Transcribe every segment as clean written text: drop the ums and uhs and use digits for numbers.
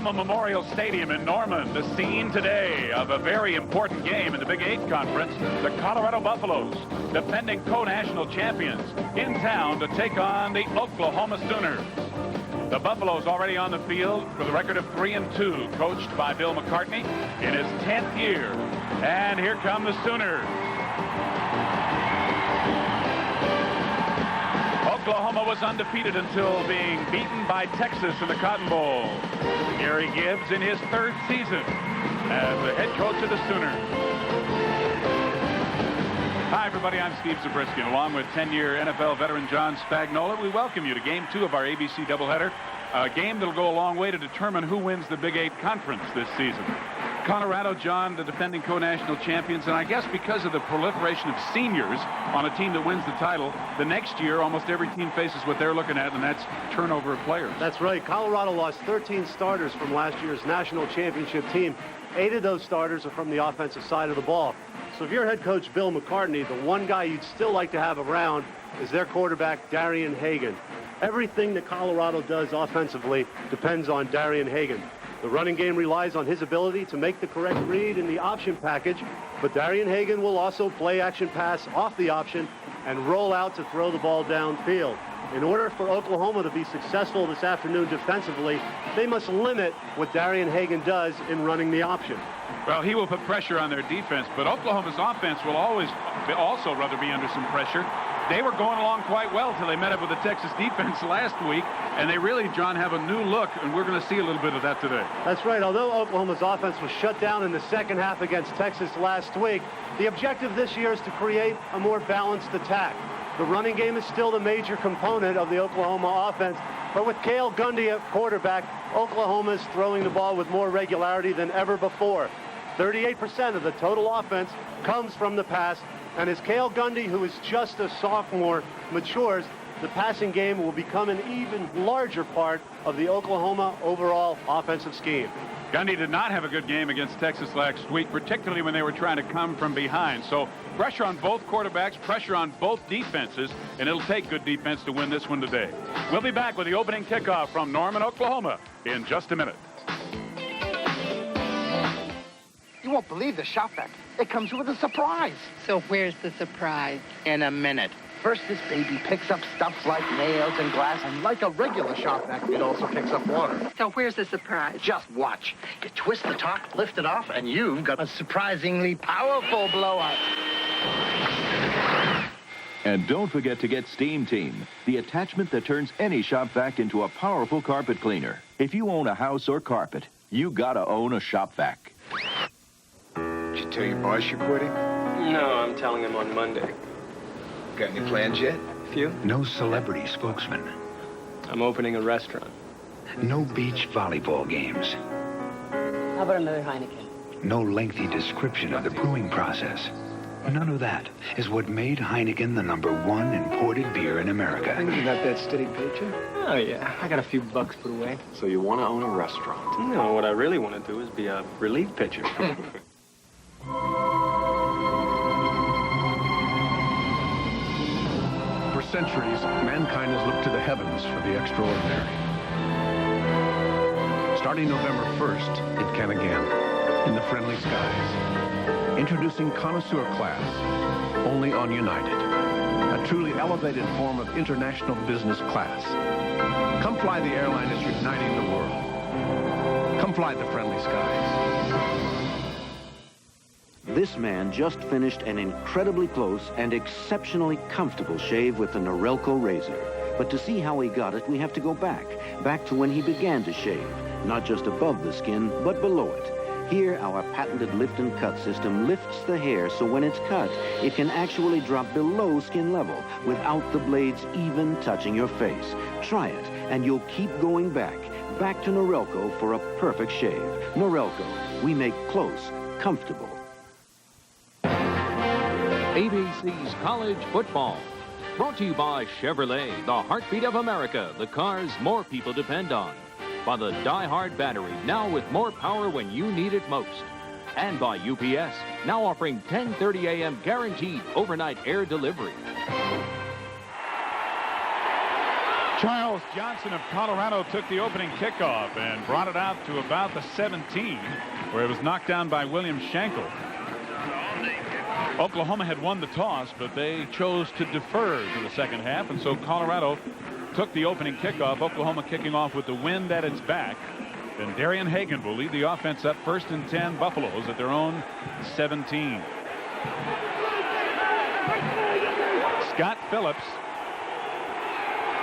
Oklahoma Memorial Stadium in Norman, the scene today of a very important game in the Big 8 Conference. The Colorado Buffaloes, defending co-national champions, in town to take on the Oklahoma Sooners. The Buffaloes already on the field with a record of 3-2, coached by Bill McCartney in his 10th year. And here come the Sooners. Oklahoma was undefeated until being beaten by Texas in the Cotton Bowl. Gary Gibbs in his 3rd season as the head coach of the Sooners. Hi, everybody. I'm Steve Zabriskie, along with 10-year NFL veteran John Spagnola. We welcome you to Game 2 of our ABC doubleheader, a game that'll go a long way to determine who wins the Big 8 Conference this season. Colorado, John, the defending co-national champions, and I guess because of the proliferation of seniors on a team that wins the title, the next year almost every team faces what they're looking at, and that's turnover of players. That's right. Colorado lost 13 starters from last year's national championship team. 8 of those starters are from the offensive side of the ball. So if you're head coach Bill McCartney, the one guy you'd still like to have around is their quarterback, Darian Hagan. Everything that Colorado does offensively depends on Darian Hagan. The running game relies on his ability to make the correct read in the option package, but Darian Hagan will also play action pass off the option and roll out to throw the ball downfield. In order for Oklahoma to be successful this afternoon defensively, they must limit what Darian Hagan does in running the option. Well, he will put pressure on their defense, but Oklahoma's offense will always also rather be under some pressure. They were going along quite well until they met up with the Texas defense last week, and they really, John, have a new look, and we're going to see a little bit of that today. That's right. Although Oklahoma's offense was shut down in the second half against Texas last week, the objective this year is to create a more balanced attack. The running game is still the major component of the Oklahoma offense, but with Cale Gundy at quarterback, Oklahoma is throwing the ball with more regularity than ever before. 38% of the total offense comes from the pass, and as Cale Gundy, who is just a sophomore, matures, the passing game will become an even larger part of the Oklahoma overall offensive scheme. Gundy did not have a good game against Texas last week, particularly when they were trying to come from behind. So pressure on both quarterbacks, pressure on both defenses, and it'll take good defense to win this one today. We'll be back with the opening kickoff from Norman, Oklahoma in just a minute. You won't believe the shop vac. It comes with a surprise. So where's the surprise? In a minute. First, this baby picks up stuff like nails and glass, and like a regular shop vac, it also picks up water. So where's the surprise? Just watch. You twist the top, lift it off, and you've got a surprisingly powerful blowout. And don't forget to get Steam Team, the attachment that turns any shop vac into a powerful carpet cleaner. If you own a house or carpet, you gotta own a shop vac. Did you tell your boss you're quitting? No, I'm telling him on Monday. Got any plans yet? Few? No celebrity spokesman. I'm opening a restaurant. No beach volleyball games. How about another Heineken? No lengthy description of the brewing process. None of that is what made Heineken the #1 imported beer in America. You got that steady paycheck? Oh, yeah. I got a few bucks put away. So you want to own a restaurant? No, what I really want to do is be a relief pitcher. For centuries, mankind has looked to the heavens for the extraordinary. Starting November 1st, it can again, in the friendly skies. Introducing Connoisseur Class, only on United. A truly elevated form of international business class. Come fly the airline that's uniting the world. Come fly the friendly skies. This man just finished an incredibly close and exceptionally comfortable shave with the Norelco razor. But to see how he got it, we have to go back to when he began to shave, not just above the skin, but below it. Here, our patented lift and cut system lifts the hair so when it's cut, it can actually drop below skin level without the blades even touching your face. Try it, and you'll keep going back to Norelco for a perfect shave. Norelco, we make close comfortable. ABC's College Football. Brought to you by Chevrolet, the heartbeat of America, the cars more people depend on. By the Die-Hard battery, now with more power when you need it most. And by UPS, now offering 10:30 a.m. guaranteed overnight air delivery. Charles Johnson of Colorado took the opening kickoff and brought it out to about the 17, where it was knocked down by William Schenkel. Oklahoma had won the toss, but they chose to defer to the second half, and so Colorado took the opening kickoff. Oklahoma kicking off with the wind at its back. And Darian Hagan will lead the offense up 1st and 10, Buffaloes at their own 17. Scott Phillips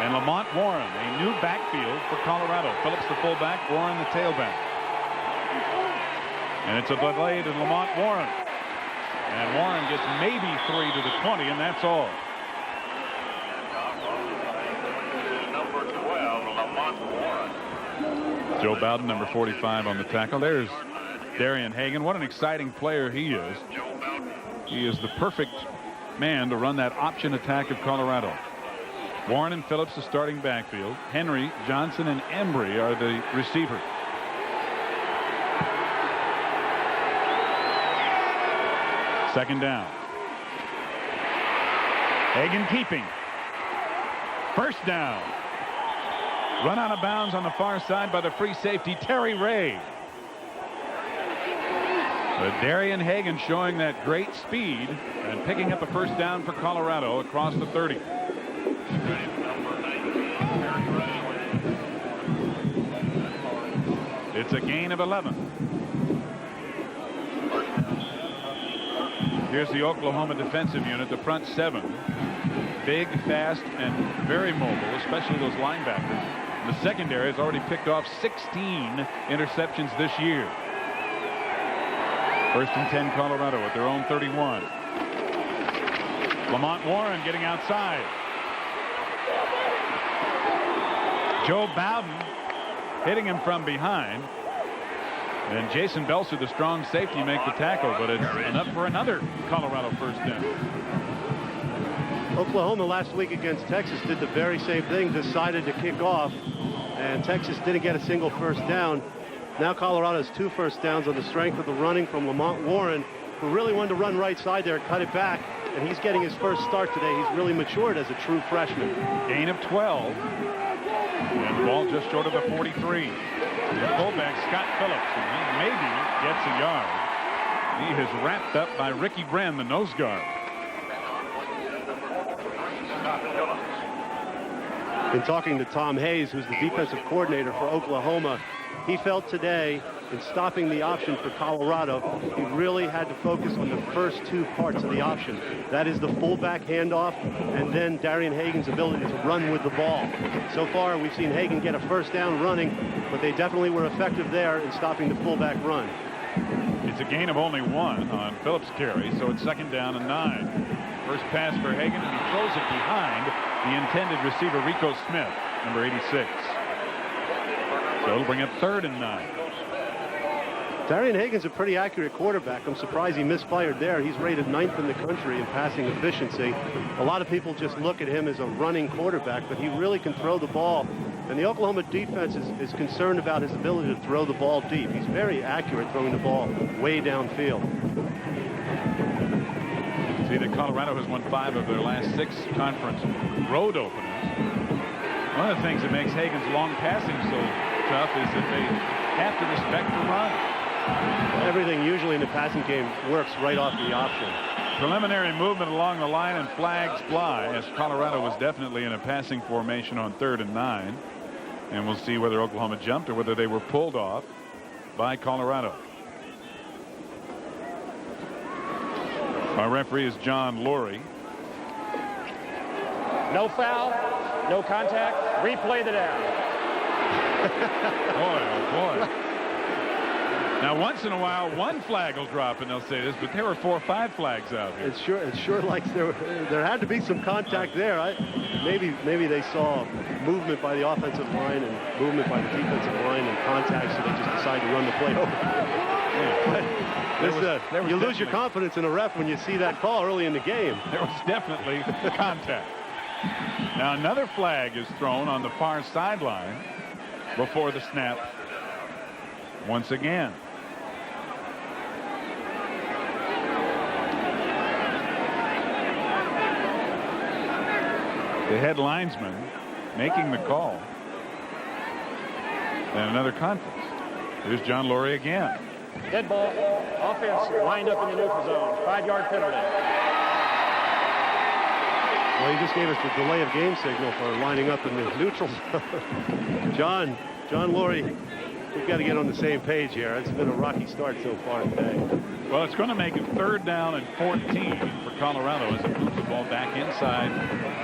and Lamont Warren, a new backfield for Colorado. Phillips the fullback, Warren the tailback. And it's a delay to Lamont Warren. And Warren gets maybe 3 to the 20, and that's all. Number 12, Lamont Warren. Joe Bowden, number 45 on the tackle. There's Darian Hagan. What an exciting player he is. He is the perfect man to run that option attack of Colorado. Warren and Phillips the starting backfield. Henry, Johnson, and Embry are the receivers. Second down. Hagan keeping. First down. Run out of bounds on the far side by the free safety, Terry Ray. But Darian Hagan showing that great speed and picking up a first down for Colorado across the 30. It's a gain of 11. Here's the Oklahoma defensive unit, the front 7. Big, fast, and very mobile, especially those linebackers. The secondary has already picked off 16 interceptions this year. 1st and 10, Colorado at their own 31. Lamont Warren getting outside. Joe Bowden hitting him from behind. And Jason Belser, the strong safety, make the tackle, but it's enough for another Colorado first down. Oklahoma last week against Texas did the very same thing, decided to kick off, and Texas didn't get a single first down. Now Colorado has 2 first downs on the strength of the running from Lamont Warren, who really wanted to run right side there and cut it back, and he's getting his first start today. He's really matured as a true freshman. Gain of 12, and the ball just short of the 43. The fullback, Scott Phillips, and he maybe gets a yard. He is wrapped up by Ricky Bren, the nose guard. In talking to Tom Hayes, who's the defensive coordinator for Oklahoma, he felt today in stopping the option for Colorado, he really had to focus on the first 2 parts of the option. That is the fullback handoff and then Darian Hagan's ability to run with the ball. So far, we've seen Hagan get a first down running, but they definitely were effective there in stopping the fullback run. It's a gain of only 1 on Phillips' carry, so it's 2nd down and 9. First pass for Hagan, and he throws it behind the intended receiver, Rico Smith, number 86. So it'll bring up 3rd and 9. Darian Hagan's a pretty accurate quarterback. I'm surprised he misfired there. He's rated 9th in the country in passing efficiency. A lot of people just look at him as a running quarterback, but he really can throw the ball. And the Oklahoma defense is concerned about his ability to throw the ball deep. He's very accurate throwing the ball way downfield. See that Colorado has won 5 of their last 6 conference road openers. One of the things that makes Hagan's long passing so tough is that they have to respect the run. Everything usually in the passing game works right off the option. Preliminary movement along the line and flags fly, as Colorado was definitely in a passing formation on 3rd and 9. And we'll see whether Oklahoma jumped or whether they were pulled off by Colorado. Our referee is John Lurie. No foul, no contact, replay the down. Boy, oh boy. Now, once in a while, 1 flag will drop, and they'll say this, but there were 4 or 5 flags out here. It sure like there had to be some contact there. Maybe they saw movement by the offensive line and movement by the defensive line and contact, so they just decided to run the play over. Yeah. You lose your confidence in a ref when you see that call early in the game. There was definitely contact. Now, another flag is thrown on the far sideline before the snap once again. The head linesman making the call. And another conference. Here's John Lurie again. Dead ball. Offense lined up in the neutral zone. 5-yard penalty. Well, he just gave us the delay of game signal for lining up in the neutral zone. John Lurie, we've got to get on the same page here. It's been a rocky start so far today. Well, it's going to make it 3rd down and 14 for Colorado as it moves the ball back inside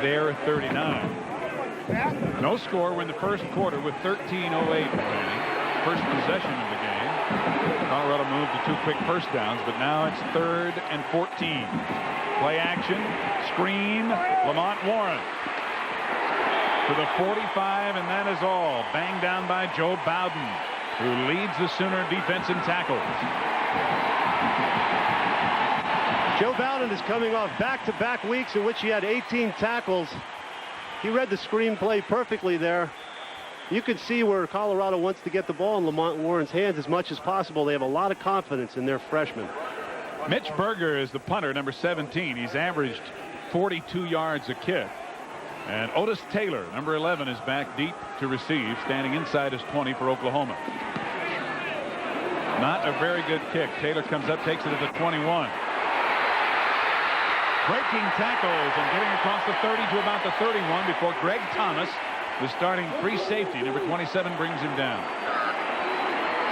their 39. No score. We're in the first quarter with 13:08 remaining. First possession of the game. Colorado moved to 2 quick first downs, but now it's 3rd and 14. Play action, screen, Lamont Warren to the 45, and that is all. Banged down by Joe Bowden, who leads the Sooner defense in tackles. Joe Bowden is coming off back-to-back weeks in which he had 18 tackles. He read the screenplay perfectly there. You can see where Colorado wants to get the ball in Lamont Warren's hands as much as possible. They have a lot of confidence in their freshman. Mitch Berger is the punter, number 17. He's averaged 42 yards a kick. And Otis Taylor, number 11, is back deep to receive, standing inside his 20 for Oklahoma. Not a very good kick. Taylor comes up, takes it at the 21. Breaking tackles and getting across the 30 to about the 31 before Greg Thomas, the starting free safety, number 27, brings him down.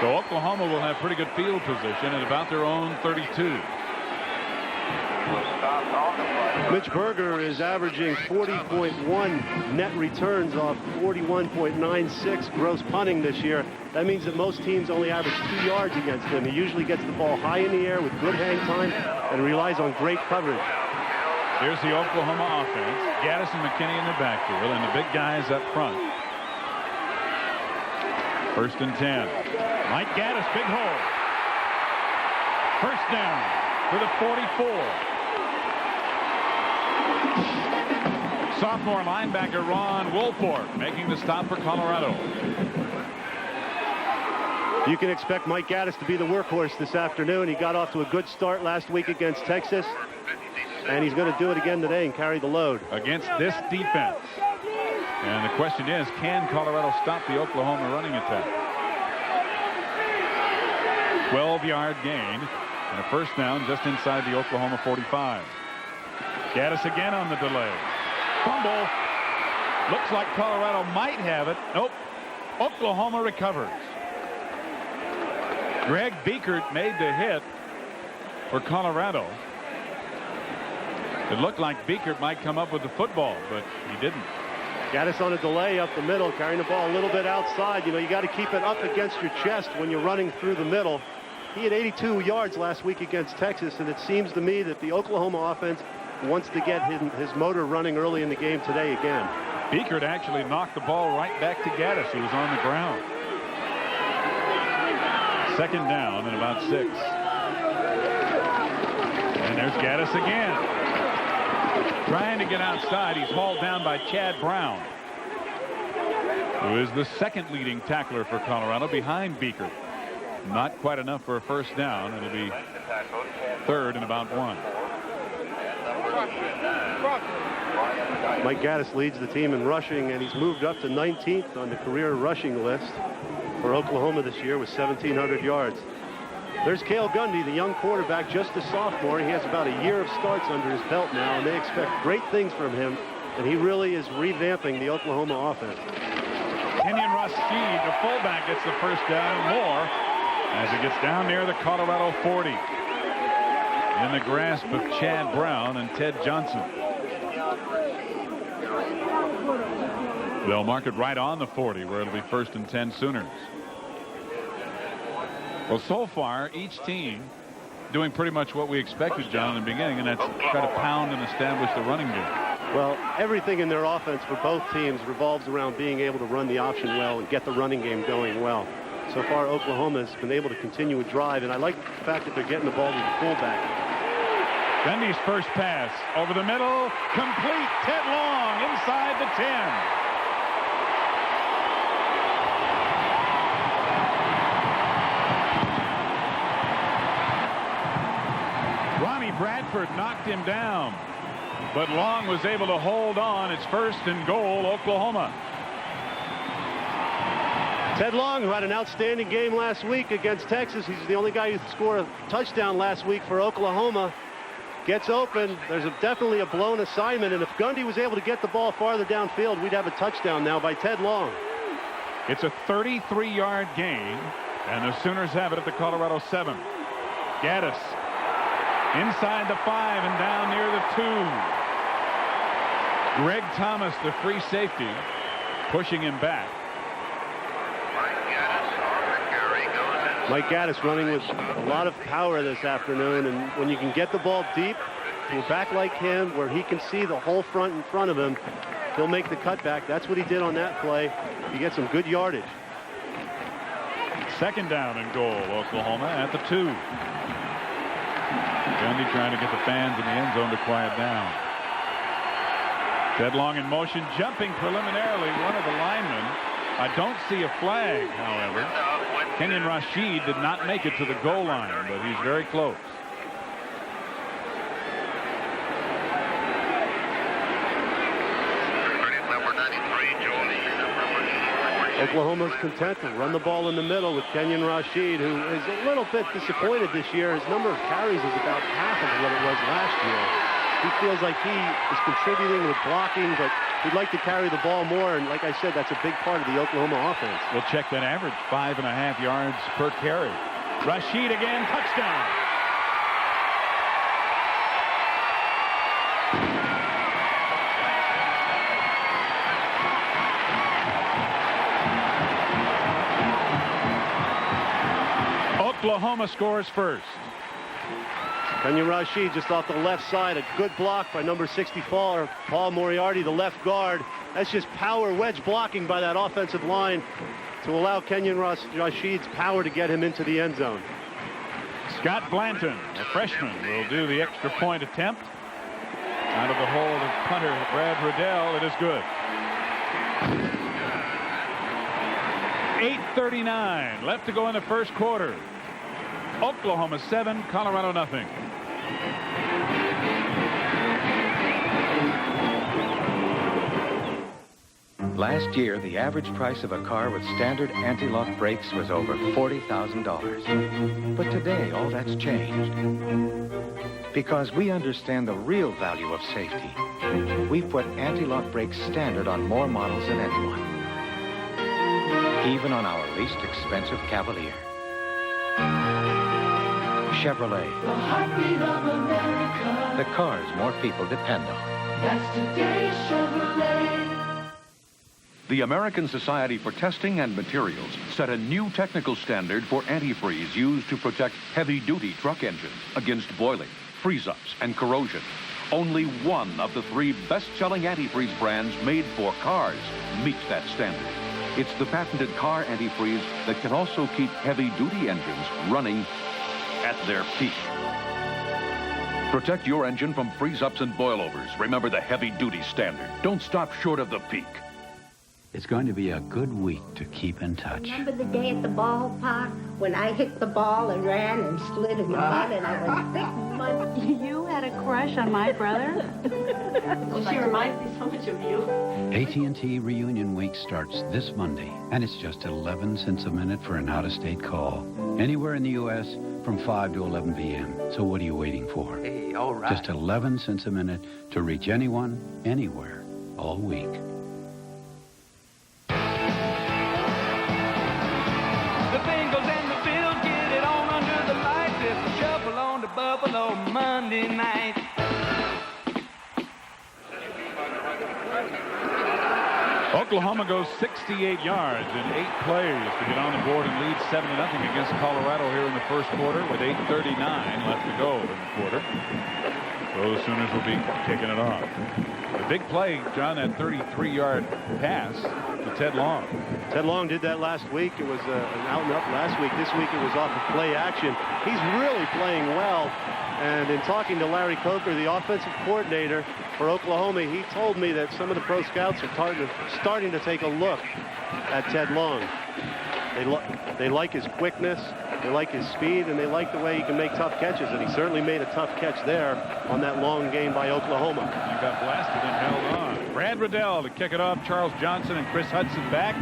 So Oklahoma will have pretty good field position at about their own 32. Mitch Berger is averaging 40.1 net returns off 41.96 gross punting this year. That means that most teams only average 2 yards against him. He usually gets the ball high in the air with good hang time and relies on great coverage. Here's the Oklahoma offense. Gaddis and McKinney in the backfield and the big guys up front. 1st and 10. Mike Gaddis, big hole. 1st down for the 44. Sophomore linebacker Ron Woolfolk making the stop for Colorado. You can expect Mike Gaddis to be the workhorse this afternoon. He got off to a good start last week against Texas, and he's going to do it again today and carry the load. Against this defense. And the question is, can Colorado stop the Oklahoma running attack? 12-yard gain and a 1st down just inside the Oklahoma 45. Gaddis again on the delay. Fumble. Looks like Colorado might have it. Nope. Oklahoma recovers. Greg Biekert made the hit for Colorado. It looked like Biekert might come up with the football, but he didn't. Gaddis on a delay up the middle, carrying the ball a little bit outside. You know, you got to keep it up against your chest when you're running through the middle. He had 82 yards last week against Texas, and it seems to me that the Oklahoma offense wants to get his motor running early in the game today again. Biekert actually knocked the ball right back to Gaddis, who was on the ground. 2nd down and about 6. And there's Gaddis again. Trying to get outside. He's hauled down by Chad Brown, who is the 2nd leading tackler for Colorado behind Biekert. Not quite enough for a 1st down. It'll be 3rd and about 1. Mike Gaddis leads the team in rushing, and he's moved up to 19th on the career rushing list for Oklahoma this year with 1,700 yards. There's Cale Gundy, the young quarterback, just a sophomore. He has about a year of starts under his belt now, and they expect great things from him, and he really is revamping the Oklahoma offense. Kenyon Rashid, the fullback, gets the 1st down and more as it gets down near the Colorado 40. In the grasp of Chad Brown and Ted Johnson. They'll mark it right on the 40, where it'll be 1st and 10 Sooners. Well, so far, each team doing pretty much what we expected, John, in the beginning, and that's try to pound and establish the running game. Well, everything in their offense for both teams revolves around being able to run the option well and get the running game going well. So far, Oklahoma has been able to continue a drive, and I like the fact that they're getting the ball to the fullback. Gundy's 1st pass over the middle, complete. Ted Long inside the 10. Ronnie Bradford knocked him down. but Long was able to hold on. It's 1st and goal, Oklahoma. Ted Long, who had an outstanding game last week against Texas. He's the only guy who scored a touchdown last week for Oklahoma. Gets open. There's definitely a blown assignment, and if Gundy was able to get the ball farther downfield, we'd have a touchdown now by Ted Long. It's a 33-yard gain, and the Sooners have it at the Colorado 7. Gaddis inside the 5 and down near the 2. Greg Thomas, the free safety, pushing him back. Mike Gaddis running with a lot of power this afternoon, and when you can get the ball deep to a back like him where he can see the whole front in front of him, he'll make the cutback. That's what he did on that play. He gets some good yardage. 2nd down and goal, Oklahoma at the 2. Gundy trying to get the fans in the end zone to quiet down. Ted Long in motion, jumping preliminarily one of the linemen. I don't see a flag, however. Kenyon Rashid did not make it to the goal line, but he's very close. Oklahoma's content to run the ball in the middle with Kenyon Rashid, who is a little bit disappointed this year. His number of carries is about half of what it was last year. He feels like he is contributing with blocking, but he'd like to carry the ball more, and like I said, that's a big part of the Oklahoma offense. We'll check that average, 5.5 yards per carry. Rashid again, touchdown. Oklahoma scores first. Kenyon Rashid just off the left side. A good block by number 64, Paul Moriarty, the left guard. That's just power wedge blocking by that offensive line to allow Kenyon Rashid's power to get him into the end zone. Scott Blanton, a freshman, will do the extra point attempt. Out of the hold of punter Brad Riddell. It is good. 8:39 left to go in the first quarter. Oklahoma 7, Colorado nothing. Last year, the average price of a car with standard anti-lock brakes was over $40,000. But today, all that's changed. Because we understand the real value of safety. We've put anti-lock brakes standard on more models than anyone. Even on our least expensive Cavalier. Chevrolet. The heartbeat of America. The cars more people depend on. That's today's Chevrolet. The American Society for Testing and Materials set a new technical standard for antifreeze used to protect heavy-duty truck engines against boiling, freeze-ups, and corrosion. Only one of the 3 best-selling antifreeze brands made for cars meets that standard. It's the patented car antifreeze that can also keep heavy-duty engines running at their peak. Protect your engine from freeze-ups and boilovers. Remember the heavy-duty standard. Don't stop short of the peak. It's going to be a good week to keep in touch. Remember the day at the ballpark when I hit the ball and ran and slid in the mud and I was thick mud? You had a crush on my brother? She reminds me so much of you. AT&T Reunion Week starts this Monday, and it's just 11 cents a minute for an out-of-state call. Anywhere in the U.S. from 5 to 11 p.m. So what are you waiting for? Hey, all right. Just 11 cents a minute to reach anyone, anywhere, all week. The Bengals and the Bills get it on under the lights. It's a shuffle on to Buffalo Monday night. Oklahoma goes 68 yards in 8 plays to get on the board and lead 7-0 against Colorado here in the first quarter with 8:39 left to go in the quarter. So the Sooners will be kicking it off. The big play, John, that 33-yard pass to Ted Long. Ted Long did that last week. It was an out and up last week. This week it was off of play action. He's really playing well. And in talking to Larry Coker, the offensive coordinator for Oklahoma, he told me that some of the pro scouts are starting to take a look at Ted Long. They like his quickness, they like his speed, and they like the way he can make tough catches, and he certainly made a tough catch there on that long gain by Oklahoma. You got blasted and held on. Brad Riddell to kick it off. Charles Johnson and Chris Hudson back.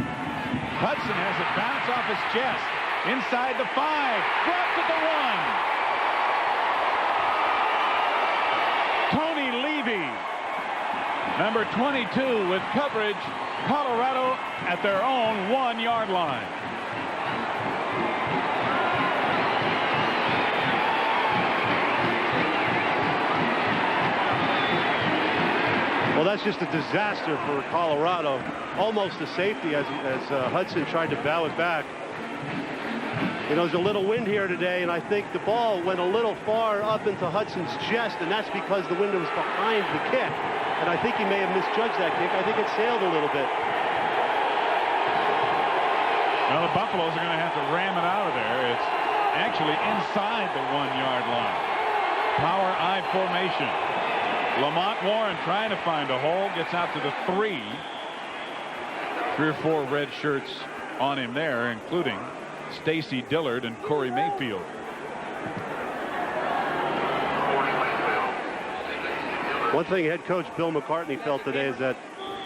Hudson has it bounce off his chest. Inside the 5. Dropped at the 1. Tony Levy. Number 22 with coverage. Colorado at their own 1-yard line. Well, that's just a disaster for Colorado. Almost a safety as Hudson tried to bow it back. You know, there's a little wind here today, and I think the ball went a little far up into Hudson's chest, and that's because the wind was behind the kick. And I think he may have misjudged that kick. I think it sailed a little bit. Now the Buffaloes are going to have to ram it out of there. It's actually inside the 1-yard line. Power I formation. Lamont Warren trying to find a hole, gets out to the 3. 3 or 4 red shirts on him there, including Stacy Dillard and Corey Mayfield. One thing head coach Bill McCartney felt today is that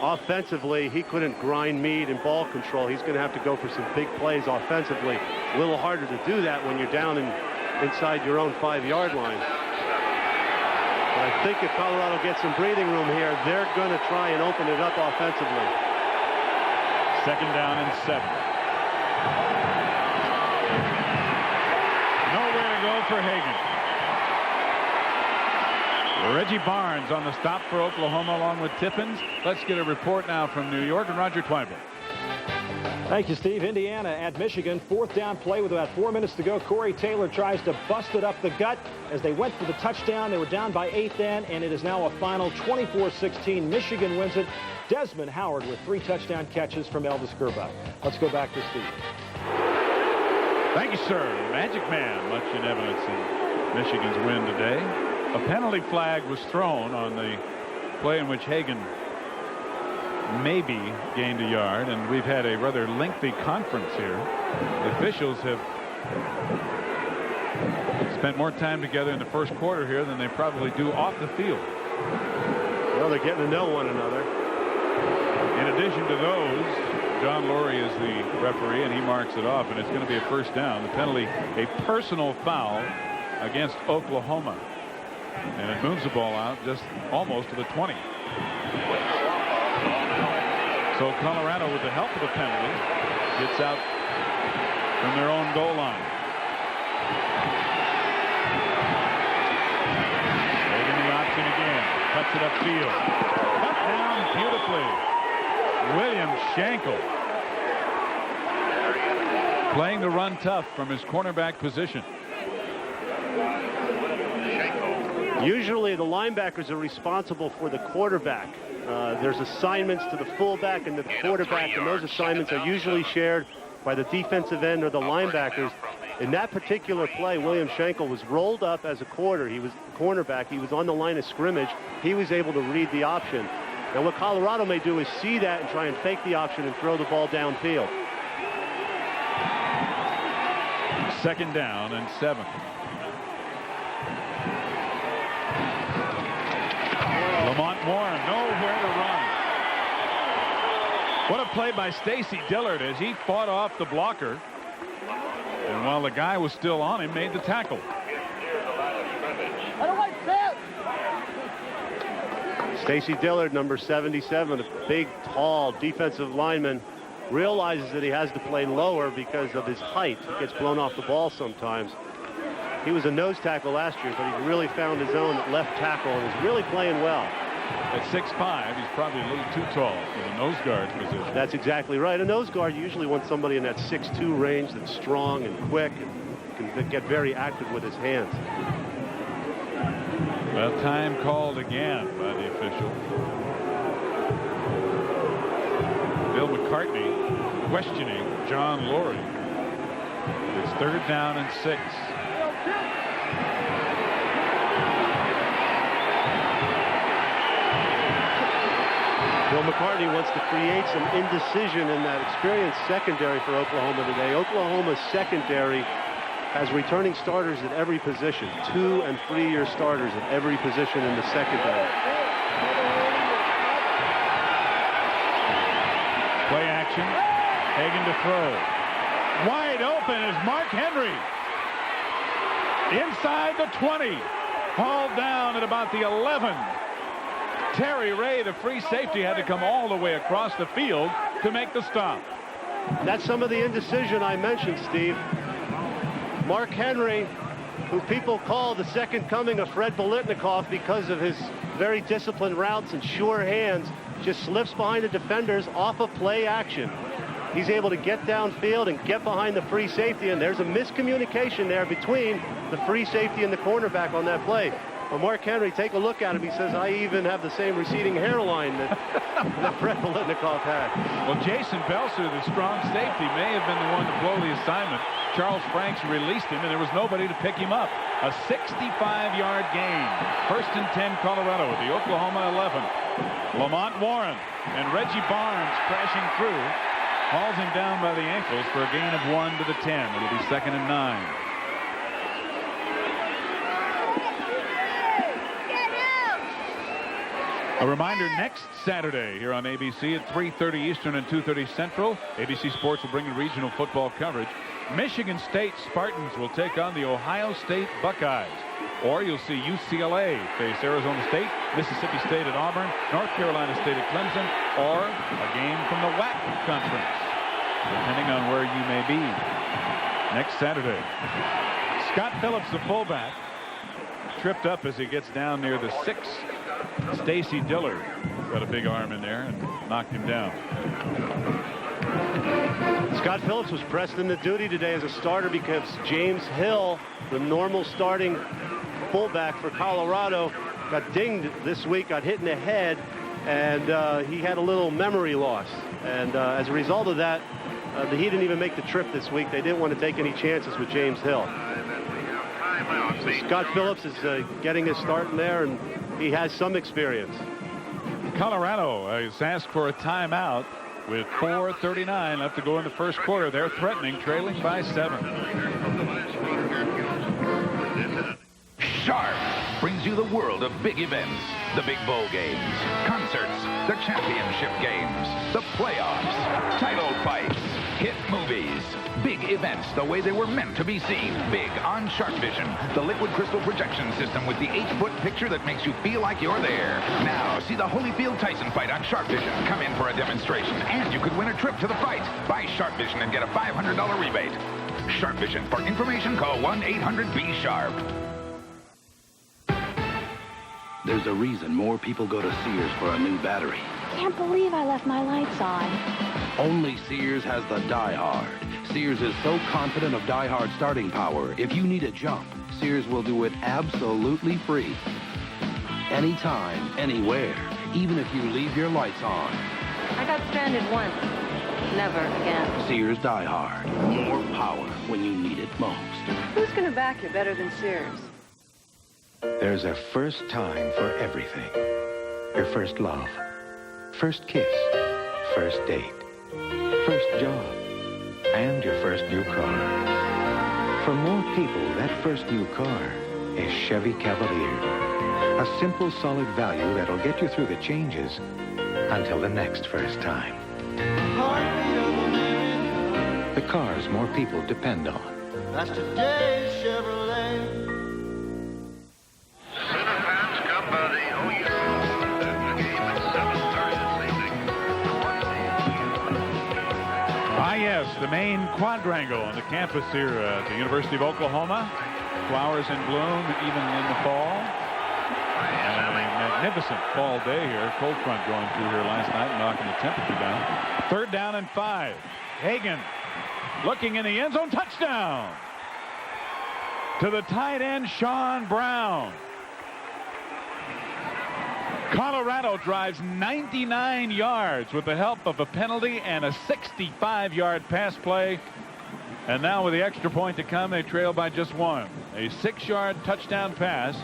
offensively he couldn't grind Meade in ball control. He's going to have to go for some big plays offensively. A little harder to do that when you're down inside your own 5-yard line. But I think if Colorado gets some breathing room here, they're going to try and open it up offensively. 2nd down and 7. Nowhere to go for Hagan. Reggie Barnes on the stop for Oklahoma along with Tippins. Let's get a report now from New York and Roger Twibert. Thank you, Steve. Indiana at Michigan. 4th down play with about 4 minutes to go. Corey Taylor tries to bust it up the gut. As they went for the touchdown, they were down by 8 then, and it is now a final 24-16. Michigan wins it. Desmond Howard with 3 touchdown catches from Elvis Grbac. Let's go back to Steve. Thank you, sir. Magic Man, much in evidence in Michigan's win today. A penalty flag was thrown on the play in which Hagan maybe gained a yard, and we've had a rather lengthy conference here. The officials have spent more time together in the first quarter here than they probably do off the field. Well, they're getting to know one another. In addition to those, John Laurie is the referee, and he marks it off, and it's going to be a 1st down. The penalty, a personal foul against Oklahoma. And it moves the ball out just almost to the 20. So Colorado, with the help of the penalty, gets out from their own goal line. Taking the option again. Cuts it upfield. Cut down beautifully. William Schenkel. Playing the run tough from his cornerback position. Usually the linebackers are responsible for the quarterback. There's assignments to the fullback and the quarterback, and those assignments are usually shared by the defensive end or the linebackers. In that particular play, William Schenkel was rolled up as a cornerback. He was on the line of scrimmage. He was able to read the option. And what Colorado may do is see that and try and fake the option and throw the ball downfield. 2nd down and 7. Lamont Warren nowhere to run. What a play by Stacy Dillard as he fought off the blocker, and while the guy was still on him, made the tackle. Stacy Dillard, number 77, a big, tall defensive lineman, realizes that he has to play lower because of his height. He gets blown off the ball sometimes. He was a nose tackle last year, but he really found his own at left tackle and is really playing well. At 6'5", he's probably a little too tall for the nose guard position. That's exactly right. A nose guard, you usually want somebody in that 6'2" range that's strong and quick and can get very active with his hands. Well, time called again by the official. Bill McCartney questioning John Laurie. It's 3rd down and 6. Bill McCartney wants to create some indecision in that experienced secondary for Oklahoma today. Oklahoma's secondary has returning starters at every position, 2- and 3-year starters at every position in the secondary. Play action. Hagan to throw. Wide open is Mark Henry. Inside the 20. Hauled down at about the 11. Terry Ray, the free safety, had to come all the way across the field to make the stop. That's some of the indecision I mentioned, Steve. Mark Henry, who people call the second coming of Fred Biletnikoff because of his very disciplined routes and sure hands, just slips behind the defenders off of play action. He's able to get downfield and get behind the free safety, and there's a miscommunication there between the free safety and the cornerback on that play. Well, Mark Henry, take a look at him. He says, I even have the same receding hairline that Fred Biletnikoff had. Well, Jason Belser, the strong safety, may have been the one to blow the assignment. Charles Franks released him, and there was nobody to pick him up. A 65-yard gain. 1st and 10 Colorado at the Oklahoma 11. Lamont Warren and Reggie Barnes crashing through. Hauls him down by the ankles for a gain of 1 to the 10. It'll be 2nd and 9. A reminder, next Saturday here on ABC at 3:30 Eastern and 2:30 Central, ABC Sports will bring you regional football coverage. Michigan State Spartans will take on the Ohio State Buckeyes. Or you'll see UCLA face Arizona State, Mississippi State at Auburn, North Carolina State at Clemson, or a game from the WAC conference, depending on where you may be next Saturday. Scott Phillips, the fullback, tripped up as he gets down near the 6. Stacy Dillard got a big arm in there and knocked him down. Scott Phillips was pressed into duty today as a starter because James Hill, the normal starting fullback for Colorado, got dinged this week, got hit in the head, and he had a little memory loss. And as a result of that, he didn't even make the trip this week. They didn't want to take any chances with James Hill. So Scott Phillips is getting his start in there, and he has some experience. Colorado is asked for a timeout with 4:39 left to go in the first quarter. They're threatening, trailing by 7. Sharp brings you the world of big events. The big bowl games, concerts, the championship games, the playoffs, title fights, hit movies. Big events the way they were meant to be seen. Big on Sharp Vision, the liquid crystal projection system with the 8-foot picture that makes you feel like you're there. Now, see the Holyfield Tyson fight on Sharp Vision. Come in for a demonstration, and you could win a trip to the fight. Buy Sharp Vision and get a $500 rebate. Sharp Vision. For information, call 1-800-B-SHARP. There's a reason more people go to Sears for a new battery. Can't believe I left my lights on. Only Sears has the Die Hard. Sears is so confident of Die Hard starting power, if you need a jump, Sears will do it absolutely free. Anytime, anywhere, even if you leave your lights on. I got stranded once. Never again. Sears Die Hard. More power when you need it most. Who's going to back you better than Sears? There's a first time for everything. Your first love, first kiss, first date, first job, and your first new car. For more people, that first new car is Chevy Cavalier. A simple, solid value that'll get you through the changes until the next first time. The cars more people depend on. That's today's Chevrolet. Yes, the main quadrangle on the campus here at the University of Oklahoma. Flowers in bloom even in the fall. And a magnificent fall day here. Cold front going through here last night, knocking the temperature down. 3rd down and 5. Hagan looking in the end zone. Touchdown to the tight end, Sean Brown. Colorado drives 99 yards with the help of a penalty and a 65-yard pass play. And now with the extra point to come, they trail by just 1. A 6-yard touchdown pass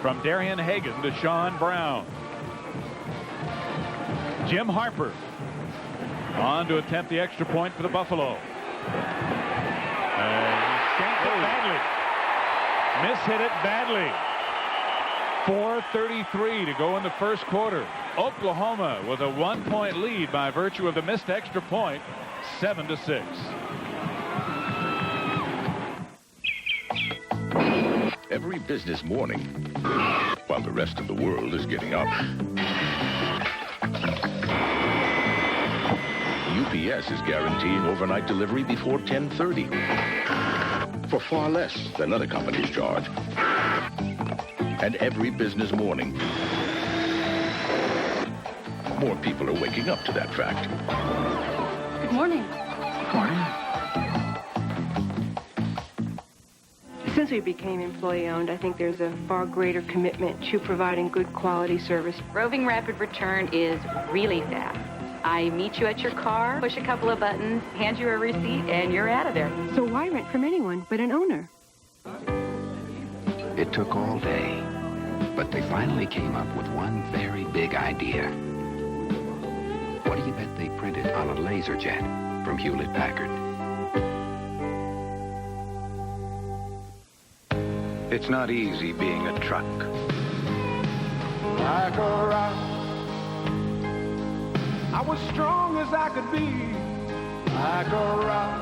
from Darian Hagan to Sean Brown. Jim Harper on to attempt the extra point for the Buffalo. He skanked it badly. Mishit it badly. 4:33 to go in the first quarter. Oklahoma with a 1-point lead by virtue of the missed extra point, 7-6. Every business morning, while the rest of the world is getting up, UPS is guaranteeing overnight delivery before 10:30 for far less than other companies charge. And every business morning, more people are waking up to that fact. Good morning. Morning. Since we became employee-owned, I think there's a far greater commitment to providing good quality service. Roving Rapid Return is really fast. I meet you at your car, push a couple of buttons, hand you a receipt, and you're out of there. So why rent from anyone but an owner? It took all day, but they finally came up with one very big idea. What do you bet they printed on a LaserJet from Hewlett-Packard? It's not easy being a truck. Like a rock, I was strong as I could be. Like a rock,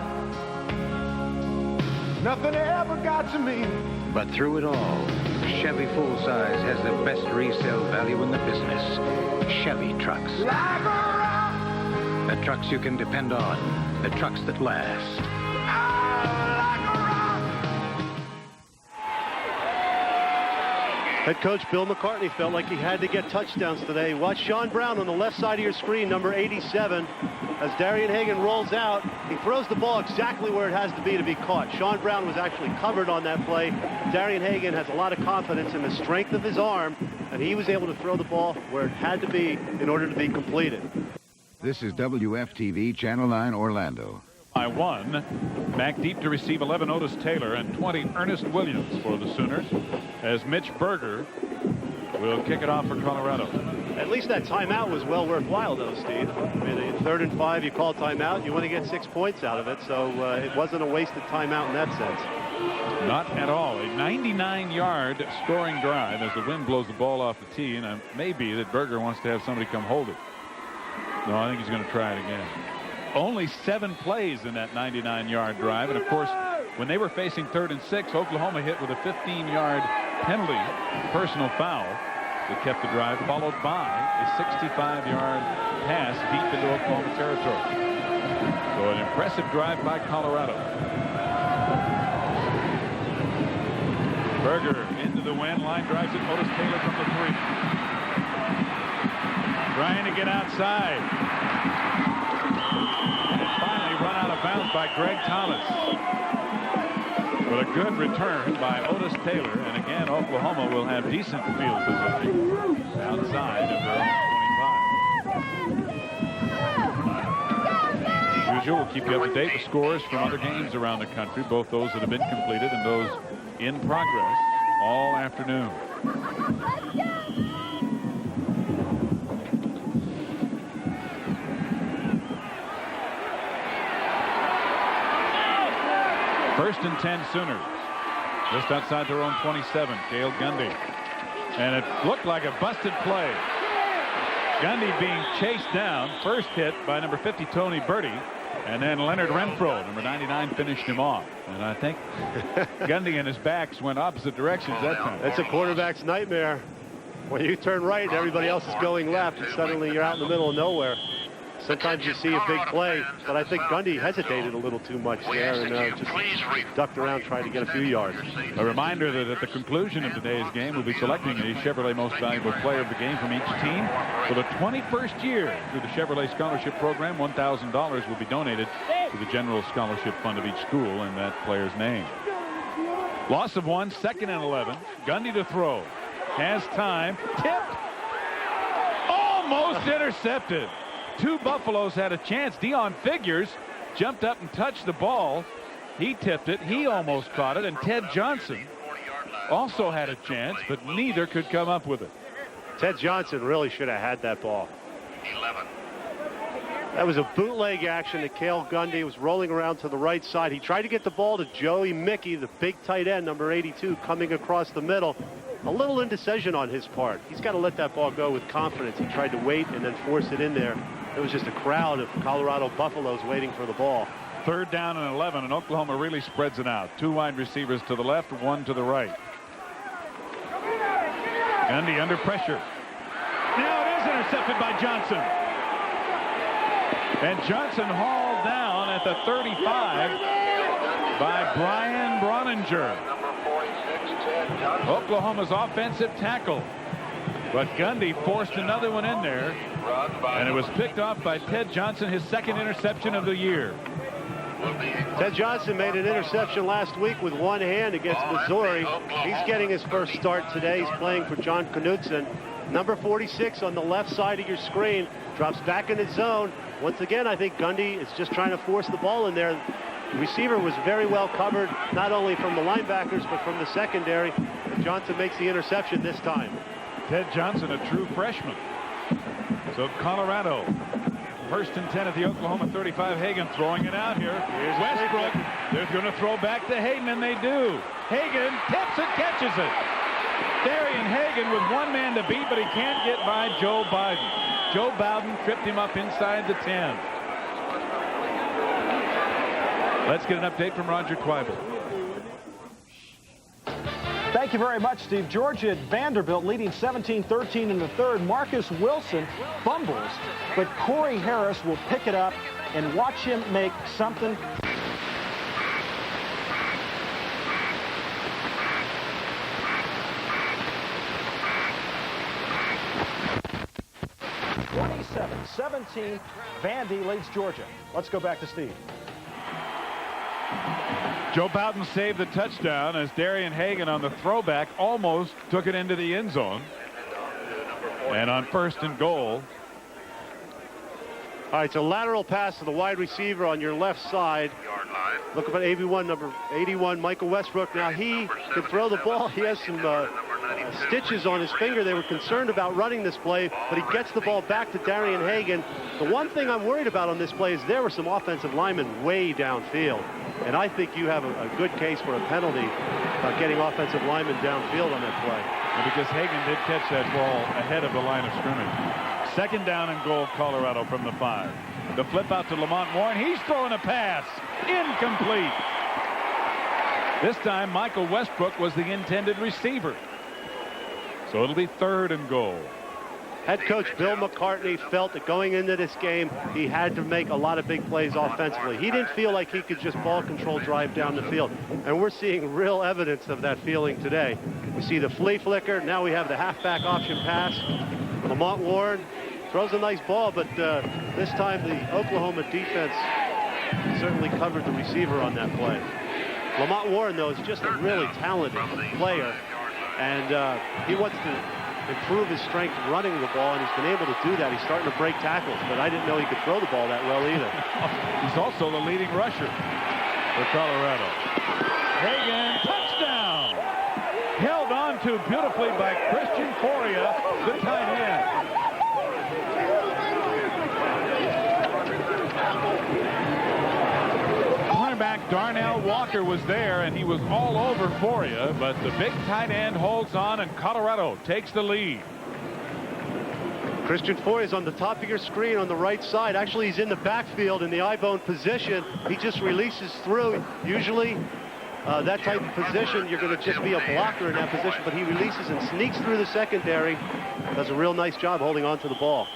nothing ever got to me. But through it all, Chevy full-size has the best resale value in the business. Chevy trucks. Like a rock, The trucks you can depend on. The trucks that last. Head coach Bill McCartney felt like he had to get touchdowns today. Watch Sean Brown on the left side of your screen, number 87. As Darian Hagan rolls out, he throws the ball exactly where it has to be caught. Sean Brown was actually covered on that play. Darian Hagan has a lot of confidence in the strength of his arm, and he was able to throw the ball where it had to be in order to be completed. This is WFTV Channel 9 Orlando. By 1. Back deep to receive 11, Otis Taylor, and 20, Ernest Williams for the Sooners, as Mitch Berger will kick it off for Colorado. At least that timeout was well worthwhile, though, Steve. I mean, in 3rd and 5, you call timeout, you want to get 6 points out of it, so it wasn't a wasted timeout in that sense. Not at all. A 99-yard scoring drive as the wind blows the ball off the tee, and it may be that Berger wants to have somebody come hold it. No, I think he's going to try it again. Only 7 plays in that 99-yard drive. And, of course, when they were facing 3rd and 6, Oklahoma hit with a 15-yard penalty, personal foul, that kept the drive, followed by a 65-yard pass deep into Oklahoma territory. So an impressive drive by Colorado. Berger into the wind, line drives it. Otis Taylor from the 3. Trying to get outside. Finally run out of bounds by Greg Thomas. But a good return by Otis Taylor. And again, Oklahoma will have decent field position outside of their own 25. As usual, we'll keep you up to date with scores from other games around the country, both those that have been completed and those in progress all afternoon. First and 10 Sooners. Just outside their own 27, Cale Gundy. And it looked like a busted play. Gundy being chased down. First hit by number 50, Tony Berti. And then Leonard Renfro, number 99, finished him off. And I think Gundy and his backs went opposite directions that time. That's a quarterback's nightmare. When you turn right, everybody else is going left, and suddenly you're out in the middle of nowhere. Sometimes you see a big play, but I think Gundy hesitated a little too much there and just ducked around trying to get a few yards. A reminder that at the conclusion of today's game, we'll be selecting a Chevrolet Most Valuable Player of the Game from each team. For the 21st year through the Chevrolet Scholarship Program, $1,000 will be donated to the General Scholarship Fund of each school in that player's name. Loss of 1, 2nd and 11. Gundy to throw. Has time. Tipped. Almost intercepted. 2 Buffaloes had a chance. Deion Figures jumped up and touched the ball. He tipped it. He almost caught it. And Ted Johnson also had a chance, but neither could come up with it. Ted Johnson really should have had that ball. 11. That was a bootleg action to Cale Gundy. He was rolling around to the right side. He tried to get the ball to Joey Mickey, the big tight end, number 82, coming across the middle. A little indecision on his part. He's got to let that ball go with confidence. He tried to wait and then force it in there. It was just a crowd of Colorado Buffaloes waiting for the ball. 3rd down and 11, and Oklahoma really spreads it out. 2 wide receivers to the left, 1 to the right. Gundy under pressure. Now it is intercepted by Johnson. And Johnson hauled down at the 35 by Brian Broninger. Oklahoma's offensive tackle. But Gundy forced another one in there, and it was picked off by Ted Johnson, his 2nd interception of the year. Ted Johnson made an interception last week with one hand against Missouri. He's getting his first start today. He's playing for John Knutson. Number 46 on the left side of your screen drops back in his zone. Once again, I think Gundy is just trying to force the ball in there. The receiver was very well covered, not only from the linebackers, but from the secondary. And Johnson makes the interception this time. Ted Johnson, a true freshman. So Colorado, 1st and 10 at the Oklahoma 35. Hagan throwing it out here. Here's Westbrook. They're going to throw back to Hagan, and they do. Hagan tips it, catches it. Darian Hagan with one man to beat, but he can't get by Joe Biden. Joe Bowden tripped him up inside the 10. Let's get an update from Roger Twibel. Thank you very much, Steve. Georgia at Vanderbilt leading 17-13 in the 3rd. Marcus Wilson fumbles, but Corey Harris will pick it up, and watch him make something. (27-17). Vandy leads Georgia. Let's go back to Steve. Joe Bowden saved the touchdown as Darian Hagan on the throwback almost took it into the end zone. And on 1st and goal. All right, so lateral pass to the wide receiver on your left side. Look up at number 81, Michael Westbrook. Now he can throw the ball. He has some stitches on his finger. They were concerned about running this play, but he gets the ball back to Darian Hagan. The one thing I'm worried about on this play is there were some offensive linemen way downfield. And I think you have a good case for a penalty about getting offensive linemen downfield on that play. And because Hagan did catch that ball ahead of the line of scrimmage. 2nd down and goal, Colorado from the 5. The flip out to Lamont Moore, and he's throwing a pass. Incomplete. This time, Michael Westbrook was the intended receiver. So it'll be 3rd and goal. Head coach Bill McCartney felt that going into this game, he had to make a lot of big plays offensively. He didn't feel like he could just ball control drive down the field. And we're seeing real evidence of that feeling today. We see the flea flicker. Now we have the halfback option pass. Lamont Warren throws a nice ball, but this time the Oklahoma defense certainly covered the receiver on that play. Lamont Warren, though, is just a really talented player. And he wants to improve his strength running the ball, and he's been able to do that. He's starting to break tackles, but I didn't know he could throw the ball that well either. He's also the leading rusher for Colorado. Hagan, touchdown! Held on to beautifully by Christian Foria, the tight end. Cornerback Darnell Walker was there, and he was all over Foria, but the big tight end holds on, and Colorado takes the lead. Christian Foria is on the top of your screen on the right side. Actually, he's in the backfield in the eye-bone position. He just releases through. Usually, that type of position, you're going to just be a blocker in that position, but he releases and sneaks through the secondary. Does a real nice job holding on to the ball.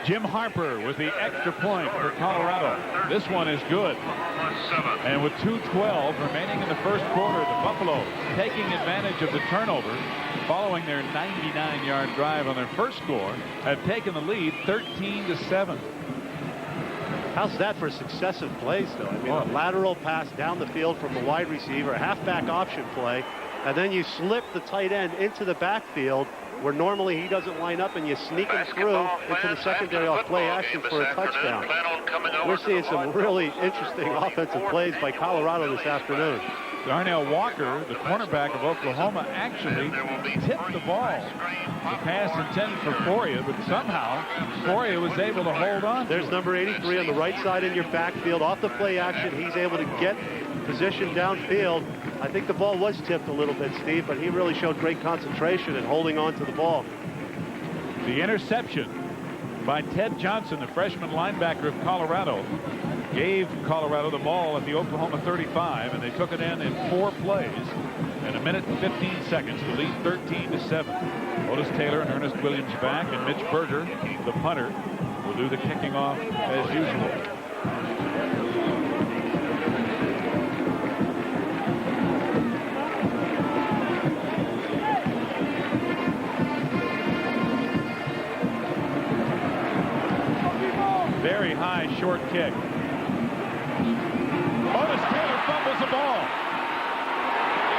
Jim Harper with the extra point for Colorado. This one is good. And with 2:12 remaining in the 1st quarter, the Buffalo taking advantage of the turnover following their 99-yard drive on their first score, have taken the lead 13-7. How's that for successive plays, though? I mean, a lateral pass down the field from the wide receiver, a halfback option play, and then you slip the tight end into the backfield where normally he doesn't line up, and you sneak him through into the secondary off play action for a touchdown. We're seeing some really interesting offensive plays by Colorado this afternoon. Darnell Walker, the cornerback of Oklahoma, actually tipped the ball. The pass intended for Foria, but somehow Foria was able to hold on. There's number 83 on the right side in your backfield. Off the play action, he's able to get position downfield. I think the ball was tipped a little bit, Steve, but he really showed great concentration in holding on to the ball. The interception by Ted Johnson, the freshman linebacker of Colorado, gave Colorado the ball at the Oklahoma 35, and they took it in 4 plays in 1 minute and 15 seconds to lead 13-7. Otis Taylor and Ernest Williams back, and Mitch Berger, the punter, will do the kicking off as usual. Very high short kick. Otis Taylor fumbles the ball.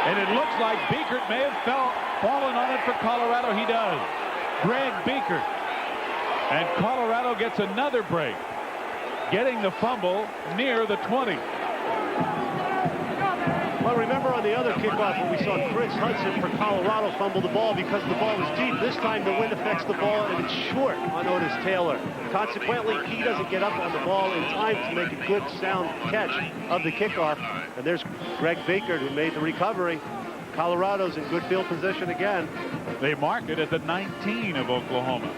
And it looks like Biekert may have fallen on it for Colorado. He does. Greg Biekert. And Colorado gets another break, getting the fumble near the 20. Well, remember on the other kickoff when we saw Chris Hudson for Colorado fumble the ball because the ball was deep. This time the wind affects the ball, and it's short on Otis Taylor. Consequently, he doesn't get up on the ball in time to make a good, sound catch of the kickoff. And there's Greg Biekert, who made the recovery. Colorado's in good field position again. They mark it at the 19 of Oklahoma.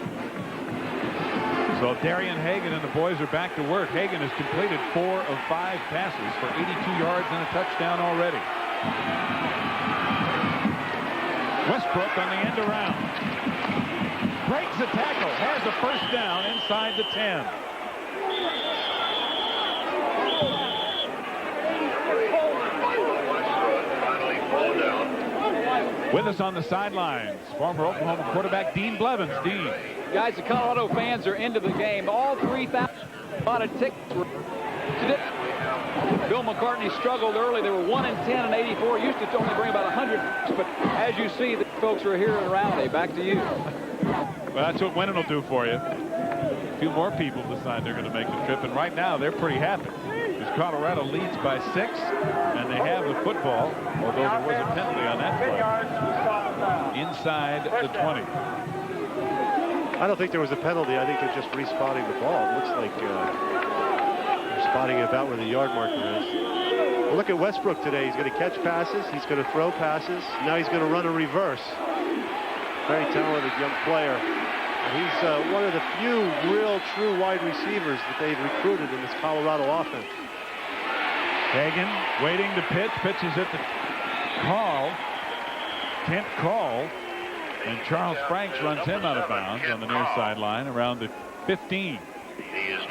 So Darian Hagan and the boys are back to work. Hagan has completed 4 of 5 passes for 82 yards and a touchdown already. Westbrook on the end around. Breaks the tackle. Has a first down inside the 10. With us on the sidelines, former Oklahoma quarterback Dean Blevins. Dean. Guys, the Colorado fans are into the game. All 3,000 bought a ticket. Bill McCartney struggled early. They were 1-10 in '84. Used to only bring about 100, but as you see, the folks are here in Raleigh. Back to you. Well, that's what winning will do for you. A few more people decide they're going to make the trip, and right now they're pretty happy. Because Colorado leads by 6, and they have the football, although there was a penalty on that play, inside the 20. I don't think there was a penalty. I think they're just respotting the ball. It looks like they're spotting about where the yard marker is. Well, look at Westbrook today. He's going to catch passes. He's going to throw passes. Now he's going to run a reverse. Very talented young player. And he's one of the few real true wide receivers that they've recruited in this Colorado offense. Hagan waiting to pitch. Pitches at the call. Kent Call. And Charles Franks runs him out of bounds on the near sideline around the 15.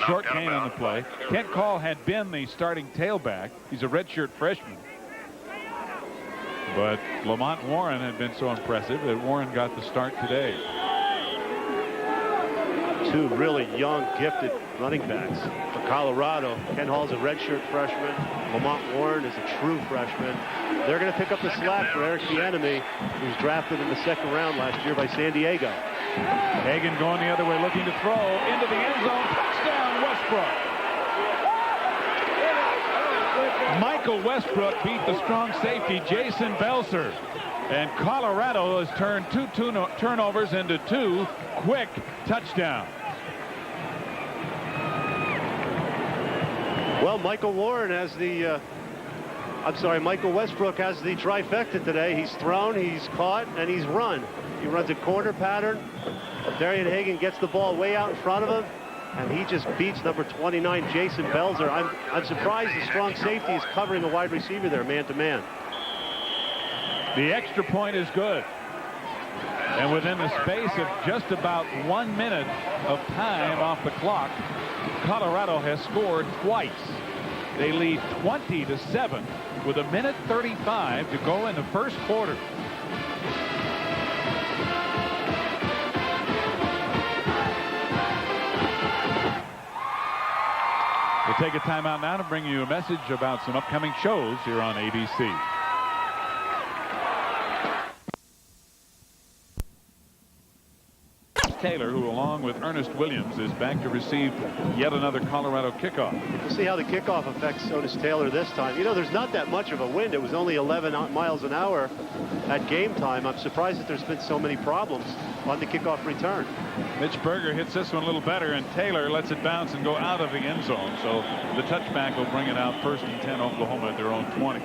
Short gain on the play. Kent Call had been the starting tailback. He's a redshirt freshman. But Lamont Warren had been so impressive that Warren got the start today. 2 really young, gifted running backs for Colorado. Ken Hall's a redshirt freshman. Lamont Warren is a true freshman. They're going to pick up the slack for Eric Bieniemy, who was drafted in the 2nd round last year by San Diego. Hagan going the other way, looking to throw into the end zone. Touchdown, Westbrook. Michael Westbrook beat the strong safety, Jason Belzer. And Colorado has turned 2 turnovers into 2 quick touchdowns. Well, Michael Westbrook has the trifecta today. He's thrown, he's caught, and he's run. He runs a corner pattern. Darian Hagan gets the ball way out in front of him, and he just beats number 29, Jason Belzer. I'm surprised the strong safety is covering the wide receiver there, man-to-man. The extra point is good. And within the space of just about 1 minute of time off the clock, Colorado has scored twice. They lead 20-7 with 1:35 to go in the first quarter. We'll take a timeout now to bring you a message about some upcoming shows here on ABC. Taylor, who along with Ernest Williams is back to receive yet another Colorado kickoff. We'll see how the kickoff affects Otis Taylor this time. You know, there's not that much of a wind. It was only 11 miles an hour at game time. I'm surprised that there's been so many problems on the kickoff return. Mitch Berger hits this one a little better, and Taylor lets it bounce and go out of the end zone. So the touchback will bring it out 1st and 10, Oklahoma at their own 20.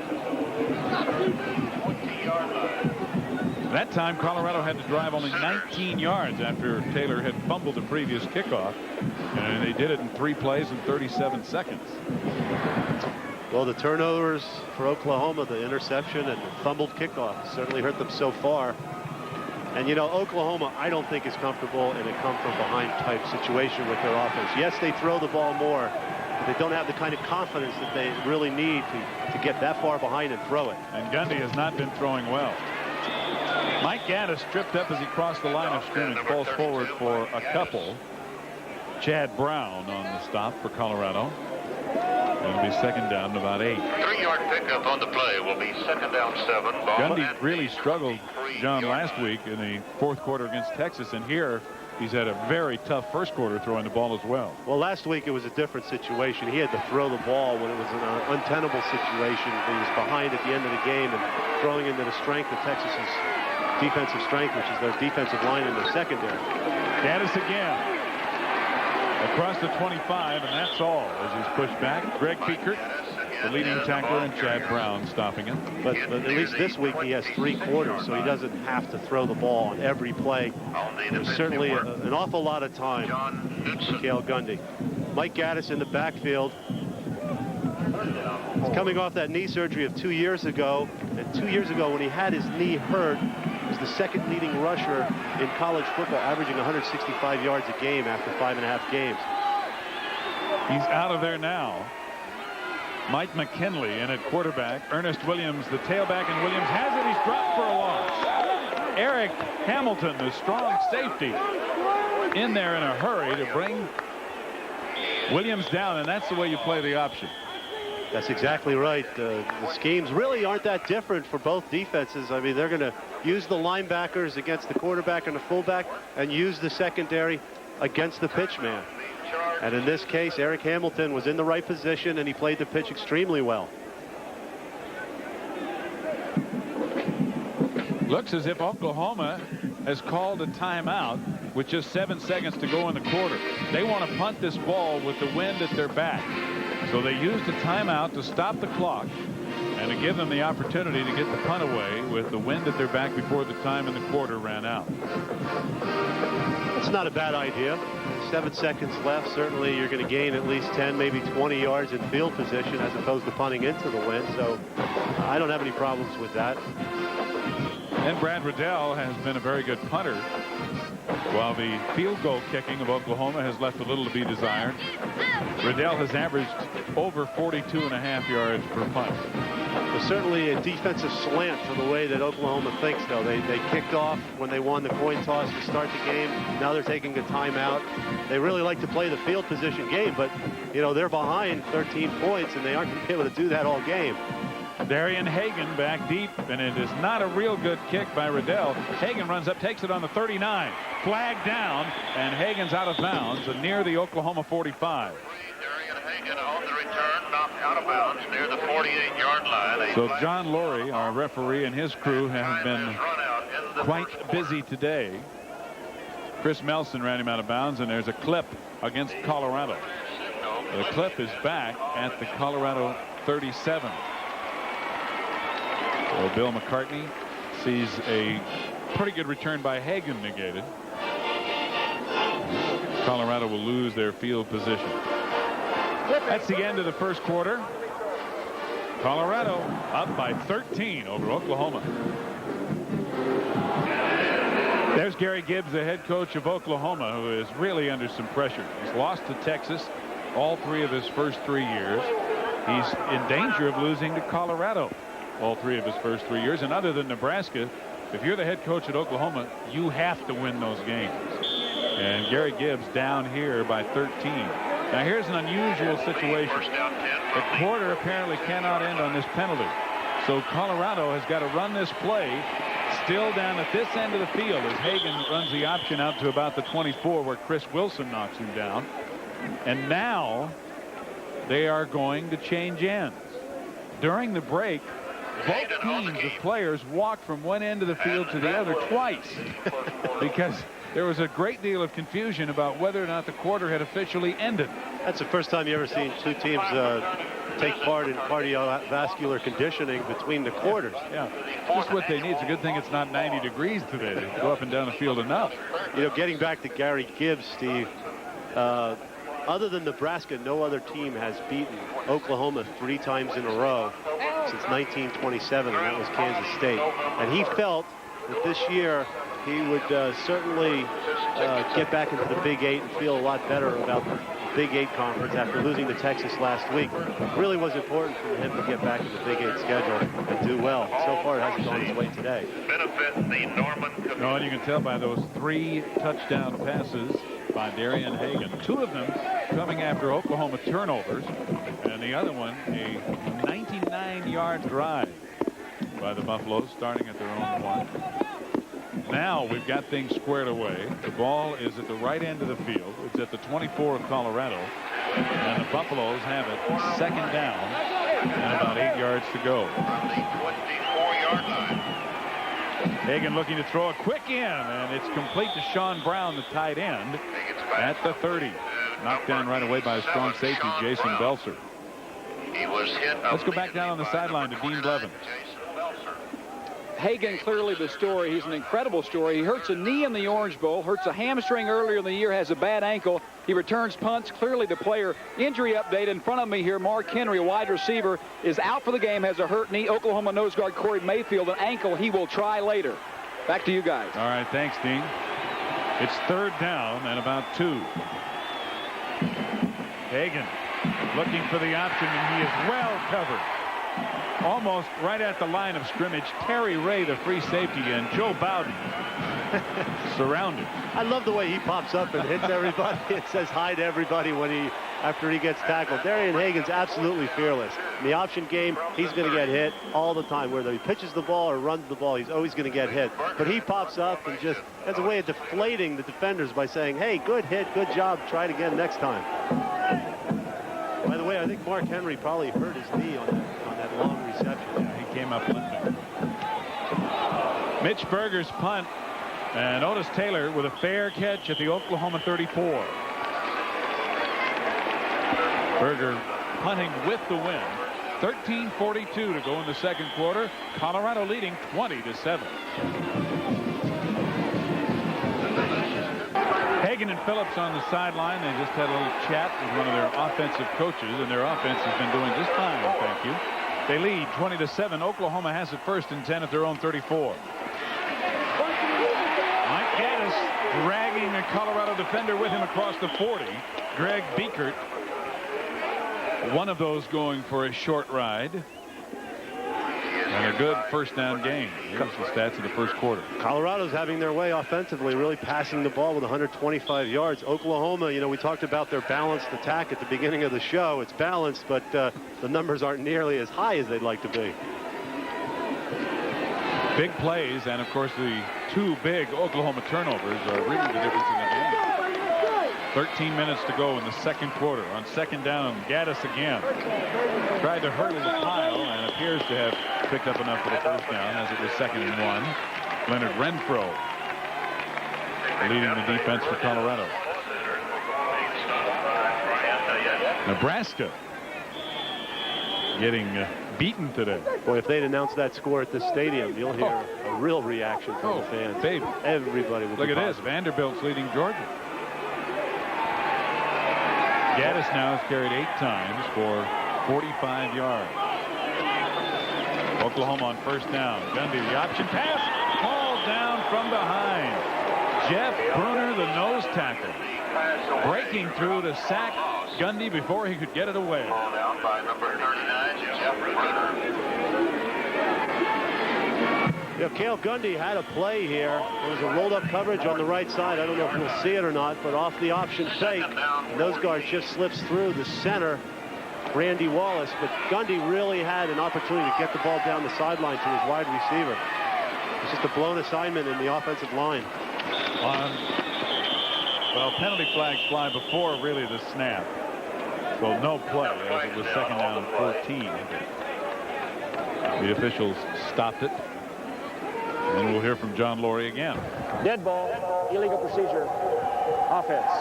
That time, Colorado had to drive only 19 yards after Taylor had fumbled the previous kickoff, and they did it in 3 plays in 37 seconds. Well, the turnovers for Oklahoma, the interception and the fumbled kickoff, certainly hurt them so far. And, you know, Oklahoma, I don't think is comfortable in a come-from-behind type situation with their offense. Yes, they throw the ball more, but they don't have the kind of confidence that they really need to get that far behind and throw it. And Gundy has not been throwing well. Mike Gaddis tripped up as he crossed the line of scrimmage, falls forward for a couple. Chad Brown on the stop for Colorado. It'll be 2nd down and about 8. 3-yard pickup on the play will be 2nd down 7. Gundy really struggled, John, last week in the 4th quarter against Texas, and here he's had a very tough 1st quarter throwing the ball as well. Well, last week it was a different situation. He had to throw the ball when it was an untenable situation. He was behind at the end of the game and throwing into the strength of Texas's defensive strength, which is their defensive line in their secondary. Gaddis again. Across the 25, and that's all as he's pushed back. Greg Piekert, the leading tackler, and Chad Brown stopping him. But at least this week he has 3 quarters, so he doesn't have to throw the ball on every play. There's certainly an awful lot of time for Cale Gundy. Mike Gaddis in the backfield. He's coming off that knee surgery of 2 years ago, and 2 years ago when he had his knee hurt, he was the 2nd leading rusher in college football, averaging 165 yards a game after 5.5 games. He's out of there now. Mike McKinley in at quarterback. Ernest Williams, the tailback, and Williams has it. He's dropped for a loss. Eric Hamilton, the strong safety, in there in a hurry to bring Williams down, and that's the way you play the option. That's exactly right. The schemes really aren't that different for both defenses. I mean, they're going to use the linebackers against the quarterback and the fullback and use the secondary against the pitch man. And in this case, Eric Hamilton was in the right position, and he played the pitch extremely well. Looks as if Oklahoma has called a timeout with just 7 seconds to go in the quarter. They want to punt this ball with the wind at their back. So they used a timeout to stop the clock and to give them the opportunity to get the punt away with the wind at their back before the time in the quarter ran out. That's not a bad idea. 7 seconds left. Certainly you're going to gain at least 10, maybe 20 yards in field position as opposed to punting into the wind. So I don't have any problems with that. And Brad Riddell has been a very good punter, while the field goal kicking of Oklahoma has left a little to be desired. Riddell has averaged over 42.5 yards per punt. There's certainly a defensive slant for the way that Oklahoma thinks, though. They kicked off when they won the coin toss to start the game. Now they're taking a timeout. They really like to play the field position game, but, you know, they're behind 13 points, and they aren't going to be able to do that all game. Darian Hagan back deep, and it is not a real good kick by Riddell. Hagan runs up, takes it on the 39. Flag down, and Hagan's out of bounds and near the Oklahoma 45. Darian Hagan on the return, knocked out of bounds near the 48-yard line. So John Laurie, our referee, and his crew have been quite busy today. Chris Melson ran him out of bounds, and there's a clip against Colorado. The clip is back at the Colorado 37. Well, Bill McCartney sees a pretty good return by Hagan negated. Colorado will lose their field position. That's the end of the first quarter. Colorado up by 13 over Oklahoma. There's Gary Gibbs, the head coach of Oklahoma, who is really under some pressure. He's lost to Texas all 3 of his first 3 years. He's in danger of losing to Colorado all 3 of his first 3 years. And other than Nebraska, if you're the head coach at Oklahoma, you have to win those games. And Gary Gibbs down here by 13. Now here's an unusual situation. The quarter apparently cannot end on this penalty. So Colorado has got to run this play, still down at this end of the field as Hagan runs the option out to about the 24 where Chris Wilson knocks him down. And now they are going to change ends. During the break, both teams of players walked from one end of the field to the other twice because there was a great deal of confusion about whether or not the quarter had officially ended. That's the first time you ever seen two teams take part in cardiovascular conditioning between the quarters. Yeah, just what they need. It's a good thing it's not 90 degrees today to go up and down the field enough. You know, getting back to Gary Gibbs, Steve, other than Nebraska, no other team has beaten Oklahoma 3 times in a row since 1927, and that was Kansas State. And he felt that this year he would certainly get back into the Big 8 and feel a lot better about the Big 8 conference after losing to Texas last week. It really was important for him to get back in the Big 8 schedule and do well. So far, it hasn't gone his way today. No, and you can tell by those 3 touchdown passes by Darian Hagan. 2 of them coming after Oklahoma turnovers, and the other one a 99-yard drive by the Buffaloes, starting at their own 1. Now we've got things squared away. The ball is at the right end of the field. It's at the 24 of Colorado, and the Buffaloes have it 2nd down and about 8 yards to go. 24-yard line. Hagan looking to throw a quick in, and it's complete to Sean Brown, the tight end, at the 30. Knocked down right away by a strong safety, Jason Belser. He was hit. Let's go back down on the sideline to Dean Blevins. Hagan, clearly the story. He's an incredible story. He hurts a knee in the Orange Bowl, hurts a hamstring earlier in the year, has a bad ankle. He returns punts. Clearly the player. Injury update in front of me here. Mark Henry, a wide receiver, is out for the game, has a hurt knee. Oklahoma nose guard Corey Mayfield, an ankle he will try later. Back to you guys. All right, thanks, Dean. It's 3rd down and about 2. Hagan looking for the option, and he is well covered. Almost right at the line of scrimmage. Terry Ray, the free safety, and Joe Bowden surrounded. I love the way he pops up and hits everybody. It says hi to everybody after he gets tackled. Darian Hagan's absolutely fearless. In the option game, he's going to get hit all the time. Whether he pitches the ball or runs the ball, he's always going to get hit. But he pops up and just has a way of deflating the defenders by saying, hey, good hit, good job, try it again next time. By the way, I think Mark Henry probably hurt his knee on that long reception. Yeah, he came up limping. Mitch Berger's punt, and Otis Taylor with a fair catch at the Oklahoma 34. Berger punting with the win. 13:42 to go in the 2nd quarter. Colorado leading 20-7. Hagan and Phillips on the sideline. They just had a little chat with one of their offensive coaches, and their offense has been doing just fine, thank you. They lead 20-7. Oklahoma has it 1st and 10 at their own 34. Mike Gaddis dragging a Colorado defender with him across the 40. Greg Biekert, one of those going for a short ride. And a good 1st down game. Here's the stats of the 1st quarter. Colorado's having their way offensively, really passing the ball with 125 yards. Oklahoma, you know, we talked about their balanced attack at the beginning of the show. It's balanced, but the numbers aren't nearly as high as they'd like to be. Big plays, and of course the 2 big Oklahoma turnovers are really the difference in the game. 13 minutes to go in the 2nd quarter. On 2nd down, Gaddis again tried to hurdle the pile and appears to have picked up enough for the 1st down as it was 2nd and 1. Leonard Renfro leading the defense for Colorado. Nebraska getting beaten today. Boy, if they'd announced that score at this stadium, you'll hear a real reaction from the fans. Baby. Everybody will Look be at this. Vanderbilt's leading Georgia. Gaddis now has carried 8 times for 45 yards. Oklahoma on 1st down. Gundy, the option pass, hauled down from behind. Jeff Bruner, the nose tackle, breaking through to sack Gundy before he could get it away. Down by number 39, Jeff Bruner. You know, Cale Gundy had a play here. There was a rolled-up coverage on the right side. I don't know if you'll see it or not, but off the option fake, nose guard just slips through the center, Randy Wallace. But Gundy really had an opportunity to get the ball down the sideline to his wide receiver. It's just a blown assignment in the offensive line. Well, penalty flags fly before really the snap. So no play as it was second down and 14. The officials stopped it. And we'll hear from John Laurie again. Dead ball, illegal procedure, offense.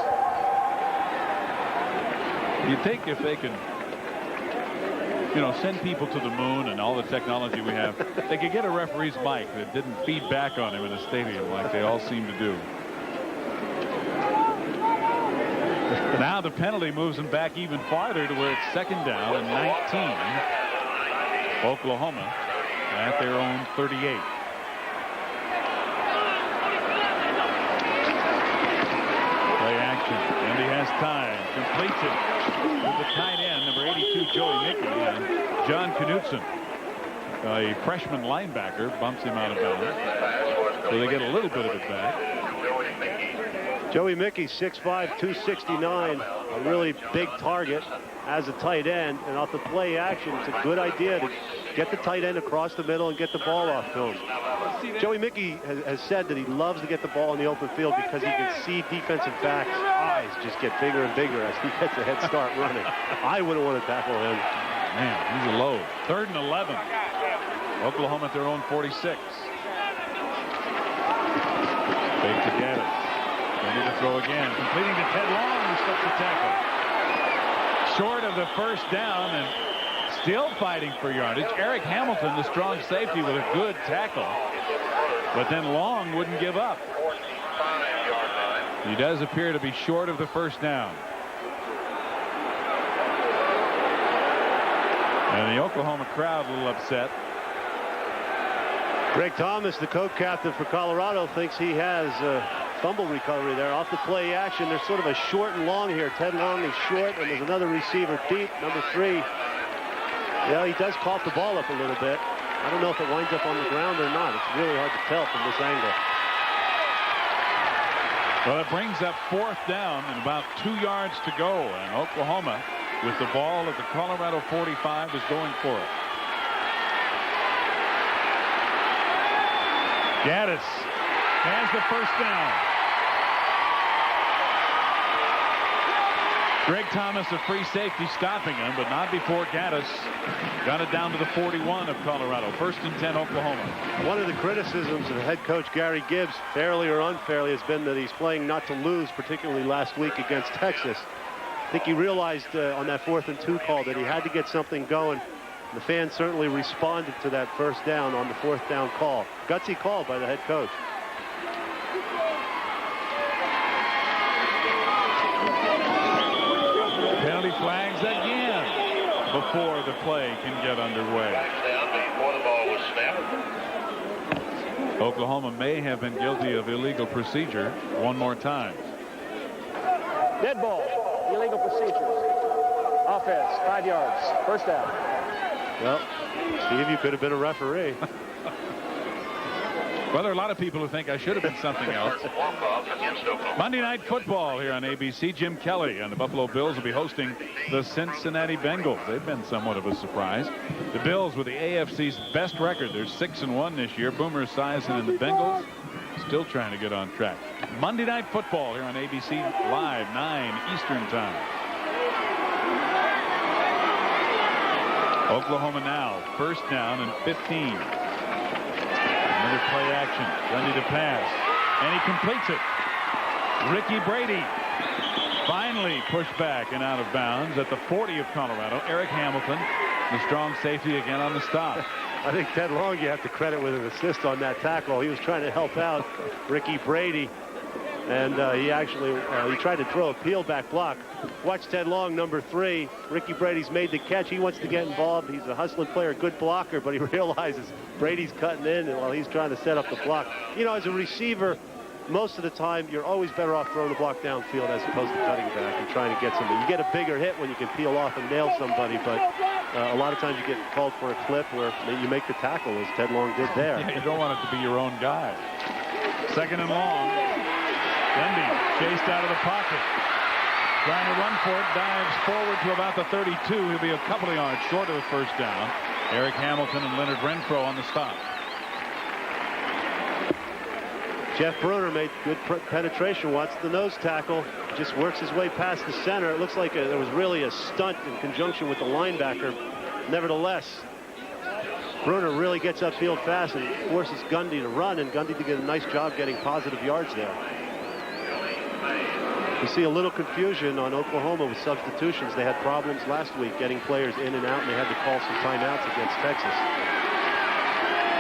You'd think if they could, send people to the moon and all the technology we have, they could get a referee's mic that didn't feed back on him in the stadium like they all seem to do. Now the penalty moves them back even farther to where it's second down and 19. Oklahoma at their own 38. Play action. Andy has time. Completes it to the tight end, number 82, Joey Mickey. And John Knutson, a freshman linebacker, bumps him out of bounds. So they get a little bit of it back. Joey Mickey, 6'5", 269, a really big target as a tight end. And off the play action, it's a good idea to get the tight end across the middle and get the ball off to him. Joey Mickey has said that he loves to get the ball in the open field because he can see defensive backs' eyes just get bigger and bigger as he gets a head start running. I wouldn't want to tackle him. Man, he's a load. 3rd and 11. Oklahoma at their own 46. Fake to Gaddis. Ready to throw again. Completing to Ted Long, who slips the tackle. Short of the first down and still fighting for yardage. Eric Hamilton, the strong safety, with a good tackle. But then Long wouldn't give up. He does appear to be short of the first down. And the Oklahoma crowd a little upset. Greg Thomas, the co-captain for Colorado, thinks he has a fumble recovery there off the play action. There's sort of a short and long here. Ted Long is short, and there's another receiver deep, number 3. Yeah, he does cough the ball up a little bit. I don't know if it winds up on the ground or not. It's really hard to tell from this angle. Well, it brings up 4th down and about 2 yards to go. And Oklahoma, with the ball at the Colorado 45, is going for it. Gaddis has the first down. Greg Thomas, a free safety, stopping him, but not before Gaddis got it down to the 41 of Colorado. 1st and 10, Oklahoma. One of the criticisms of head coach Gary Gibbs, fairly or unfairly, has been that he's playing not to lose, particularly last week against Texas. I think he realized on that 4th and 2 call that he had to get something going. The fans certainly responded to that first down on the 4th down call. Gutsy call by the head coach. Penalty flags again before the play can get underway. Before the ball was snapped. Oklahoma may have been guilty of illegal procedure one more time. Dead ball, illegal procedure. Offense, 5 yards, first down. Well, Steve, you could have been a referee. Well, there are a lot of people who think I should have been something else. Monday Night Football here on ABC. Jim Kelly and the Buffalo Bills will be hosting the Cincinnati Bengals. They've been somewhat of a surprise. The Bills with the AFC's best record. They're 6-1 this year. Boomer Esiason and the Bengals still trying to get on track. Monday Night Football here on ABC Live, 9 Eastern Time. Oklahoma now, first down and 15. Another play action, ready to pass, and he completes it. Ricky Brady finally pushed back and out of bounds at the 40 of Colorado. Eric Hamilton, the strong safety, again on the stop. I think Ted Long you have to credit with an assist on that tackle. He was trying to help out Ricky Brady, and he actually he tried to throw a peel back block. Watch Ted Long, number 3. Ricky Brady's made the catch. He wants to get involved. He's a hustling player, good blocker, but he realizes Brady's cutting in and while he's trying to set up the block. You know, as a receiver, most of the time you're always better off throwing the block downfield as opposed to cutting back and trying to get somebody. You get a bigger hit when you can peel off and nail somebody, but a lot of times you get called for a clip where you make the tackle, as Ted Long did there. Yeah, you don't want it to be your own guy. 2nd and long. Gundy chased out of the pocket. Trying to run for it, dives forward to about the 32. He'll be a couple of yards short of the first down. Eric Hamilton and Leonard Renfro on the stop. Jeff Bruner made good penetration. Watch the nose tackle. Just works his way past the center. It looks like there was really a stunt in conjunction with the linebacker. Nevertheless, Bruner really gets upfield fast and forces Gundy to run, and Gundy to get a nice job getting positive yards there. We see a little confusion on Oklahoma with substitutions. They had problems last week getting players in and out, and they had to call some timeouts against Texas.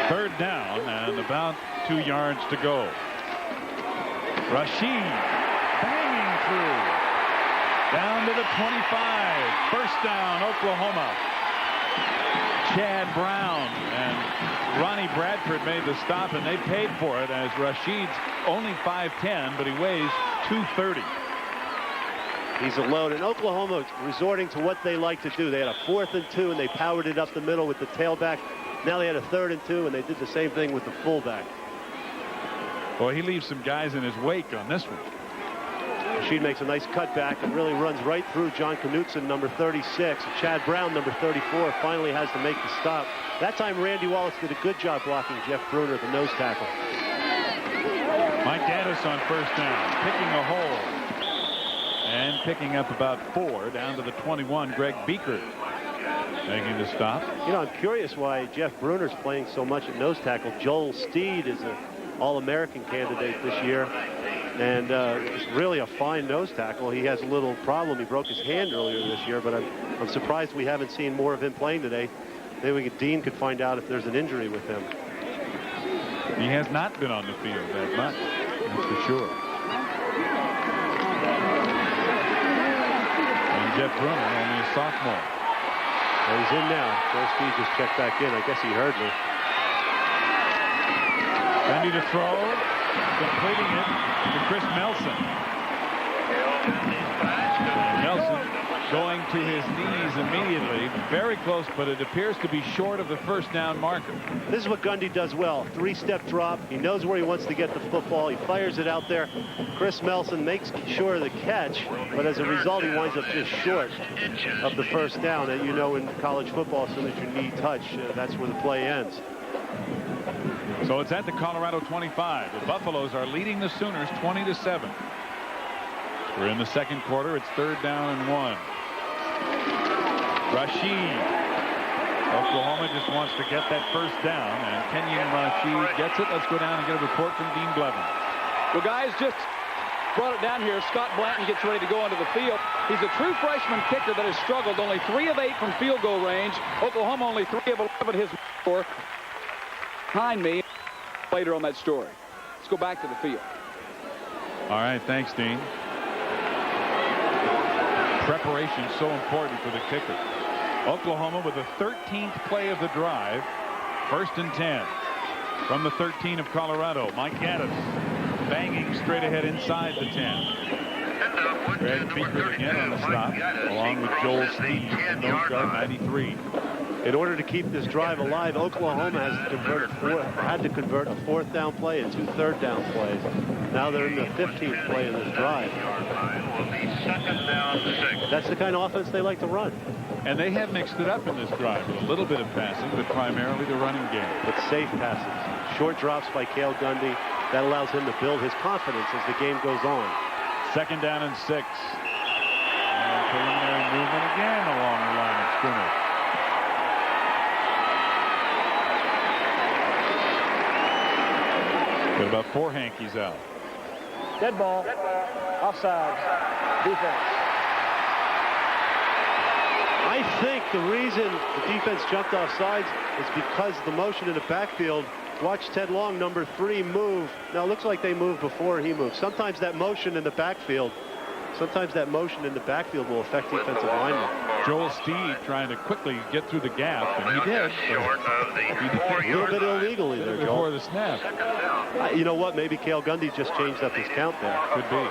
Third down and about 2 yards to go. Rashid banging through. Down to the 25. First down, Oklahoma. Chad Brown and Ronnie Bradford made the stop, and they paid for it, as Rashid's only 5'10", but he weighs 230. He's alone, and Oklahoma resorting to what they like to do. They had a 4th and 2, and they powered it up the middle with the tailback. Now they had a 3rd and 2, and they did the same thing with the fullback. Well, he leaves some guys in his wake on this one. Rashid makes a nice cutback and really runs right through John Knutson, number 36. Chad Brown, number 34, finally has to make the stop. That time, Randy Wallace did a good job blocking Jeff Bruner, the nose tackle. Mike Gaddis on first down, picking a hole. And picking up about 4 down to the 21. Greg Beaker making the stop. You know, I'm curious why Jeff Bruner's playing so much at nose tackle. Joel Steed is an All-American candidate this year, and it's really a fine nose tackle. He has a little problem. He broke his hand earlier this year, but I'm surprised we haven't seen more of him playing today. Maybe Dean could find out if there's an injury with him. He has not been on the field that much, that's for sure. Jeff Bruner, only a sophomore. Well, he's in now. Joe Steed just checked back in. I guess he heard me. Ready to throw. Completing it to Chris Nelson. Nelson going to his knees immediately. Very close, but it appears to be short of the first down marker. This is what Gundy does well. 3-step drop. He knows where he wants to get the football. He fires it out there. Chris Nelson makes sure of the catch, but as a result, he winds up just short of the first down. And you know, in college football, as soon as your knee touch, that's where the play ends. So it's at the Colorado 25. The Buffaloes are leading the Sooners 20-7. We're in the second quarter. It's 3rd down and 1. Rashid. Oklahoma just wants to get that first down, and Kenyon Rashid gets it. Let's go down and get a report from Dean Blevins. Well, guys, just brought it down here. Scott Blanton gets ready to go onto the field. He's a true freshman kicker that has struggled. Only 3 of 8 from field goal range. Oklahoma only 3 of 11 his score. Behind me later on that story. Let's go back to the field. All right, thanks, Dean. Preparation so important for the kicker. Oklahoma with the 13th play of the drive. 1st and 10 from the 13 of Colorado. Mike Gaddis banging straight ahead inside the 10. Greg Beaker again on the stop, along with Joel Steed, nose guard 93. In order to keep this drive alive, Oklahoma had to convert a 4th down play and 2 3rd down plays. Now they're in the 15th play in this drive. That's the kind of offense they like to run. And they have mixed it up in this drive with a little bit of passing, but primarily the running game. With safe passes. Short drops by Cale Gundy. That allows him to build his confidence as the game goes on. 2nd down and 6. And preliminary movement again along the line of scrimmage. Got about 4 hankies out. Dead ball. Offsides. Defense. I think the reason the defense jumped off sides is because the motion in the backfield. Watch Ted Long, number 3, move. Now it looks like they moved before he moved. Sometimes that motion in the backfield will affect defensive linemen. Joel Steed trying to quickly get through the gap, and he did. A little bit illegally there, Joel. Before the snap. You know what? Maybe Cale Gundy just changed up his count there. Could be.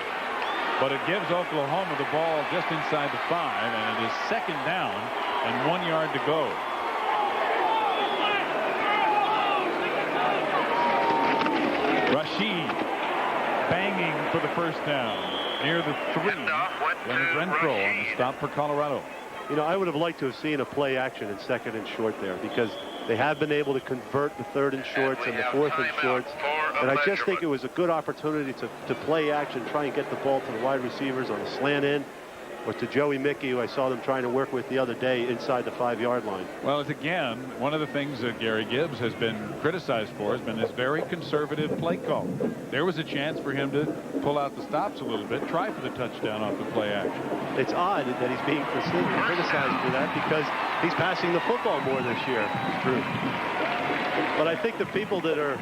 But it gives Oklahoma the ball just inside the 5, and it is 2nd down and 1 yard to go. Rashid banging for the first down near the 3. Leonard Renfro on the stop for Colorado. You know, I would have liked to have seen a play action in 2nd and short there, because They have been able to convert the 3rd and shorts and the 4th and shorts. And I just think it was a good opportunity to play action, try and get the ball to the wide receivers on the slant in, or to Joey Mickey, who I saw them trying to work with the other day inside the 5-yard line. Well, it's again, one of the things that Gary Gibbs has been criticized for has been his very conservative play call. There was a chance for him to pull out the stops a little bit, try for the touchdown off the play action. It's odd that he's being criticized for that because he's passing the football more this year. It's true. But I think the people that are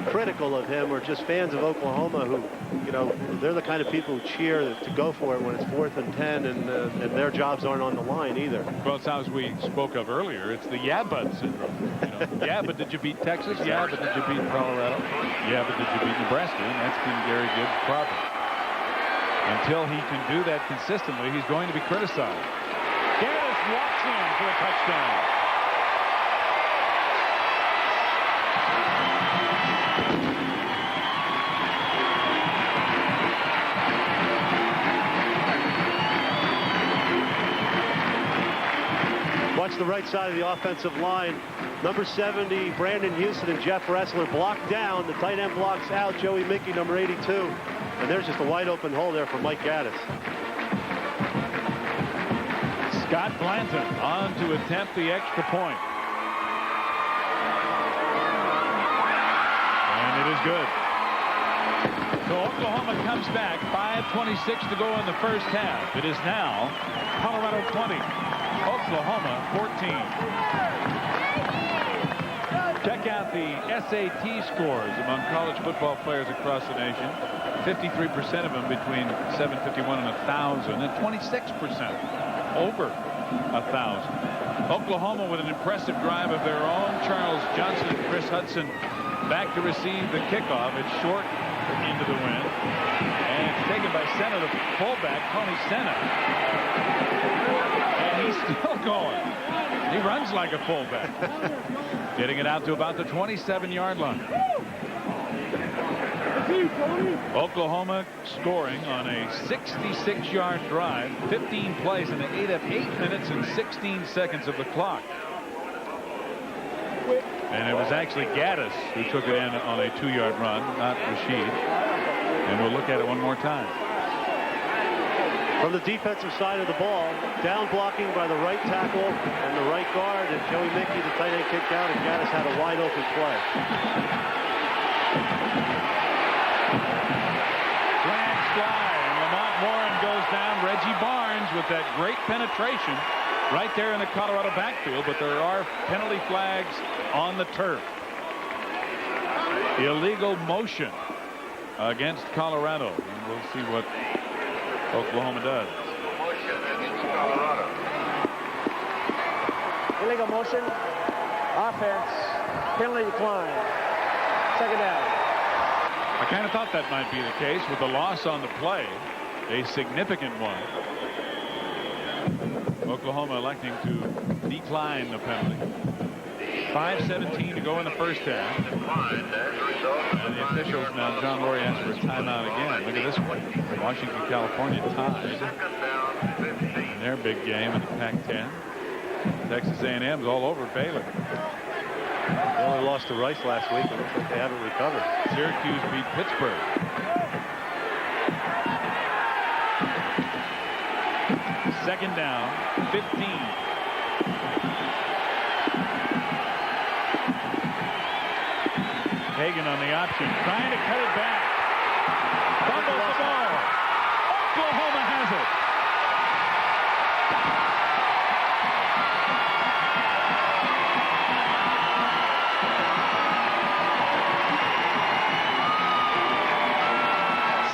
critical of him are just fans of Oklahoma who, you know, they're the kind of people who cheer to go for it when it's 4th and 10 and their jobs aren't on the line either. Well, it's as we spoke of earlier, it's the yeah, but syndrome. You know, yeah, but did you beat Texas? Yeah, but did you beat Colorado? Yeah, but did you beat Nebraska? And that's been Gary Gibbs' problem. Until he can do that consistently, he's going to be criticized. Gaddis walks in for a touchdown. Watch the right side of the offensive line. Number 70, Brandon Houston and Jeff Ressler blocked down. The tight end blocks out Joey Mickey, number 82. And there's just a wide open hole there for Mike Gaddis. Scott Blanton on to attempt the extra point. And it is good. So Oklahoma comes back. 5:26 to go in the first half. It is now Colorado 20. Oklahoma 14. Check out the SAT scores among college football players across the nation. 53% of them between 751 and 1,000, and 26% over 1,000. Oklahoma with an impressive drive of their own. Charles Johnson and Chris Hudson back to receive the kickoff. It's short into the wind, and it's taken by Senna, the fullback, Tony Senna. He's still going. He runs like a fullback. Getting it out to about the 27-yard line. Oklahoma scoring on a 66-yard drive, 15 plays, and they ate up 8 minutes and 16 seconds of the clock. And it was actually Gaddis who took it in on a 2-yard run, not Rashid. And we'll look at it one more time. From the defensive side of the ball, down blocking by the right tackle and the right guard, and Joey Mickey, the tight end, kicked out, and Gaddis had a wide open play. Flags fly, and Lamont Warren goes down. Reggie Barnes with that great penetration right there in the Colorado backfield, but there are penalty flags on the turf. Illegal motion against Colorado, and we'll see what Oklahoma does. Illegal motion. Offense. Penalty decline. Second down. I kind of thought that might be the case with the loss on the play, a significant one. Oklahoma electing to decline the penalty. 5:17 to go in the first half. And the officials now, John Lurie asked for a timeout again. Look at this one. Washington, California tied in their big game in the Pac-10. Texas A&M's all over Baylor. They only lost to Rice last week. It looks like they haven't recovered. Syracuse beat Pittsburgh. Second down, 15. Hagan on the option, trying to cut it back. Fumbles the ball. Oklahoma has it.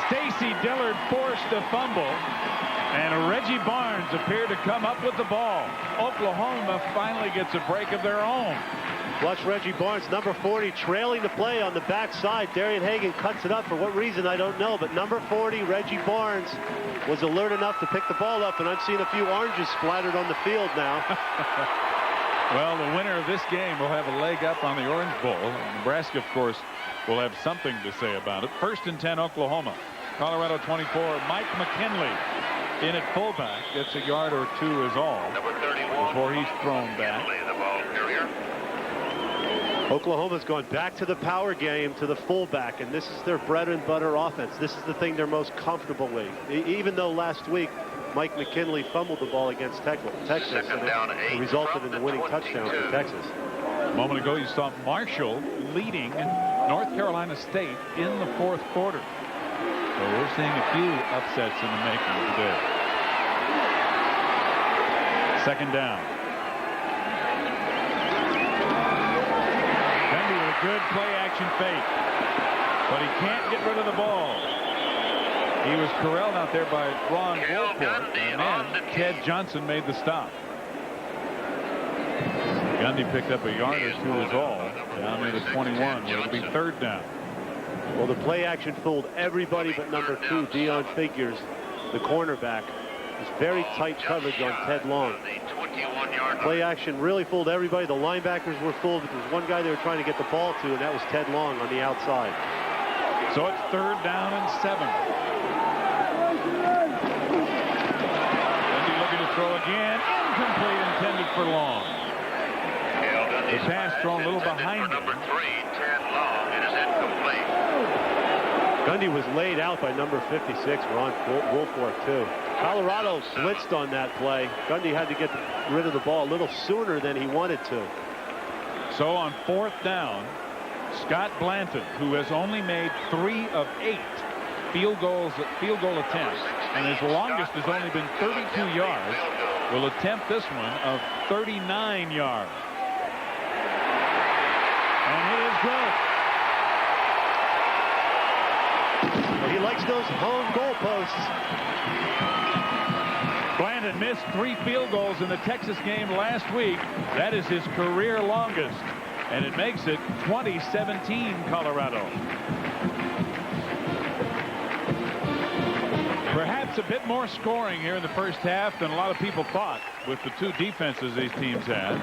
Stacy Dillard forced a fumble, and Reggie Barnes appeared to come up with the ball. Oklahoma finally gets a break of their own. Watch Reggie Barnes, number 40, trailing the play on the backside. Darian Hagan cuts it up. For what reason, I don't know. But number 40, Reggie Barnes, was alert enough to pick the ball up. And I'm seeing a few oranges splattered on the field now. Well, the winner of this game will have a leg up on the Orange Bowl. Nebraska, of course, will have something to say about it. 1st and 10, Oklahoma. Colorado 24. Mike McKinley in at fullback. Gets a yard or two is all before he's thrown back. Oklahoma's gone back to the power game, to the fullback, and this is their bread and butter offense. This is the thing they're most comfortable with. Even though last week Mike McKinley fumbled the ball against Texas, and it resulted in the winning touchdown for Texas. A moment ago, you saw Marshall leading North Carolina State in the fourth quarter. So we're seeing a few upsets in the making today. Second down. Gundy with a good play-action fake, but he can't get rid of the ball. He was corralled out there by Ron Wolford, and then Ted Johnson made the stop. Gundy picked up a yard or two is all. Down near the 21, where it'll be third down. Well, the play action fooled everybody but number 2, Dion Figures, the cornerback. It's very tight coverage on Ted Long. Play action really fooled everybody. The linebackers were fooled, but there's one guy they were trying to get the ball to, and that was Ted Long on the outside. So it's third down and 7. Gundy looking to throw again. Incomplete, intended for Long. The pass thrown a little behind him. Gundy was laid out by number 56, Ron Wolford, too. Colorado blitzed on that play. Gundy had to get rid of the ball a little sooner than he wanted to. So on fourth down, Scott Blanton, who has only made 3 of 8 field goal attempts, and his longest has only been 32 yards, will attempt this one of 39 yards. And it is good. He likes those home goalposts. Blanton missed 3 field goals in the Texas game last week. That is his career longest, and it makes it 20-17 Colorado. Perhaps a bit more scoring here in the first half than a lot of people thought with the 2 defenses these teams had,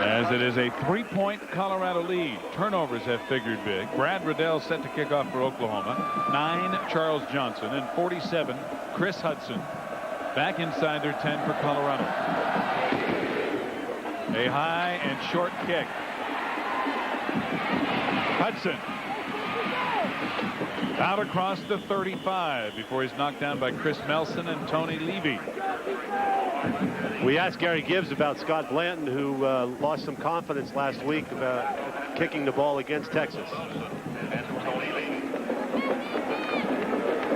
as it is a 3-point Colorado lead. Turnovers have figured big. Brad Riddell set to kick off for Oklahoma. 9 Charles Johnson, and 47 Chris Hudson. Back inside their 10 for Colorado. A high and short kick. Hudson out across the 35 before he's knocked down by Chris Melson and Tony Levy. We asked Gary Gibbs about Scott Blanton, who lost some confidence last week about kicking the ball against Texas.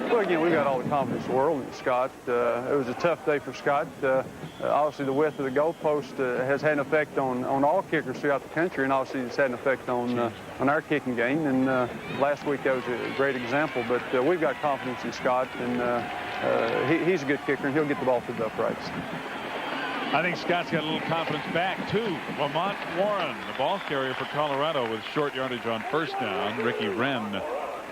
Well, again, we've got all the confidence in the world in Scott. It was a tough day for Scott. Obviously, the width of the goalpost has had an effect on all kickers throughout the country, and obviously it's had an effect on our kicking game. And last week that was a great example. But we've got confidence in Scott, and he's a good kicker, and he'll get the ball through the uprights. I think Scott's got a little confidence back, too. Lamont Warren, the ball carrier for Colorado, with short yardage on first down. Ricky Wren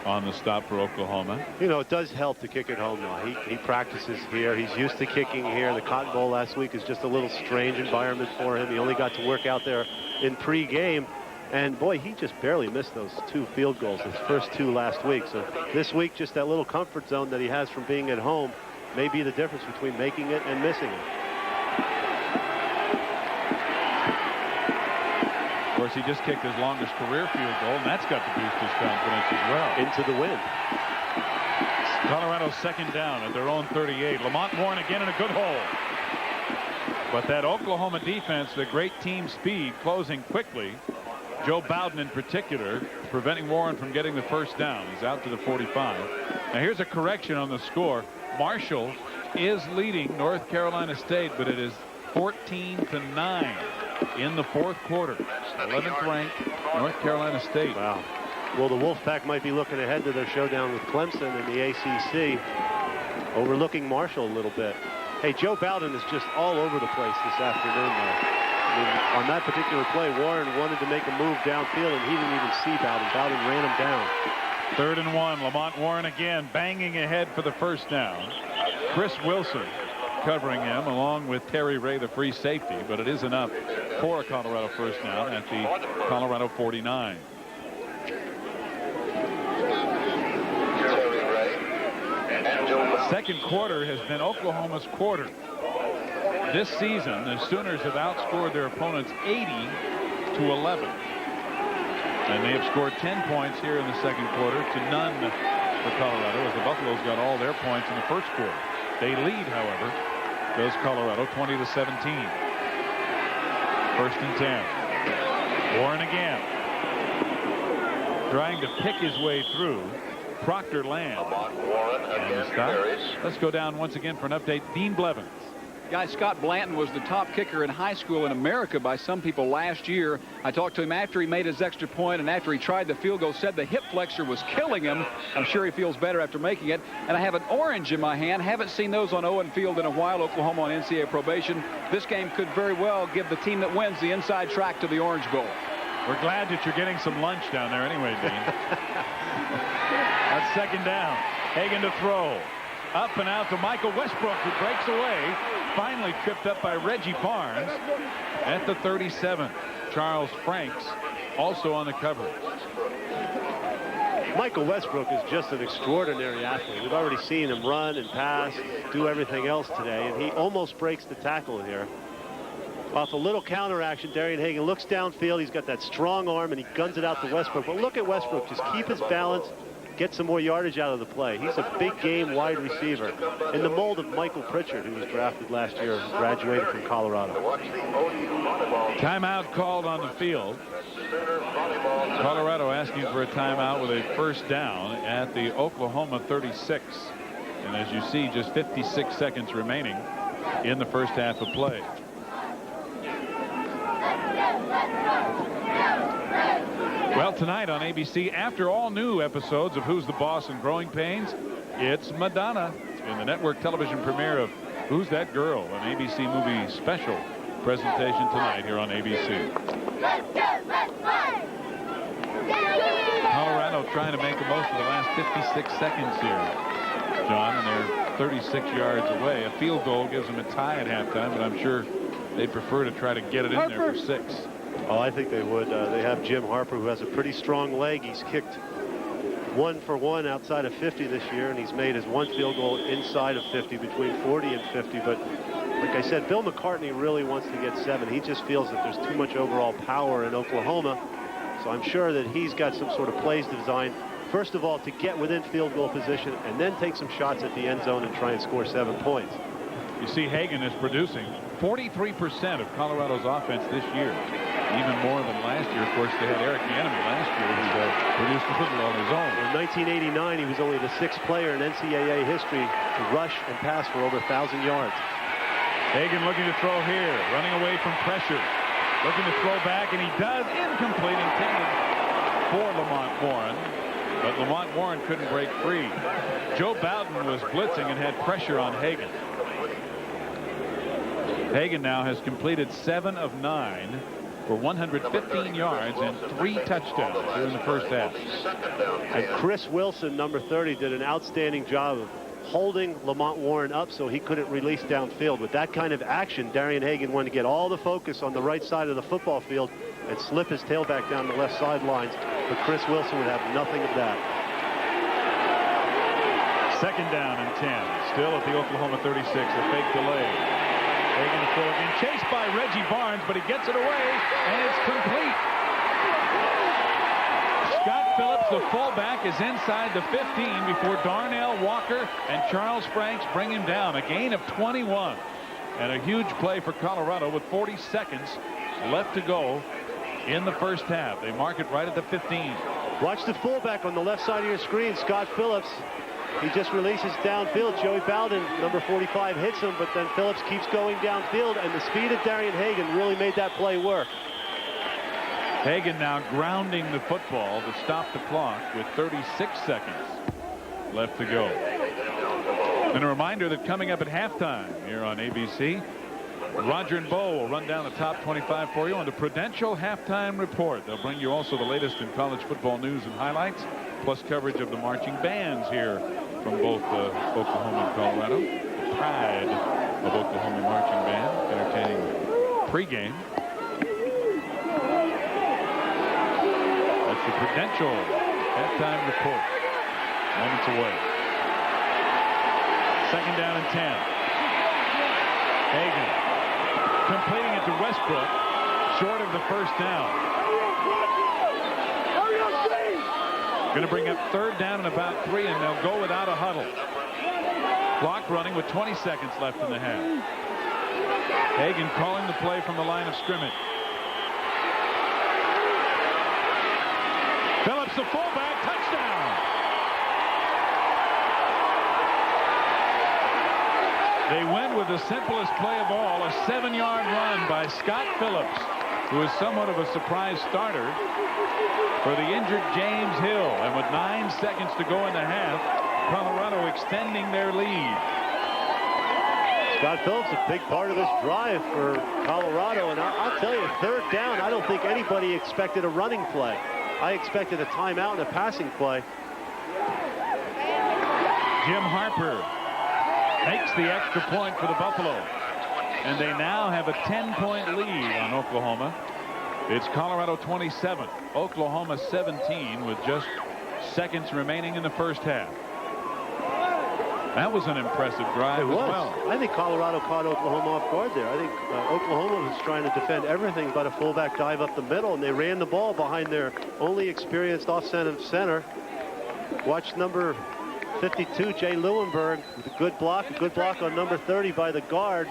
on the stop for Oklahoma. You know, it does help to kick at home now. He practices here. He's used to kicking here. The Cotton Bowl last week is just a little strange environment for him. He only got to work out there in pre-game. And, boy, he just barely missed those 2 field goals, his first 2 last week. So this week, just that little comfort zone that he has from being at home may be the difference between making it and missing it. Of course, he just kicked his longest career field goal, and that's got to boost his confidence as well. Into the win. Colorado's second down at their own 38. Lamont Warren again in a good hole. But that Oklahoma defense, the great team speed, closing quickly. Joe Bowden in particular, preventing Warren from getting the first down. He's out to the 45. Now here's a correction on the score. Marshall is leading North Carolina State, but it is 14-9 in the fourth quarter. 11th ranked North Carolina State. Wow. Well, the Wolfpack might be looking ahead to their showdown with Clemson in the ACC, overlooking Marshall a little bit. Hey, Joe Bowden is just all over the place this afternoon, though. I mean, on that particular play, Warren wanted to make a move downfield, and he didn't even see Bowden. Bowden ran him down. 3rd and 1. Lamont Warren again banging ahead for the first down. Chris Wilson covering him along with Terry Ray, the free safety, but it is enough for a Colorado first down at the Colorado 49. Second quarter has been Oklahoma's quarter. This season, the Sooners have outscored their opponents 80-11. And they have scored 10 points here in the second quarter to none for Colorado, as the Buffaloes got all their points in the first quarter. They lead, however, goes Colorado 20-17. First and 10. Warren again. Trying to pick his way through. Proctor Lamb. And stop. Let's go down once again for an update. Dean Blevins. Guy Scott Blanton was the top kicker in high school in America by some people last year. I talked to him after he made his extra point and after he tried the field goal, said the hip flexor was killing him. I'm sure he feels better after making it. And I have an orange in my hand. Haven't seen those on Owen Field in a while. Oklahoma on NCAA probation. This game could very well give the team that wins the inside track to the Orange Bowl. We're glad that you're getting some lunch down there anyway, Dean. That's second down. Hagan to throw. Up and out to Michael Westbrook, who breaks away. Finally tripped up by Reggie Barnes at the 37. Charles Franks also on the coverage. Michael Westbrook is just an extraordinary athlete. We've already seen him run and pass, do everything else today, and he almost breaks the tackle here. Off a little counter action, Darian Hagan looks downfield. He's got that strong arm, and he guns it out to Westbrook. But look at Westbrook. Just keep his balance, get some more yardage out of the play. He's a big game wide receiver in the mold of Michael Pritchard, who was drafted last year and graduated from Colorado. Timeout called on the field. Colorado asking for a timeout with a first down at the Oklahoma 36. And as you see, just 56 seconds remaining in the first half of play. Well, tonight on ABC, after all new episodes of Who's the Boss and Growing Pains, it's Madonna in the network television premiere of Who's That Girl, an ABC movie special presentation tonight here on ABC. Colorado trying to make the most of the last 56 seconds here, John, and they're 36 yards away. A field goal gives them a tie at halftime, but I'm sure they'd prefer to try to get it in there for 6. Oh, I think they would. They have Jim Harper, who has a pretty strong leg. He's kicked 1 for 1 outside of 50 this year, and he's made his 1 field goal inside of 50, between 40 and 50. But like I said, Bill McCartney really wants to get 7. He just feels that there's too much overall power in Oklahoma. So I'm sure that he's got some sort of plays to design. First of all, to get within field goal position and then take some shots at the end zone and try and score 7 points. You see, Hagan is producing 43% of Colorado's offense this year, even more than last year. Of course, they had Eric Bieniemy last year, who produced a little on his own. In 1989, he was only the 6th player in NCAA history to rush and pass for over 1,000 yards. Hagan looking to throw here, running away from pressure, looking to throw back, and he does. Incomplete, intended for Lamont Warren, but Lamont Warren couldn't break free. Joe Bowden was blitzing and had pressure on Hagan. Hagan now has completed 7 of 9 for 115 yards and 3 touchdowns here in the first half. And Chris Wilson, number 30, did an outstanding job of holding Lamont Warren up so he couldn't release downfield. With that kind of action, Darian Hagan wanted to get all the focus on the right side of the football field and slip his tailback down the left sidelines, but Chris Wilson would have nothing of that. Second down and 10. Still at the Oklahoma 36, a fake delay. Hagan to throw again, chased by Reggie Barnes, but he gets it away, and it's complete. Scott Phillips, the fullback, is inside the 15 before Darnell Walker and Charles Franks bring him down. A gain of 21, and a huge play for Colorado with 40 seconds left to go in the first half. They mark it right at the 15. Watch the fullback on the left side of your screen, Scott Phillips. He just releases downfield. Joey Bowden, number 45, hits him, but then Phillips keeps going downfield, and the speed of Darian Hagan really made that play work. Hagan now grounding the football to stop the clock with 36 seconds left to go. And a reminder that coming up at halftime here on ABC, Roger and Bo will run down the top 25 for you on the Prudential Halftime Report. They'll bring you also the latest in college football news and highlights, plus coverage of the marching bands here from both Oklahoma and Colorado. The pride of Oklahoma marching band, entertaining pregame. That's the Prudential Halftime Report. Moments away. Second down and 10. Hagan completing it to Westbrook, short of the first down. Going to bring up 3rd down and about 3, and they'll go without a huddle. Clock running with 20 seconds left in the half. Hagan calling the play from the line of scrimmage. Phillips, the fullback, touchdown. They win with the simplest play of all, a 7-yard run by Scott Phillips, who is somewhat of a surprise starter for the injured James Hill. And with 9 seconds to go in the half, Colorado extending their lead. Scott Phillips, a big part of this drive for Colorado. And I'll tell you, 3rd down, I don't think anybody expected a running play. I expected a timeout and a passing play. Jim Harper makes the extra point for the Buffalo. And they now have a 10-point lead on Oklahoma. It's Colorado 27, Oklahoma 17, with just seconds remaining in the first half. That was an impressive drive as well. I think Colorado caught Oklahoma off guard there. I think Oklahoma was trying to defend everything but a fullback dive up the middle, and they ran the ball behind their only experienced off-center. Watch number 52, Jay Lewinberg, with a good block on number 30 by the guard.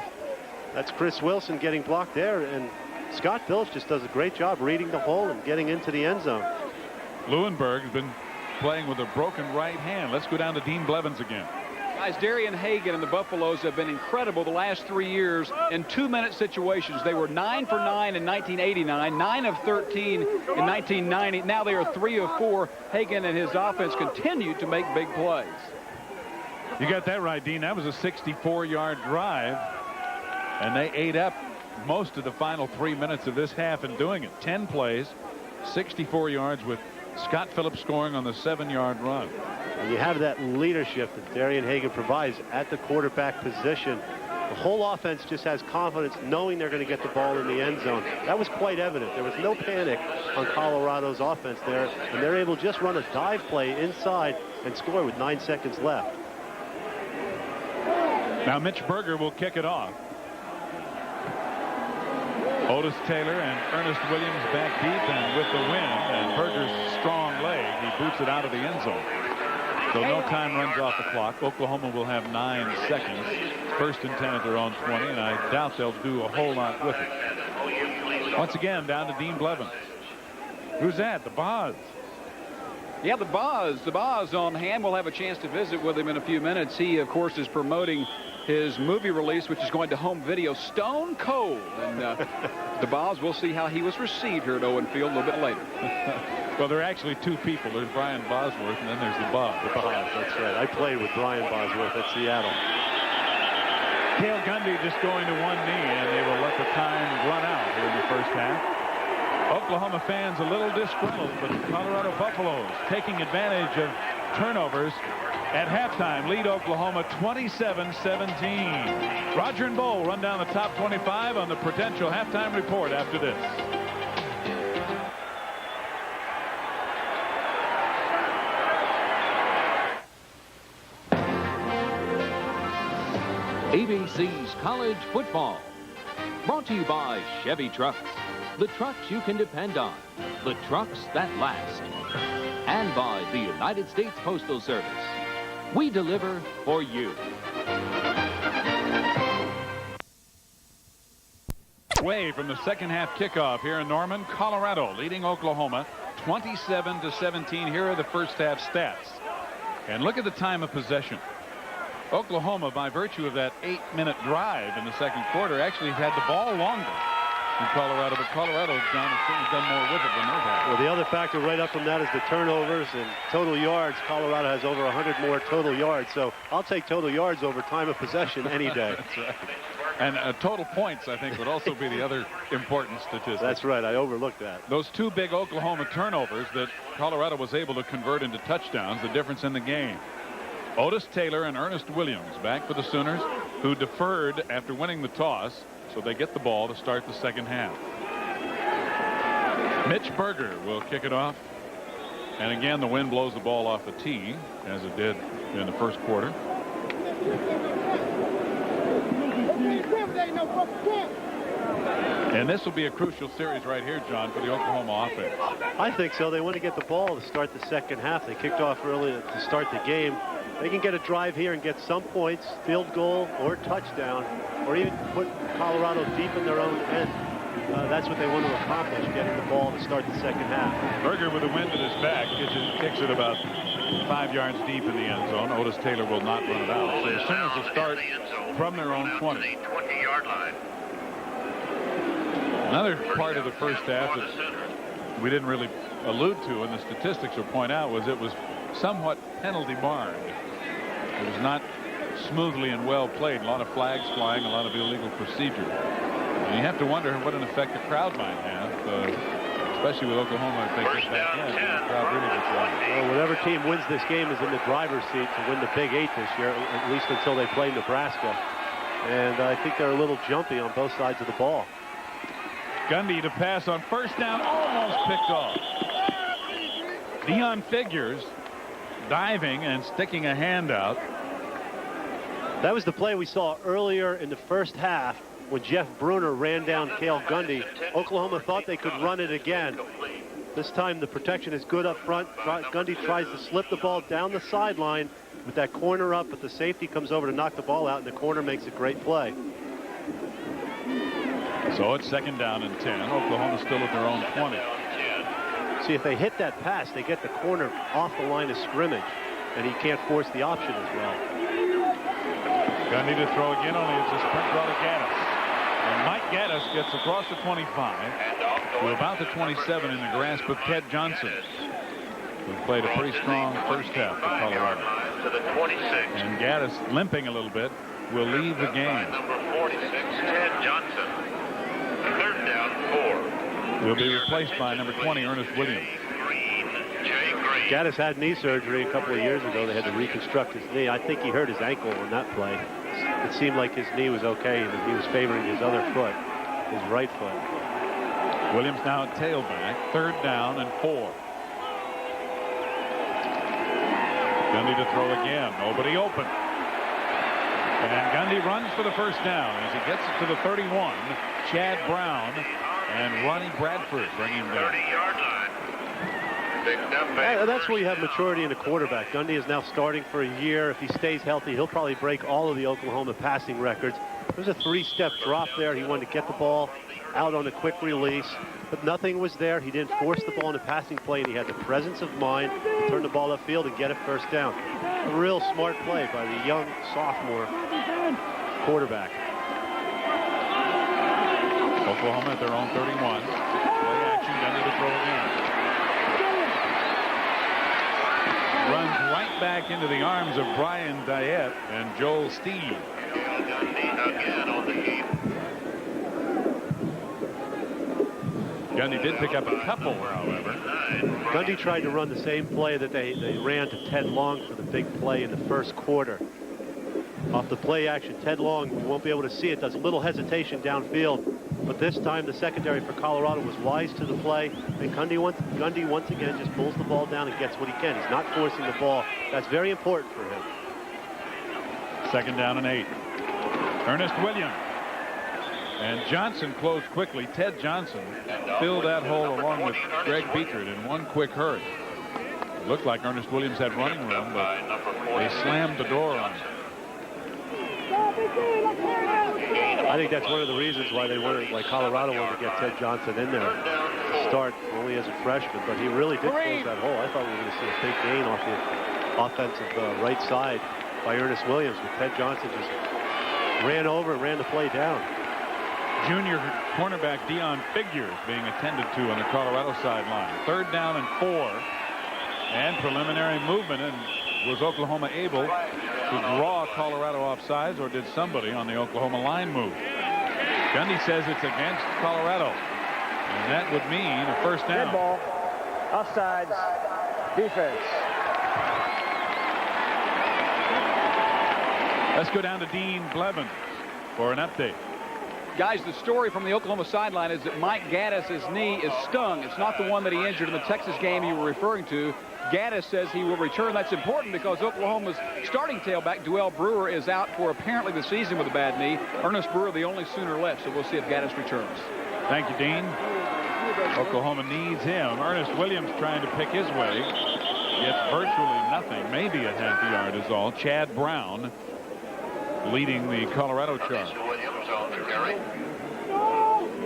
That's Chris Wilson getting blocked there, and Scott Phillips just does a great job reading the hole and getting into the end zone. Lewinberg has been playing with a broken right hand. Let's go down to Dean Blevins again. Guys, Darian Hagan and the Buffaloes have been incredible the last 3 years in 2-minute situations. They were 9 for 9 in 1989, 9 of 13 in 1990. Now they are 3 of 4. Hagan and his offense continue to make big plays. You got that right, Dean. That was a 64-yard drive, and they ate up most of the final 3 minutes of this half in doing it. 10 plays, 64 yards, with Scott Phillips scoring on the 7-yard run. And you have that leadership that Darian Hagan provides at the quarterback position. The whole offense just has confidence knowing they're going to get the ball in the end zone. That was quite evident. There was no panic on Colorado's offense there, and they're able to just run a dive play inside and score with 9 seconds left. Now Mitch Berger will kick it off. Otis Taylor and Ernest Williams back deep, and with the wind and Berger's strong leg, he boots it out of the end zone. So no time runs off the clock. Oklahoma will have 9 seconds. 1st and 10 at their own 20, and I doubt they'll do a whole lot with it. Once again, down to Dean Blevins. Who's that? The Boz. Yeah, the Boz on hand. We'll have a chance to visit with him in a few minutes. He, of course, is promoting his movie release, which is going to home video, Stone Cold. And the Boz, we'll see how he was received here at Owen Field a little bit later. Well, there are actually 2 people. There's Brian Bosworth, and then there's the Boz. The Boz, that's right. I played with Brian Bosworth at Seattle. Cale Gundy just going to one knee, and they will let the time run out here in the first half. Oklahoma fans a little disgruntled, but the Colorado Buffaloes taking advantage of turnovers at halftime lead Oklahoma 27-17. Roger and Bo run down the top 25 on the Prudential halftime report after this. ABC's College Football. Brought to you by Chevy Trucks. The trucks you can depend on. The trucks that last. And by the United States Postal Service. We deliver for you. Way from the second half kickoff here in Norman, Colorado, leading Oklahoma 27-17. Here are the first half stats. And look at the time of possession. Oklahoma, by virtue of that 8-minute drive in the second quarter, actually had the ball longer than Colorado, but Colorado has done more with it than they've had. Well, the other factor right up from that is the turnovers and total yards. Colorado has over 100 more total yards, so I'll take total yards over time of possession any day. That's right. And total points, I think, would also be the other important statistic. That's right. I overlooked that. Those 2 big Oklahoma turnovers that Colorado was able to convert into touchdowns, the difference in the game. Otis Taylor and Ernest Williams back for the Sooners, who deferred after winning the toss, so they get the ball to start the second half. Mitch Berger will kick it off. And again, the wind blows the ball off the tee, as it did in the first quarter. And this will be a crucial series right here, John, for the Oklahoma offense. I think so. They want to get the ball to start the second half. They kicked off early to start the game. They can get a drive here and get some points, field goal or touchdown, or even put Colorado deep in their own end. That's what they want to accomplish, getting the ball to start the second half. Berger with the wind at his back kicks it about 5 yards deep in the end zone. Otis Taylor will not run it out. So as soon as they start from their own 20. 20-yard line. Another part of the first half that we didn't really allude to, and the statistics will point out, was it was somewhat penalty barred. It was not smoothly and well played. A lot of flags flying, a lot of illegal procedure. And you have to wonder what an effect the crowd might have, especially with Oklahoma if they get back in. The crowd really gets loud. Well, whatever team wins this game is in the driver's seat to win the Big 8 this year, at least until they play Nebraska. And I think they're a little jumpy on both sides of the ball. Gundy to pass on first down, almost picked off. Deon Figures diving and sticking a hand out. That was the play we saw earlier in the first half when Jeff Bruner ran down Cale Gundy. Oklahoma thought they could run it again. This time the protection is good up front. Gundy tries to slip the ball down the sideline with that corner up, but the safety comes over to knock the ball out, and the corner makes a great play. So it's second down and 10. Oklahoma still at their own 20. See, if they hit that pass, they get the corner off the line of scrimmage, and he can't force the option as well. Gundy to throw again, only it's a sprint draw to Gaddis. And Mike Gaddis gets across the 25 to about the 27 in the grasp of Ted Johnson, who played a pretty strong first half for Colorado. And Gaddis, limping a little bit, will leave the game. Number 46, Ted Johnson. Third down, 4. Will be replaced by number 20, Ernest Williams. Gaddis had knee surgery a couple of years ago. They had to reconstruct his knee. I think he hurt his ankle on that play. It seemed like his knee was okay, and he was favoring his other foot, his right foot. Williams now at tailback, third down and 4. Gundy to throw again. Nobody open. And Gundy runs for the first down as he gets it to the 31. Chad Brown and Ronnie Bradford bring him down. 30-yard line. That's where you have maturity in a quarterback. Gundy is now starting for a year. If he stays healthy, he'll probably break all of the Oklahoma passing records. There's a 3-step drop there. He wanted to get the ball out on a quick release, but nothing was there. He didn't force the ball in a passing play, and he had the presence of mind to turn the ball upfield and get a first down. A real smart play by the young sophomore quarterback. Oklahoma at their own 31. Play action, Gundy to throw again. Runs right back into the arms of Brian Diet and Joel Steve. Gundy did pick up a couple, however. Gundy tried to run the same play that they ran to Ted Long for the big play in the first quarter. Off the play action, Ted Long, you won't be able to see it, does a little hesitation downfield. But this time the secondary for Colorado was wise to the play, and Gundy once again just pulls the ball down and gets what he can. He's not forcing the ball. That's very important for him. Second down and 8. Ernest Williams. And Johnson closed quickly. Ted Johnson filled that hole along with Greg Beatritt in one quick hurry. It looked like Ernest Williams had running room, but they slammed the door on him. I think that's one of the reasons why Colorado wanted to get Ted Johnson in there to start only as a freshman, but he really did close that hole. I thought we were going to see a big gain off the offensive right side by Ernest Williams, but Ted Johnson just ran over and ran the play down. Junior cornerback Deon Figures being attended to on the Colorado sideline. Third down and 4, and preliminary movement. And was Oklahoma able to draw Colorado offsides, or did somebody on the Oklahoma line move? Gundy says it's against Colorado, and that would mean a first down. Dead ball, offsides, defense. Let's go down to Dean Blevins for an update. Guys, the story from the Oklahoma sideline is that Mike Gaddis' knee is stung. It's not the one that he injured in the Texas game you were referring to. Gaddis says he will return. That's important because Oklahoma's starting tailback, Duell Brewer, is out for apparently the season with a bad knee. Ernest Brewer, the only Sooner left, so we'll see if Gaddis returns. Thank you, Dean. Oklahoma needs him. Ernest Williams trying to pick his way. Gets virtually nothing. Maybe a half a yard is all. Chad Brown leading the Colorado charge.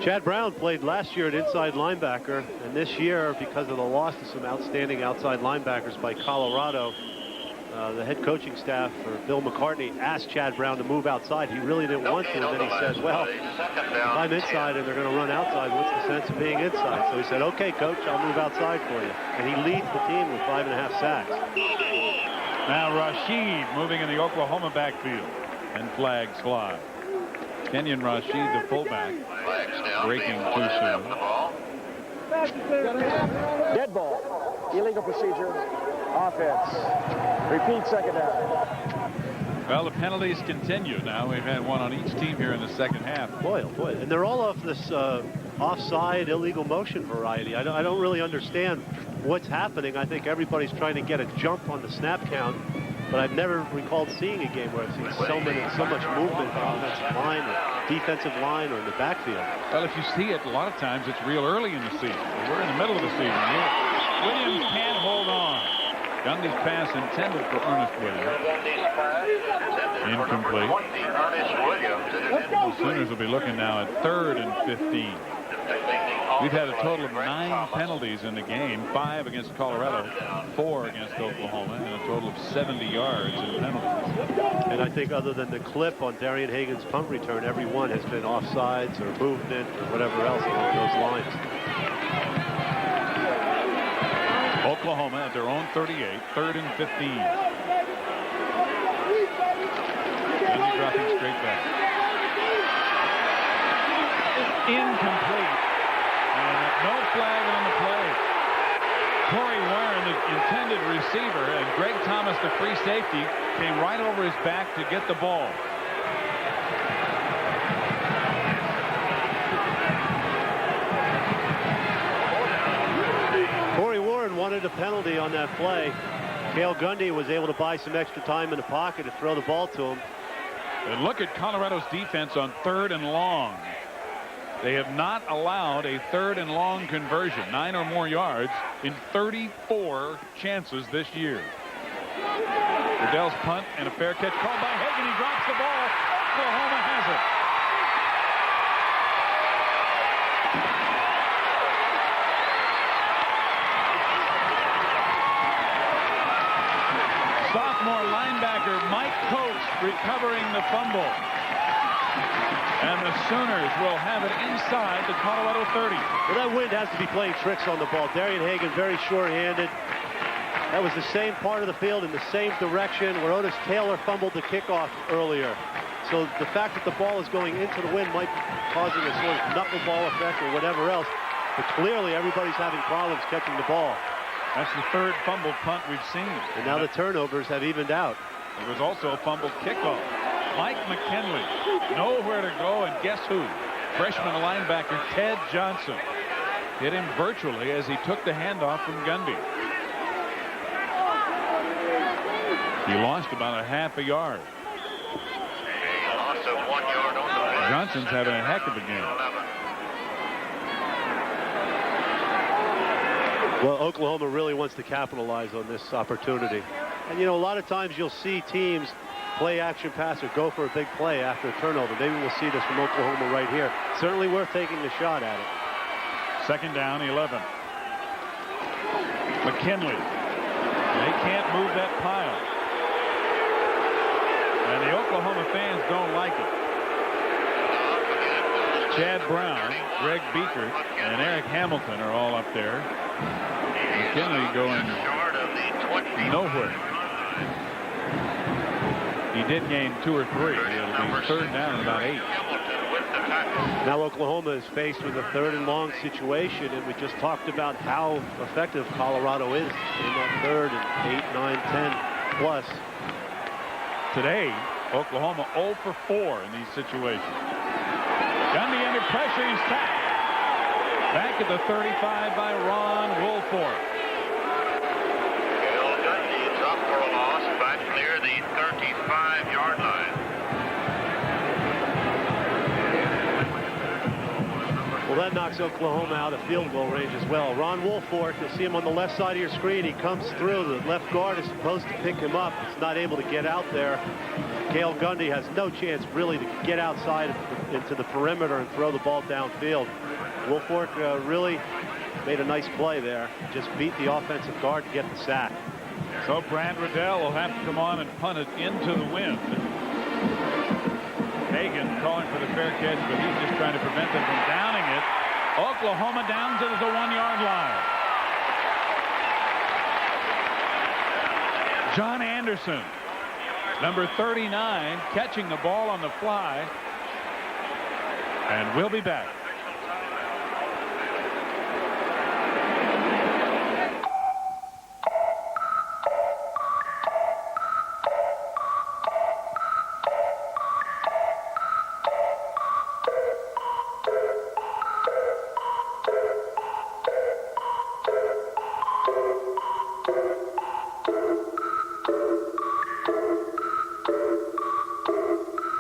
Chad Brown played last year at inside linebacker, and this year, because of the loss of some outstanding outside linebackers by Colorado, the head coaching staff, or Bill McCartney, asked Chad Brown to move outside. He really didn't want to, and then he said, well, if I'm inside and they're going to run outside, what's the sense of being inside? So he said, okay, coach, I'll move outside for you. And he leads the team with 5.5 sacks. Now Rashid moving in the Oklahoma backfield, and flags fly. Kenyon Rashid, the fullback, breaking too soon. Dead ball. Illegal procedure. Offense. Repeat, second down. Well, the penalties continue now. We've had one on each team here in the second half. Boy, oh boy. And they're all off this offside, illegal motion variety. I don't really understand what's happening. I think everybody's trying to get a jump on the snap count. But I've never recalled seeing a game where I've seen so much movement on the offensive line or defensive line or in the backfield. Well, if you see it, a lot of times it's real early in the season. We're in the middle of the season. Williams can't hold on. Gundy's pass intended for Ernest Williams. Incomplete. The Sooners will be looking now at 3rd and 15. We've had a total of 9 penalties in the game, 5 against Colorado, 4 against Oklahoma, and a total of 70 yards in penalties. And I think other than the clip on Darian Hagan's punt return, every one has been offsides or movement or whatever else along those lines. Oklahoma at their own 38, 3rd and 15. Gundy dropping straight back. Incomplete. No flag on the play. Corey Warren, the intended receiver, and Greg Thomas, the free safety, came right over his back to get the ball. Corey Warren wanted a penalty on that play. Cale Gundy was able to buy some extra time in the pocket to throw the ball to him. And look at Colorado's defense on 3rd and long. They have not allowed a 3rd and long conversion, 9 or more yards, in 34 chances this year. Riddell's punt and a fair catch called by Hagan. He drops the ball. Oklahoma has it. Sophomore linebacker Mike Coates recovering the fumble. And the Sooners will have it inside the Colorado 30. Well, that wind has to be playing tricks on the ball. Darian Hagan very sure-handed. That was the same part of the field in the same direction where Otis Taylor fumbled the kickoff earlier. So the fact that the ball is going into the wind might be causing a sort of knuckleball effect or whatever else. But clearly everybody's having problems catching the ball. That's the 3rd fumbled punt we've seen. And now the turnovers have evened out. There was also a fumbled kickoff. Mike McKinley, nowhere to go, and guess who? Freshman linebacker Ted Johnson hit him virtually as he took the handoff from Gundy. He lost about a half a yard. Johnson's having a heck of a game. Well, Oklahoma really wants to capitalize on this opportunity. And, you know, a lot of times you'll see teams play action pass or go for a big play after a turnover. Maybe we'll see this from Oklahoma right here. Certainly worth taking a shot at it. 2nd down, 11. McKinley. They can't move that pile. And the Oklahoma fans don't like it. Chad Brown, Greg Beekert, and Eric Hamilton are all up there. McKinley going nowhere. He did gain 2 or 3. It'll be 3rd down and about 8. Now Oklahoma is faced with a 3rd and long situation, and we just talked about how effective Colorado is in that 3rd and 8, 9, 10 plus. Today, Oklahoma 0 for 4 in these situations. Gundy under pressure, he's sacked. Back at the 35 by Ron Woolfolk. knocks Oklahoma out of field goal range as well. Ron Woolfolk, you'll see him on the left side of your screen. He comes through. The left guard is supposed to pick him up. He's not able to get out there. Cale Gundy has no chance really to get outside into the perimeter and throw the ball downfield. Woolfolk really made a nice play there. Just beat the offensive guard to get the sack. So Brand Riddell will have to come on and punt it into the wind. Hagan calling for the fair catch, but he's just trying to prevent them from downing it. Oklahoma downs it at the 1-yard line. John Anderson, number 39, catching the ball on the fly. And we'll be back.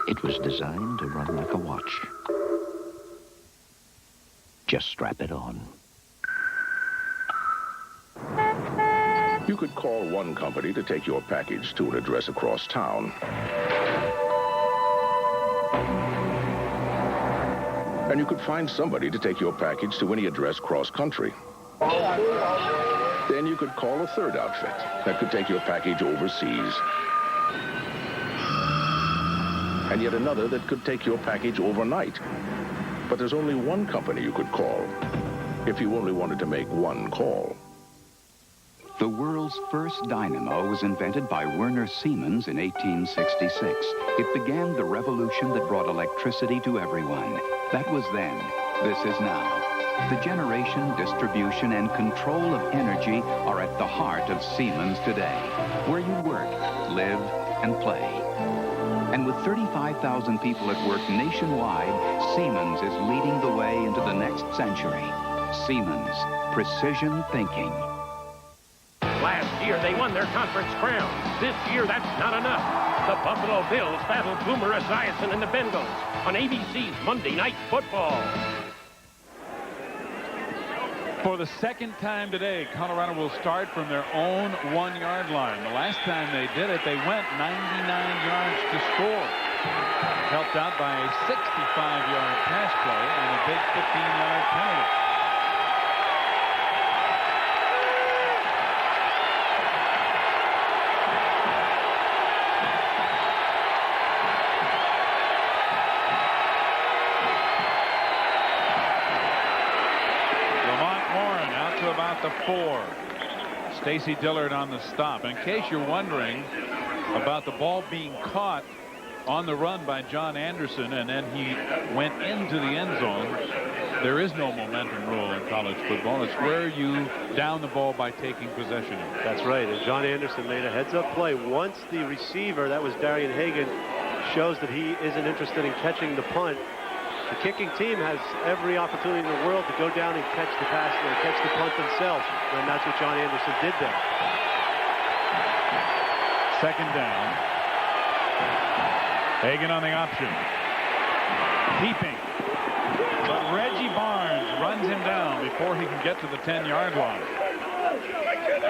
It was designed to run like a watch. Just strap it on. You could call one company to take your package to an address across town. And you could find somebody to take your package to any address cross-country. Then you could call a third outfit that could take your package overseas. And yet another that could take your package overnight. But there's only one company you could call if you only wanted to make one call. The world's first dynamo was invented by Werner Siemens in 1866. It began the revolution that brought electricity to everyone. That was then. This is now. The generation, distribution, and control of energy are at the heart of Siemens today, where you work, live, and play. And with 35,000 people at work nationwide, Siemens is leading the way into the next century. Siemens, precision thinking. Last year, they won their conference crown. This year, that's not enough. The Buffalo Bills battle Boomer Esiason and the Bengals on ABC's Monday Night Football. For the second time today, Colorado will start from their own 1-yard line. The last time they did it, they went 99 yards to score. Helped out by a 65-yard pass play and a big 15-yard penalty. About the 4. Stacy Dillard on the stop. In case you're wondering about the ball being caught on the run by John Anderson and then he went into the end zone, there is no momentum rule in college football. It's where you down the ball by taking possession of it. That's right. And John Anderson made a heads-up play. Once the receiver, that was Darian Hagan, shows that he isn't interested in catching the punt, the kicking team has every opportunity in the world to go down and catch the pass and catch the punt themselves. And that's what John Anderson did there. Second down. Hagan on the option. Keeping. But Reggie Barnes runs him down before he can get to the 10-yard line.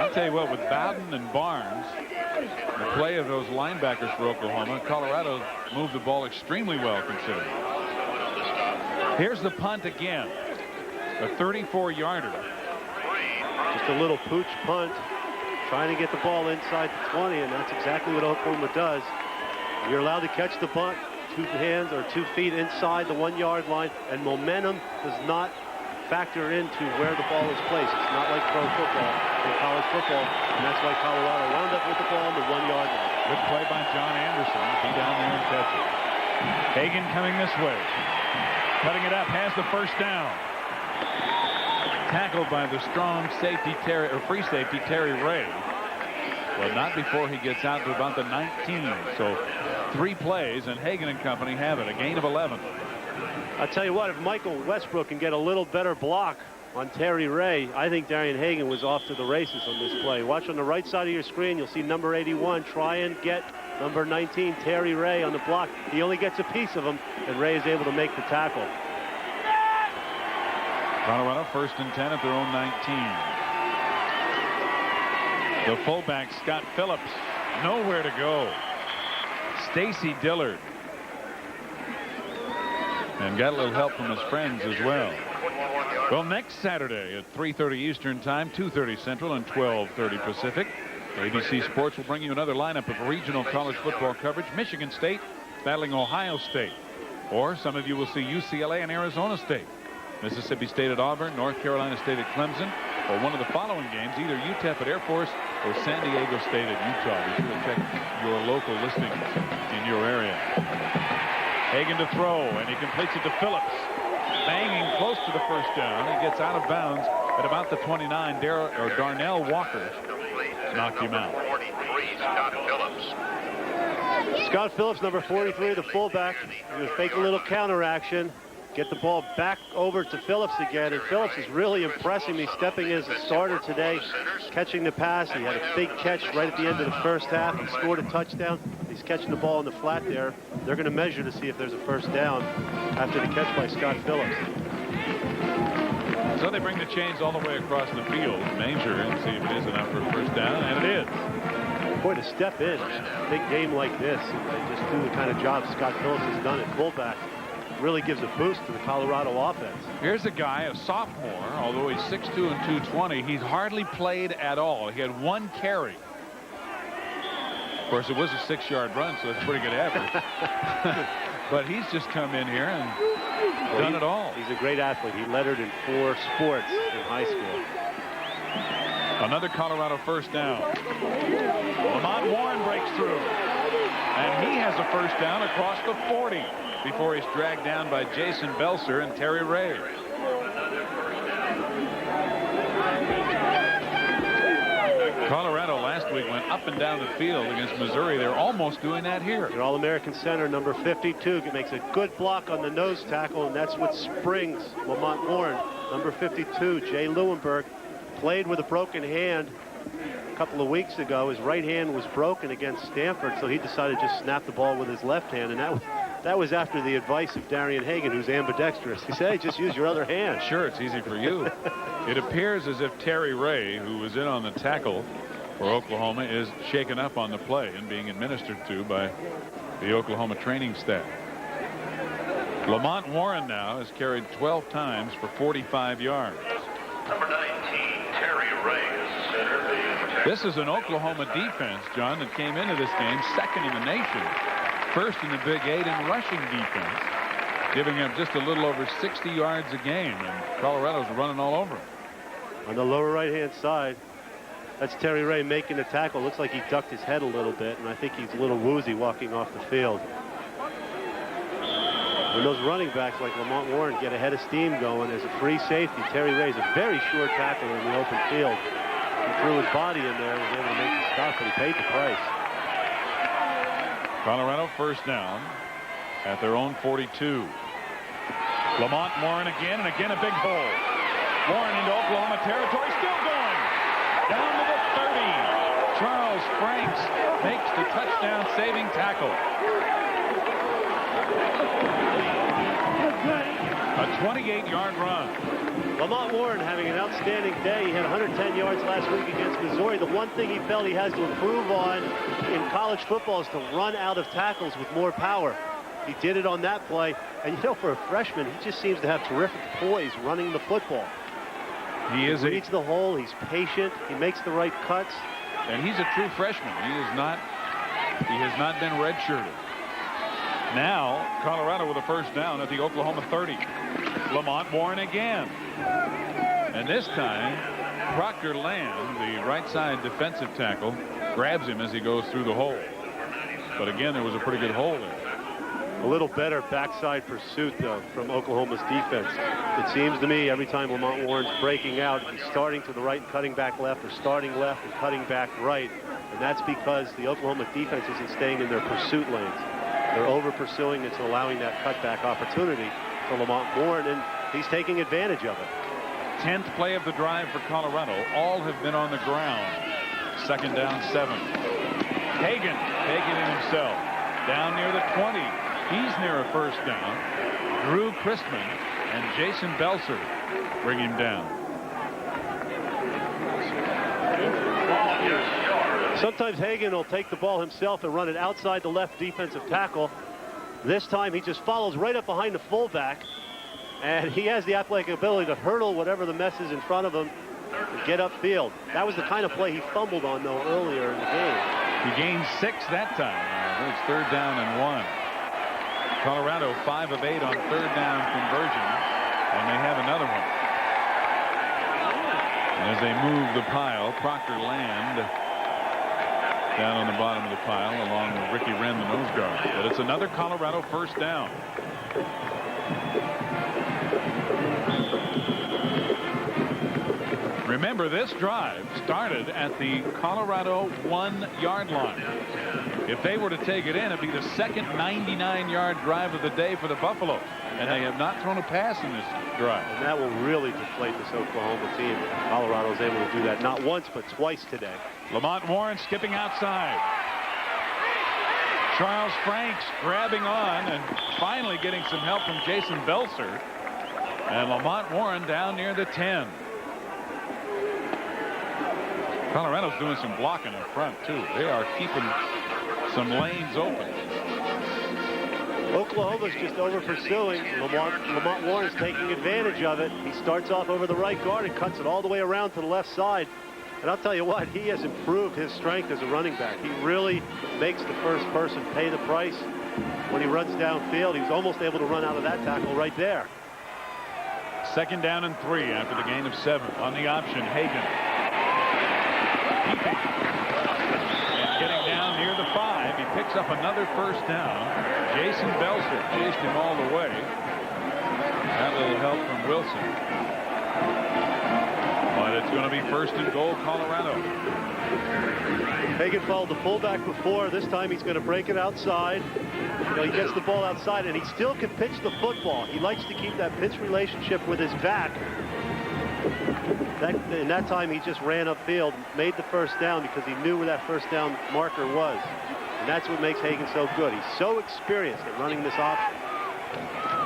I'll tell you what, with Bowden and Barnes, the play of those linebackers for Oklahoma, Colorado moved the ball extremely well considering. Here's the punt again. A 34-yarder. Just a little pooch punt, trying to get the ball inside the 20, and that's exactly what Oklahoma does. You're allowed to catch the punt 2 hands or 2 feet inside the 1-yard line, and momentum does not factor into where the ball is placed. It's not like pro football and college football, and that's why Colorado wound up with the ball on the 1-yard line. Good play by John Anderson to be down there and catch it. Hagan coming this way. Cutting it up, has the first down. Tackled by the strong safety, free safety, Terry Ray. Well, not before he gets out to about the 19. So 3 plays, and Hagan and company have it. A gain of 11. I'll tell you what, if Michael Westbrook can get a little better block on Terry Ray, I think Darian Hagan was off to the races on this play. Watch on the right side of your screen, you'll see number 81 try and get number 19, Terry Ray, on the block. He only gets a piece of him, and Ray is able to make the tackle. Colorado 1st and 10 at their own 19. The fullback, Scott Phillips, nowhere to go. Stacy Dillard. And got a little help from his friends as well. Well, next Saturday at 3:30 Eastern Time, 2:30 Central, and 12:30 Pacific, ABC Sports will bring you another lineup of regional college football coverage. Michigan State battling Ohio State. Or some of you will see UCLA and Arizona State. Mississippi State at Auburn, North Carolina State at Clemson, or one of the following games, either UTEP at Air Force or San Diego State at Utah. Be sure to check your local listings in your area. Hagan to throw, and he completes it to Phillips. Banging close to the first down. He gets out of bounds at about the 29. Darnell Walker knocked him out. Scott Phillips, number 43, the fullback. He was fake a little counter action. Get the ball back over to Phillips again, and Phillips is really impressing me, stepping in as a starter today, catching the pass. He had a big catch right at the end of the first half. He scored a touchdown. He's catching the ball in the flat there. They're going to measure to see if there's a first down after the catch by Scott Phillips. So they bring the chains all the way across the field, measure and see if it is enough for a first down, and it is. Boy, to step in a big game like this and just do the kind of job Scott Phillips has done at fullback really gives a boost to the Colorado offense. Here's a guy, a sophomore, although he's 6'2" and 220, he's hardly played at all. He had one carry. Of course, it was a 6-yard run, so it's pretty good average. But he's just come in here and done it all. He's a great athlete. He lettered in 4 sports in high school. Another Colorado first down. Lamont Warren breaks through. And he has a first down across the 40 before he's dragged down by Jason Belser and Terry Ray. Colorado last week went up and down the field against Missouri. They're almost doing that here. Your All-American center, number 52, makes a good block on the nose tackle, and that's what springs Lamont Warren. Number 52, Jay Lewinberg, played with a broken hand a couple of weeks ago. His right hand was broken against Stanford, so he decided to just snap the ball with his left hand, and that was after the advice of Darian Hagan, who's ambidextrous. He said, hey, just use your other hand. Sure, it's easy for you. It appears as if Terry Ray, who was in on the tackle for Oklahoma, is shaken up on the play and being administered to by the Oklahoma training staff. Lamont Warren now has carried 12 times for 45 yards. Number 19, Terry Ray, center. This is an Oklahoma defense, John, that came into this game second in the nation. First in the Big 8 in rushing defense, giving up just a little over 60 yards a game, and Colorado's running all over him. On the lower right-hand side, that's Terry Ray making the tackle. Looks like he ducked his head a little bit, and I think he's a little woozy walking off the field. When those running backs like Lamont Warren get a head of steam going as a free safety, Terry Ray's a very sure tackle in the open field. He threw his body in there and was able to make the stop, but he paid the price. Colorado first down at their own 42. Lamont Warren again, and again a big hole. Warren into Oklahoma territory, still going. Down to the 30. Charles Franks makes the touchdown-saving tackle. A 28-yard run. Lamont Warren having an outstanding day. He had 110 yards last week against Missouri. The one thing he felt he has to improve on in college football is to run out of tackles with more power. He did it on that play. And, you know, for a freshman, he just seems to have terrific poise running the football. He reads the hole. He's patient. He makes the right cuts. And he's a true freshman. He has not been redshirted. Now, Colorado with a first down at the Oklahoma 30. Lamont Warren again. And this time, Proctor Lamb, the right side defensive tackle, grabs him as he goes through the hole. But again, there was a pretty good hole there. A little better backside pursuit, though, from Oklahoma's defense. It seems to me every time Lamont Warren's breaking out, he's starting to the right and cutting back left, or starting left and cutting back right. And that's because the Oklahoma defense isn't staying in their pursuit lanes. They're over-pursuing. It's allowing that cutback opportunity for Lamont Warren, and he's taking advantage of it. 10th play of the drive for Colorado. All have been on the ground. Second down, 7. Hagan taking it himself. Down near the 20. He's near a first down. Drew Christman and Jason Belser bring him down. Sometimes Hagan will take the ball himself and run it outside the left defensive tackle. This time he just follows right up behind the fullback, and he has the athletic ability to hurdle whatever the mess is in front of him and get upfield. That was the kind of play he fumbled on, though, earlier in the game. He gained 6 that time. It's 3rd down and 1. Colorado 5 of 8 on 3rd down conversions, and they have another one. And as they move the pile, Proctor Land down on the bottom of the pile along with Ricky Wren, the nose guard. But it's another Colorado 1st down. Remember, this drive started at the Colorado 1-yard line. If they were to take it in, it'd be the second 99-yard drive of the day for the Buffalo. And they have not thrown a pass in this drive. And that will really deflate this Oklahoma team. Colorado's able to do that not once, but twice today. Lamont Warren skipping outside. Charles Franks grabbing on and finally getting some help from Jason Belser. And Lamont Warren down near the 10. Colorado's doing some blocking up front, too. They are keeping some lanes open. Oklahoma's just over pursuing. Lamont Warren's taking advantage of it. He starts off over the right guard and cuts it all the way around to the left side. And I'll tell you what, he has improved his strength as a running back. He really makes the first person pay the price when he runs downfield. He was almost able to run out of that tackle right there. 2nd down and 3 after the gain of 7. On the option, Hagan. And getting down near the 5, he picks up another 1st down. Jason Belser chased him all the way. That little help from Wilson. But it's going to be 1st and goal, Colorado. Hagan followed the fullback before. This time he's going to break it outside. He gets the ball outside, and he still can pitch the football. He likes to keep that pitch relationship with his back. In that time, he just ran upfield, made the 1st down because he knew where that 1st down marker was. And that's what makes Hagan so good. He's so experienced at running this option.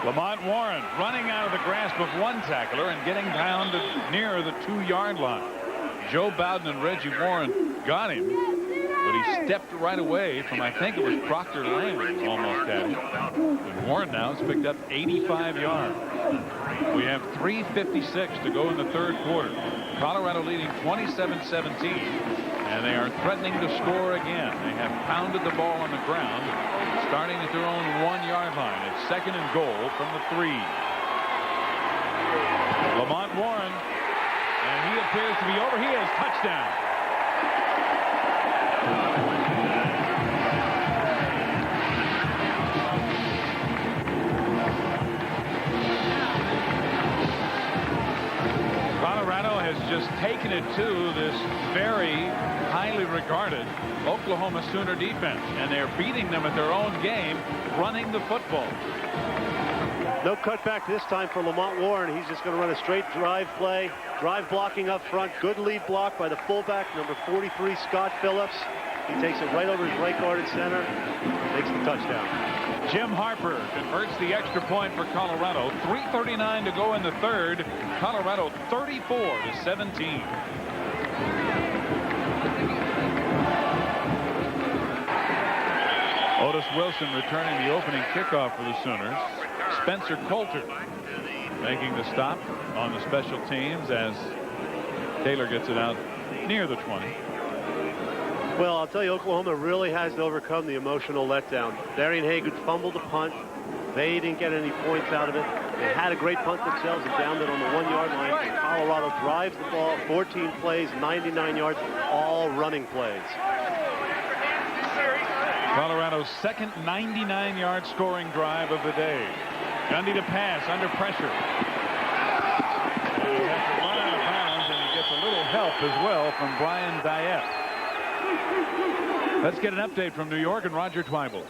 Lamont Warren running out of the grasp of one tackler and getting down to near the 2-yard line. Joe Bowden and Reggie Warren got him, but he stepped right away from, I think it was Proctor Land, almost at him. And Warren now has picked up 85 yards. We have 3:56 to go in the 3rd quarter. Colorado leading 27-17, and they are threatening to score again. They have pounded the ball on the ground, starting at their own 1-yard line. It's 2nd and goal from the 3. Lamont Warren, and he appears to be over. He is touchdown. Colorado has just taken it to this very highly regarded Oklahoma Sooner defense, and they're beating them at their own game, running the football. No cutback this time for Lamont Warren. He's just going to run a straight drive play. Drive blocking up front. Good lead block by the fullback, number 43, Scott Phillips. He takes it right over his right guard at center. Makes the touchdown. Jim Harper converts the extra point for Colorado. 3:39 to go in the 3rd. Colorado 34-17. Otis Wilson returning the opening kickoff for the Sooners. Spencer Coulter making the stop on the special teams as Taylor gets it out near the 20. Well, I'll tell you, Oklahoma really has to overcome the emotional letdown. Darian Hagan fumbled the punt. They didn't get any points out of it. They had a great punt themselves and downed it on the 1-yard line. Colorado drives the ball, 14 plays, 99 yards, all running plays. Colorado's second 99-yard scoring drive of the day. Gundy to pass under pressure. He has to run out of bounds, and he gets a little help as well from Brian Diet. Let's get an update from New York and Roger Twibel.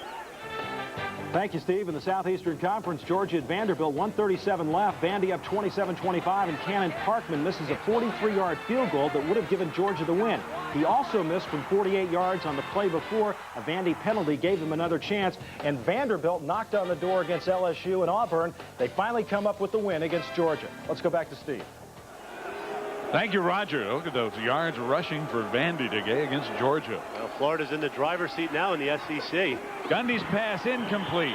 Thank you, Steve. In the Southeastern Conference, Georgia at Vanderbilt, 1:37 left. Vandy up 27-25, and Cannon Parkman misses a 43-yard field goal that would have given Georgia the win. He also missed from 48 yards on the play before. A Vandy penalty gave them another chance, and Vanderbilt knocked on the door against LSU and Auburn. They finally come up with the win against Georgia. Let's go back to Steve. Thank you, Roger. Look at those yards rushing for Vandy today against Georgia. Well, Florida's in the driver's seat now in the SEC. Gundy's pass incomplete.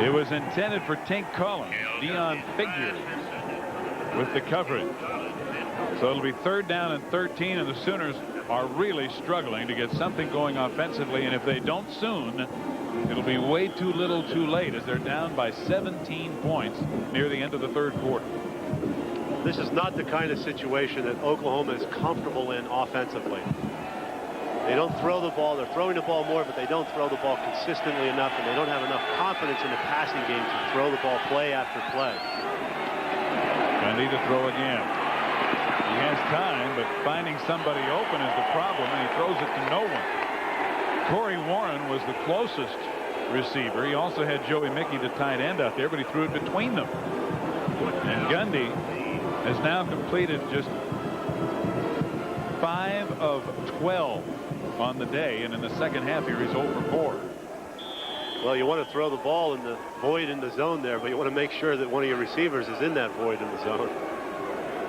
It was intended for Tink Collins. Dion Figures with the coverage. So it'll be 3rd down and 13, and the Sooners are really struggling to get something going offensively, and if they don't soon, it'll be way too little too late as they're down by 17 points near the end of the 3rd quarter. This is not the kind of situation that Oklahoma is comfortable in offensively. They don't throw the ball. They're throwing the ball more, but they don't throw the ball consistently enough, and they don't have enough confidence in the passing game to throw the ball play after play. Gundy to throw again. He has time, but finding somebody open is the problem, and he throws it to no one. Corey Warren was the closest receiver. He also had Joey Mickey, the tight end, out there, but he threw it between them. And Gundy has now completed just 5 of 12 on the day, and in the second half here he's 0 for 4. Well, you want to throw the ball in the void in the zone there, but you want to make sure that one of your receivers is in that void in the zone.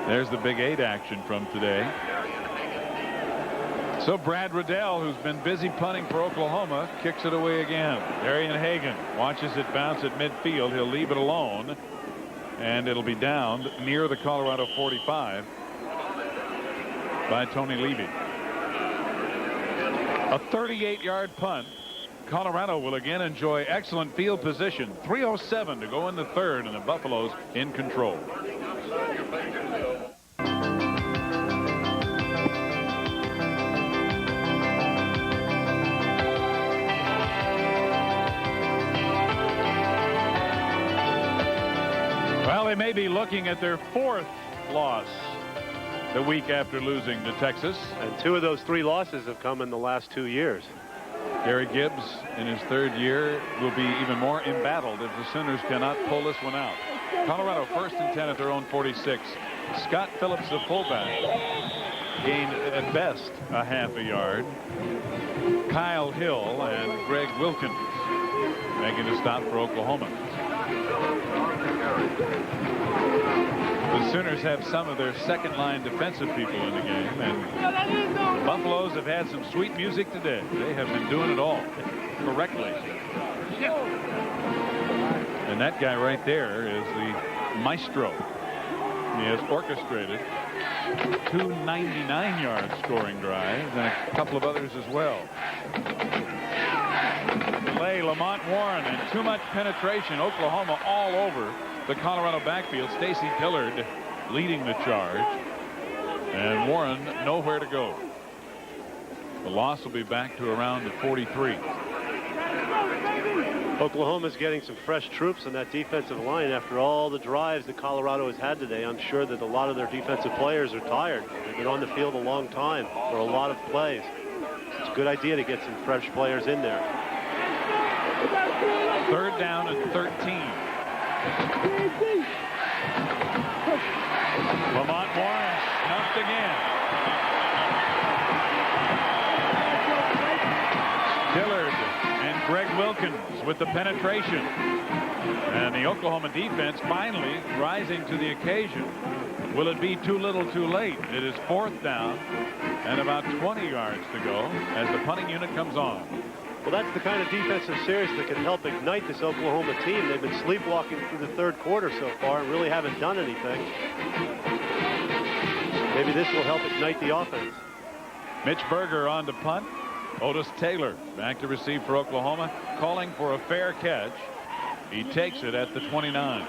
There's the Big 8 action from today. So Brad Riddell, who's been busy punting for Oklahoma, kicks it away again. Darian Hagan watches it bounce at midfield. He'll leave it alone, and it'll be downed near the Colorado 45 by Tony Levy. A 38-yard punt. Colorado will again enjoy excellent field position. 3:07 to go in the 3rd, and the Buffaloes in control. Well, they may be looking at their 4th loss the week after losing to Texas. And 2 of those 3 losses have come in the last 2 years. Gary Gibbs in his 3rd year will be even more embattled if the Sooners cannot pull this one out. Colorado 1st and 10 at their own 46. Scott Phillips, the fullback, gained at best a half a yard. Kyle Hill and Greg Wilkins making a stop for Oklahoma. The Sooners have some of their second-line defensive people in the game, and Buffaloes have had some sweet music today. They have been doing it all correctly. And that guy right there is the maestro. He has orchestrated 2 99-yard scoring drives and a couple of others as well. Play Lamont Warren, and too much penetration. Oklahoma all over the Colorado backfield. Stacy Dillard leading the charge, and Warren nowhere to go. The loss will be back to around the 43. Oklahoma's getting some fresh troops on that defensive line after all the drives that Colorado has had today. I'm sure that a lot of their defensive players are tired. They've been on the field a long time for a lot of plays. It's a good idea to get some fresh players in there. 3rd down and 13. Lamont Warren snuffed again. Dillard and Greg Wilkins with the penetration. And the Oklahoma defense finally rising to the occasion. Will it be too little too late? It is 4th down and about 20 yards to go as the punting unit comes on. Well, that's the kind of defensive series that can help ignite this Oklahoma team. They've been sleepwalking through the 3rd quarter so far and really haven't done anything. Maybe this will help ignite the offense. Mitch Berger on to punt. Otis Taylor back to receive for Oklahoma, calling for a fair catch. He takes it at the 29.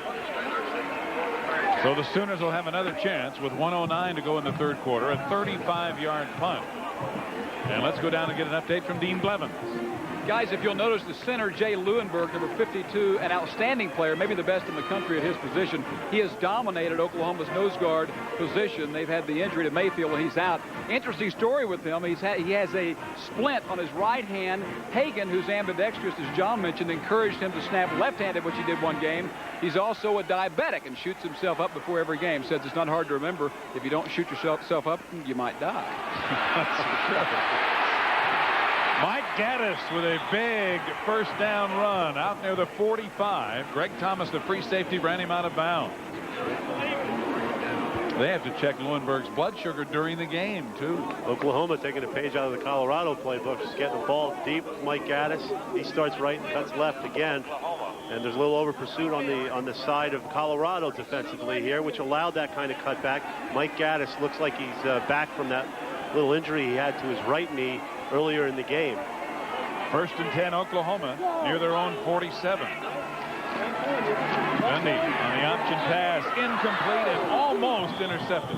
So the Sooners will have another chance with 1:09 to go in the 3rd quarter. A 35-yard punt. And let's go down and get an update from Dean Blevins. Guys, if you'll notice, the center, Jay Lewinberg, number 52, an outstanding player, maybe the best in the country at his position. He has dominated Oklahoma's nose guard position. They've had the injury to Mayfield, and he's out. Interesting story with him. He has a splint on his right hand. Hagan, who's ambidextrous, as John mentioned, encouraged him to snap left-handed, which he did one game. He's also a diabetic and shoots himself up before every game. Says it's not hard to remember. If you don't shoot yourself up, you might die. Mike Gaddis with a big 1st down run out near the 45. Greg Thomas, the free safety, ran him out of bounds. They have to check Leuenberg's blood sugar during the game, too. Oklahoma taking a page out of the Colorado playbook, just getting the ball deep. Mike Gaddis, he starts right and cuts left again. And there's a little over pursuit on the side of Colorado defensively here, which allowed that kind of cutback. Mike Gaddis looks like he's back from that little injury he had to his right knee earlier in the game. 1st and 10, Oklahoma, near their own 47. Gundy on the option pass, incomplete and almost intercepted.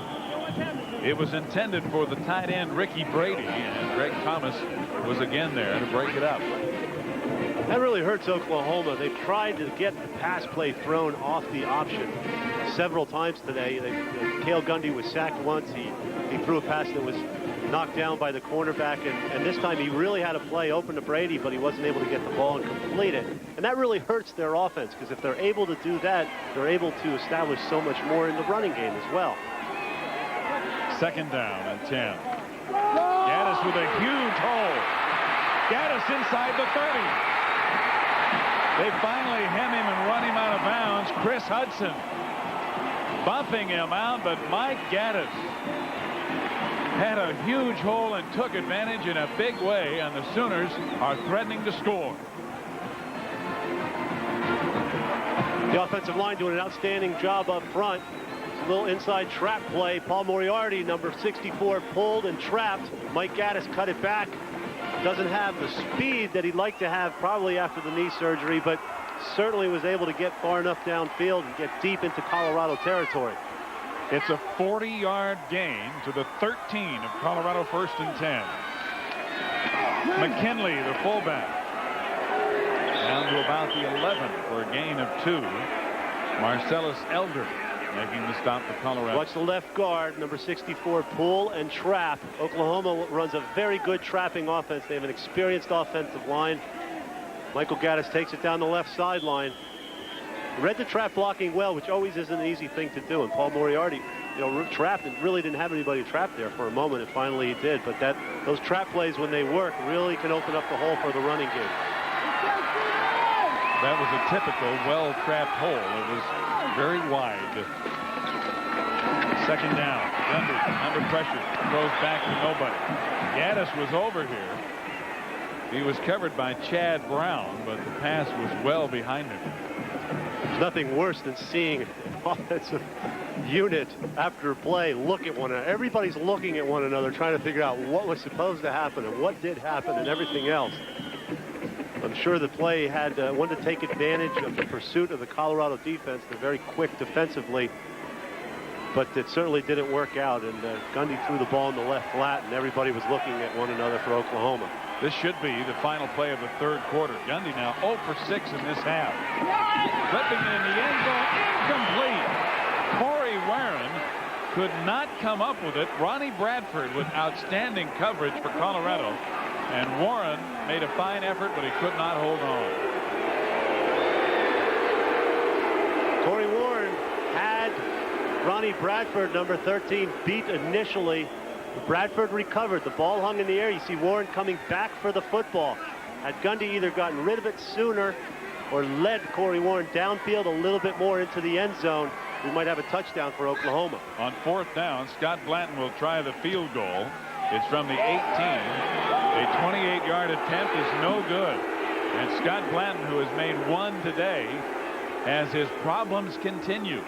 It was intended for the tight end Ricky Brady, and Greg Thomas was again there to break it up. That really hurts Oklahoma. They've tried to get the pass play thrown off the option several times today. Cale Gundy was sacked once. He threw a pass that was knocked down by the cornerback, and this time he really had a play open to Brady, but he wasn't able to get the ball and complete it. And that really hurts their offense, because if they're able to do that, they're able to establish so much more in the running game as well. 2nd down and 10. Gaddis with a huge hole. Gaddis inside the 30. They finally hem him and run him out of bounds. Chris Hudson bumping him out, but Mike Gaddis had a huge hole and took advantage in a big way, and the Sooners are threatening to score. The offensive line doing an outstanding job up front. A little inside trap play. Paul Moriarty, number 64, pulled and trapped. Mike Gaddis cut it back. Doesn't have the speed that he'd like to have probably after the knee surgery, but certainly was able to get far enough downfield and get deep into Colorado territory. It's a 40-yard gain to the 13 of Colorado, 1st and 10. McKinley, the fullback, down to about the 11 for a gain of 2. Marcellus Elder making the stop for Colorado. Watch the left guard, number 64, pull and trap. Oklahoma runs a very good trapping offense. They have an experienced offensive line. Michael Gaddis takes it down the left sideline. Read the trap blocking well, which always isn't an easy thing to do. And Paul Moriarty, trapped and really didn't have anybody trapped there for a moment, and finally he did. But those trap plays, when they work, really can open up the hole for the running game. That was a typical well-trapped hole. It was very wide. 2nd down. Gundy under pressure. Throws back to nobody. Gaddis was over here. He was covered by Chad Brown, but the pass was well behind him. There's nothing worse than seeing an offensive unit after play look at one another. Everybody's looking at one another, trying to figure out what was supposed to happen and what did happen and everything else. I'm sure the play had wanted to take advantage of the pursuit of the Colorado defense. They're very quick defensively, but it certainly didn't work out. And Gundy threw the ball in the left flat, and everybody was looking at one another for Oklahoma. This should be the final play of the 3rd quarter. Gundy now 0 for 6 in this half. Flipping in the end zone, incomplete. Corey Warren could not come up with it. Ronnie Bradford with outstanding coverage for Colorado. And Warren made a fine effort, but he could not hold on. Corey Warren had Ronnie Bradford, number 13, beat initially. Bradford recovered. The ball hung in the air. You see Warren coming back for the football. Had Gundy either gotten rid of it sooner or led Corey Warren downfield a little bit more into the end zone, we might have a touchdown for Oklahoma. On 4th down, Scott Blanton will try the field goal. It's from the 18. A 28-yard attempt is no good. And Scott Blanton, who has made one today, as his problems continue.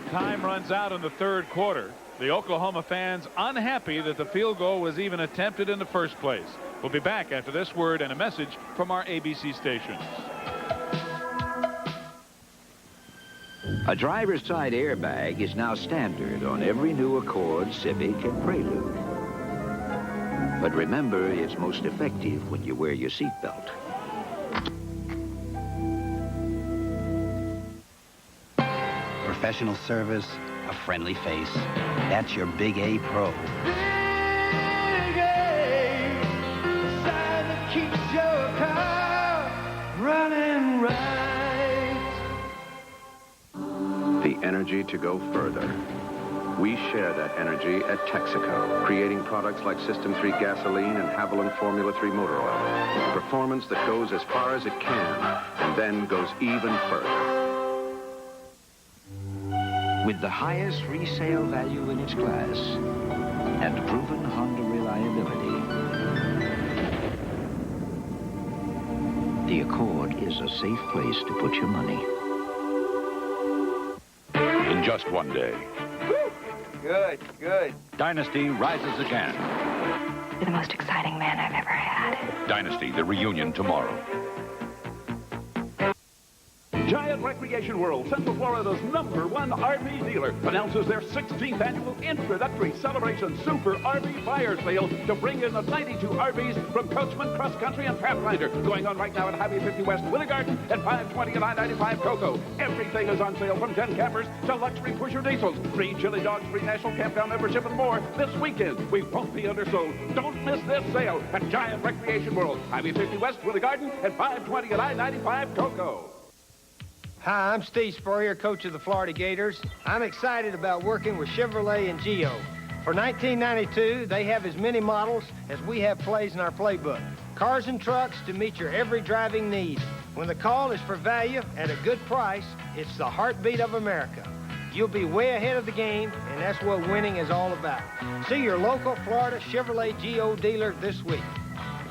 Time runs out in the 3rd quarter. The Oklahoma fans unhappy that the field goal was even attempted in the first place. We'll be back after this word and a message from our ABC stations. A driver's side airbag is now standard on every new Accord, Civic, and Prelude. But remember, it's most effective when you wear your seatbelt. Professional service, a friendly face. That's your Big A Pro. Big A, the sign that keeps your car running right. The energy to go further. We share that energy at Texaco, creating products like System 3 gasoline and Haviland Formula 3 motor oil. Performance that goes as far as it can and then goes even further. with the highest resale value in its class and proven Honda reliability. The Accord is a safe place to put your money. In just one day, Good, good. Dynasty rises again. You're the most exciting man I've ever had. Dynasty, the reunion tomorrow. Giant Recreation World, Central Florida's #1 RV dealer, announces their 16th annual introductory celebration Super RV Fire Sale to bring in the 92 RVs from Coachman, Cross Country, and Pathfinder, going on right now at Highway 50 West, Winter Garden, and 520 and I-95 Cocoa. Everything is on sale from 10 campers to luxury pusher diesels, free chili dogs, free National Campground membership, and more. This weekend, we won't be undersold. Don't miss this sale at Giant Recreation World, Highway 50 West, Winter Garden, and 520 and I-95 Cocoa. Hi, I'm Steve Spurrier, coach of the Florida Gators. I'm excited about working with Chevrolet and Geo. For 1992, they have as many models as we have plays in our playbook. Cars and trucks to meet your every driving need. When the call is for value at a good price, it's the heartbeat of America. You'll be way ahead of the game, and that's what winning is all about. See your local Florida Chevrolet Geo dealer this week.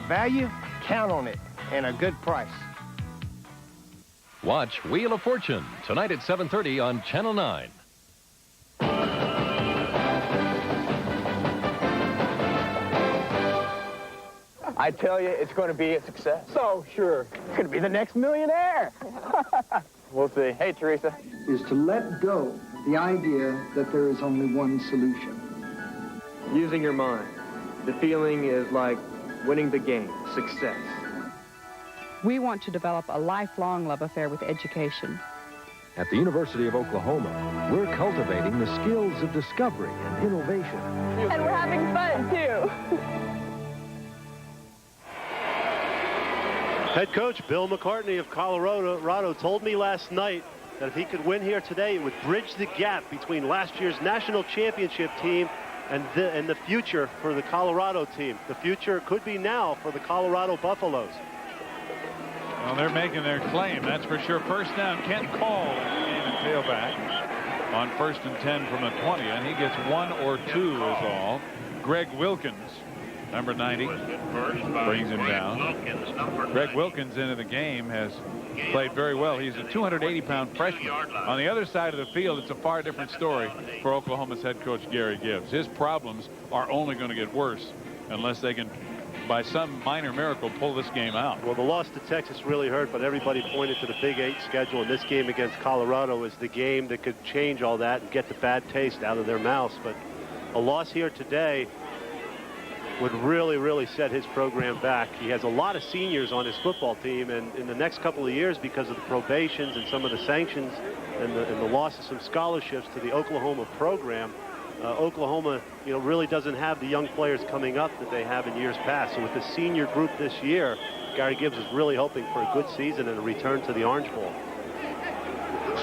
Value? Count on it, and a good price. Watch Wheel of Fortune tonight at 7:30 on Channel 9. I tell you, it's going to be a success. So sure. It's going to be the next millionaire. We'll see. Hey, Teresa. Is to let go the idea that there is only one solution. Using your mind. The feeling is like winning the game, success. We want to develop a lifelong love affair with education. At the University of Oklahoma, we're cultivating the skills of discovery and innovation. And we're having fun, too. Head coach Bill McCartney of Colorado told me last night that if he could win here today, it would bridge the gap between last year's national championship team and the future for the Colorado team. The future could be now for the Colorado Buffaloes. Well, they're making their claim, that's for sure. First down, Kent Call in the game and tailback on 1st and 10 from the 20, and he gets 1 or 2 is all. Greg Wilkins, number 90, brings him down. Greg Wilkins into the game has played very well. He's a 280-pound freshman. On the other side of the field, it's a far different story for Oklahoma's head coach Gary Gibbs. His problems are only going to get worse unless they can, by some minor miracle, pull this game out. Well, the loss to Texas really hurt, but everybody pointed to the Big 8 schedule, and this game against Colorado is the game that could change all that and get the bad taste out of their mouths. But a loss here today would really set his program back. He has a lot of seniors on his football team, and in the next couple of years, because of the probations and some of the sanctions and the loss of some scholarships to the Oklahoma program, Oklahoma, really doesn't have the young players coming up that they have in years past. So with the senior group this year, Gary Gibbs is really hoping for a good season and a return to the Orange Bowl.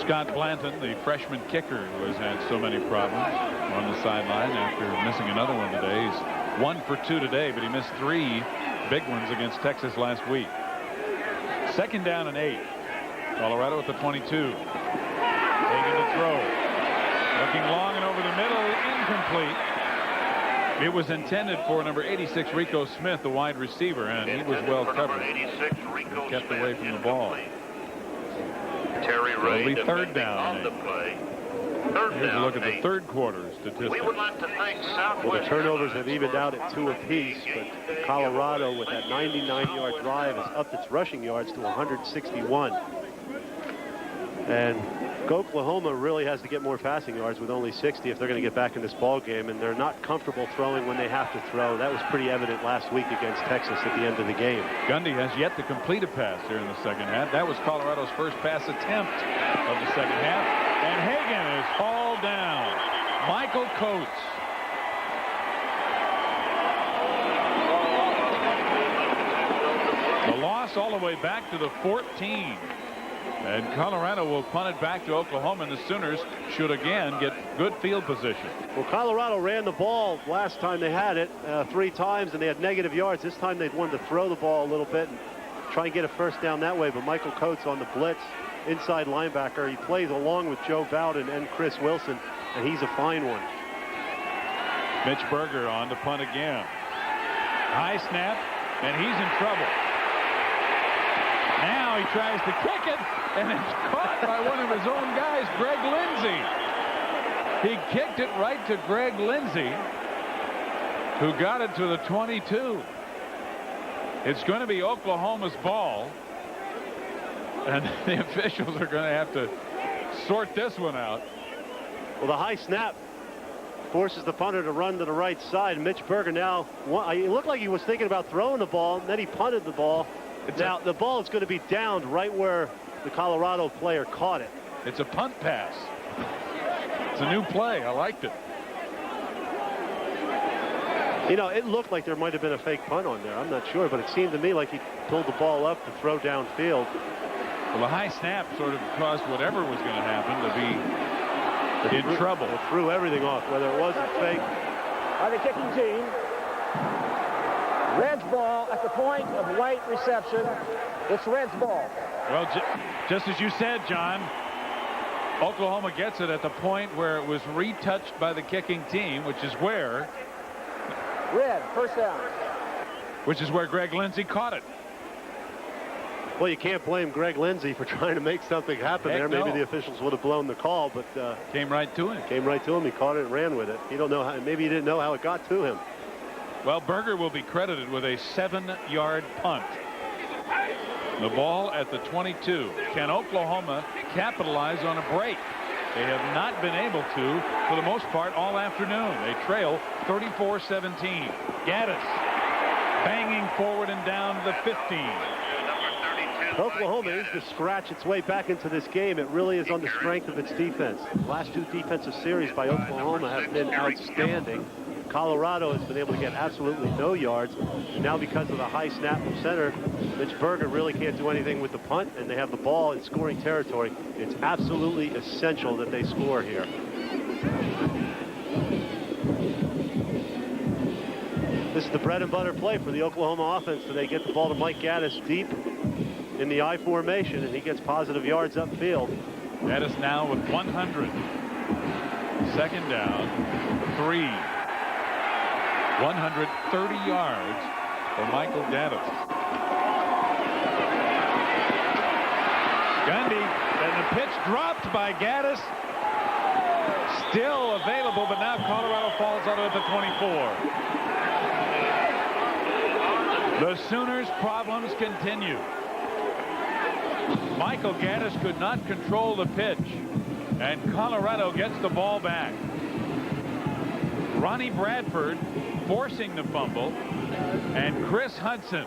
Scott Blanton, the freshman kicker who has had so many problems on the sideline after missing another one today. He's 1 for 2 today, but he missed 3 big ones against Texas last week. 2nd down and 8. Colorado at the 22. Taking the throw. Looking long and over the middle, incomplete. It was intended for number 86, Rico Smith, the wide receiver, and he was well covered. Kept away from the ball. Terry Ray it'll be 3rd down. On the play. Here's a look at the third quarter statistics. We would like to thank Southwest. Well, the turnovers have evened out at 2 apiece, but Colorado, with that 99-yard drive, has upped its rushing yards to 161. And Oklahoma really has to get more passing yards with only 60 if they're going to get back in this ball game, and they're not comfortable throwing when they have to throw. That was pretty evident last week against Texas at the end of the game. Gundy has yet to complete a pass here in the second half. That was Colorado's first pass attempt of the second half. And Hagan is hauled down. Michael Coates. The loss all the way back to the 14. And Colorado will punt it back to Oklahoma, and the Sooners should again get good field position. Well, Colorado ran the ball last time they had it 3 times, and they had negative yards. This time they wanted to throw the ball a little bit and try and get a first down that way, but Michael Coates on the blitz inside linebacker. He plays along with Joe Bowden and Chris Wilson, and he's a fine one. Mitch Berger on to punt again. High snap, and he's in trouble. Now he tries to kick it, and it's caught by one of his own guys, Greg Lindsey. He kicked it right to Greg Lindsey, who got it to the 22. It's going to be Oklahoma's ball, and the officials are going to have to sort this one out. Well, the high snap forces the punter to run to the right side. Mitch Berger now, it looked like he was thinking about throwing the ball, and then he punted the ball. Now the ball is going to be downed right where the Colorado player caught it. It's a punt pass. It's a new play. I liked it. You know, it looked like there might have been a fake punt on there. I'm not sure, but it seemed to me like he pulled the ball up to throw downfield. Well, the high snap sort of caused whatever was going to happen to be in trouble. It threw everything off, whether it was a fake. By the kicking team. Red's ball at the point of white reception. It's Red's ball. Well, just as you said, John, Oklahoma gets it at the point where it was retouched by the kicking team, which is where first down. Which is where Greg Lindsey caught it. Well, you can't blame Greg Lindsey for trying to make something happen there. Maybe the officials would have blown the call, but came right to him. Came right to him. He caught it and ran with it. You don't know how. Maybe he didn't know how it got to him. Well, Berger will be credited with a 7-yard punt. The ball at the 22. Can Oklahoma capitalize on a break? They have not been able to, for the most part, all afternoon. They trail 34-17. Gaddis banging forward and down to the 15. Oklahoma is to scratch its way back into this game. It really is on the strength of its defense. The last two defensive series by Oklahoma have been outstanding. Colorado has been able to get absolutely no yards. And now because of the high snap from center, Mitch Berger really can't do anything with the punt, and they have the ball in scoring territory. It's absolutely essential that they score here. This is the bread and butter play for the Oklahoma offense. So they get the ball to Mike Gaddis deep in the I formation, and he gets positive yards upfield. Gaddis now with 100. Second down, 3. 130 yards for Michael Gaddis. Gundy, and the pitch dropped by Gaddis. Still available, but now Colorado falls out at the 24. The Sooners' problems continue. Michael Gaddis could not control the pitch, and Colorado gets the ball back. Ronnie Bradford forcing the fumble, and Chris Hudson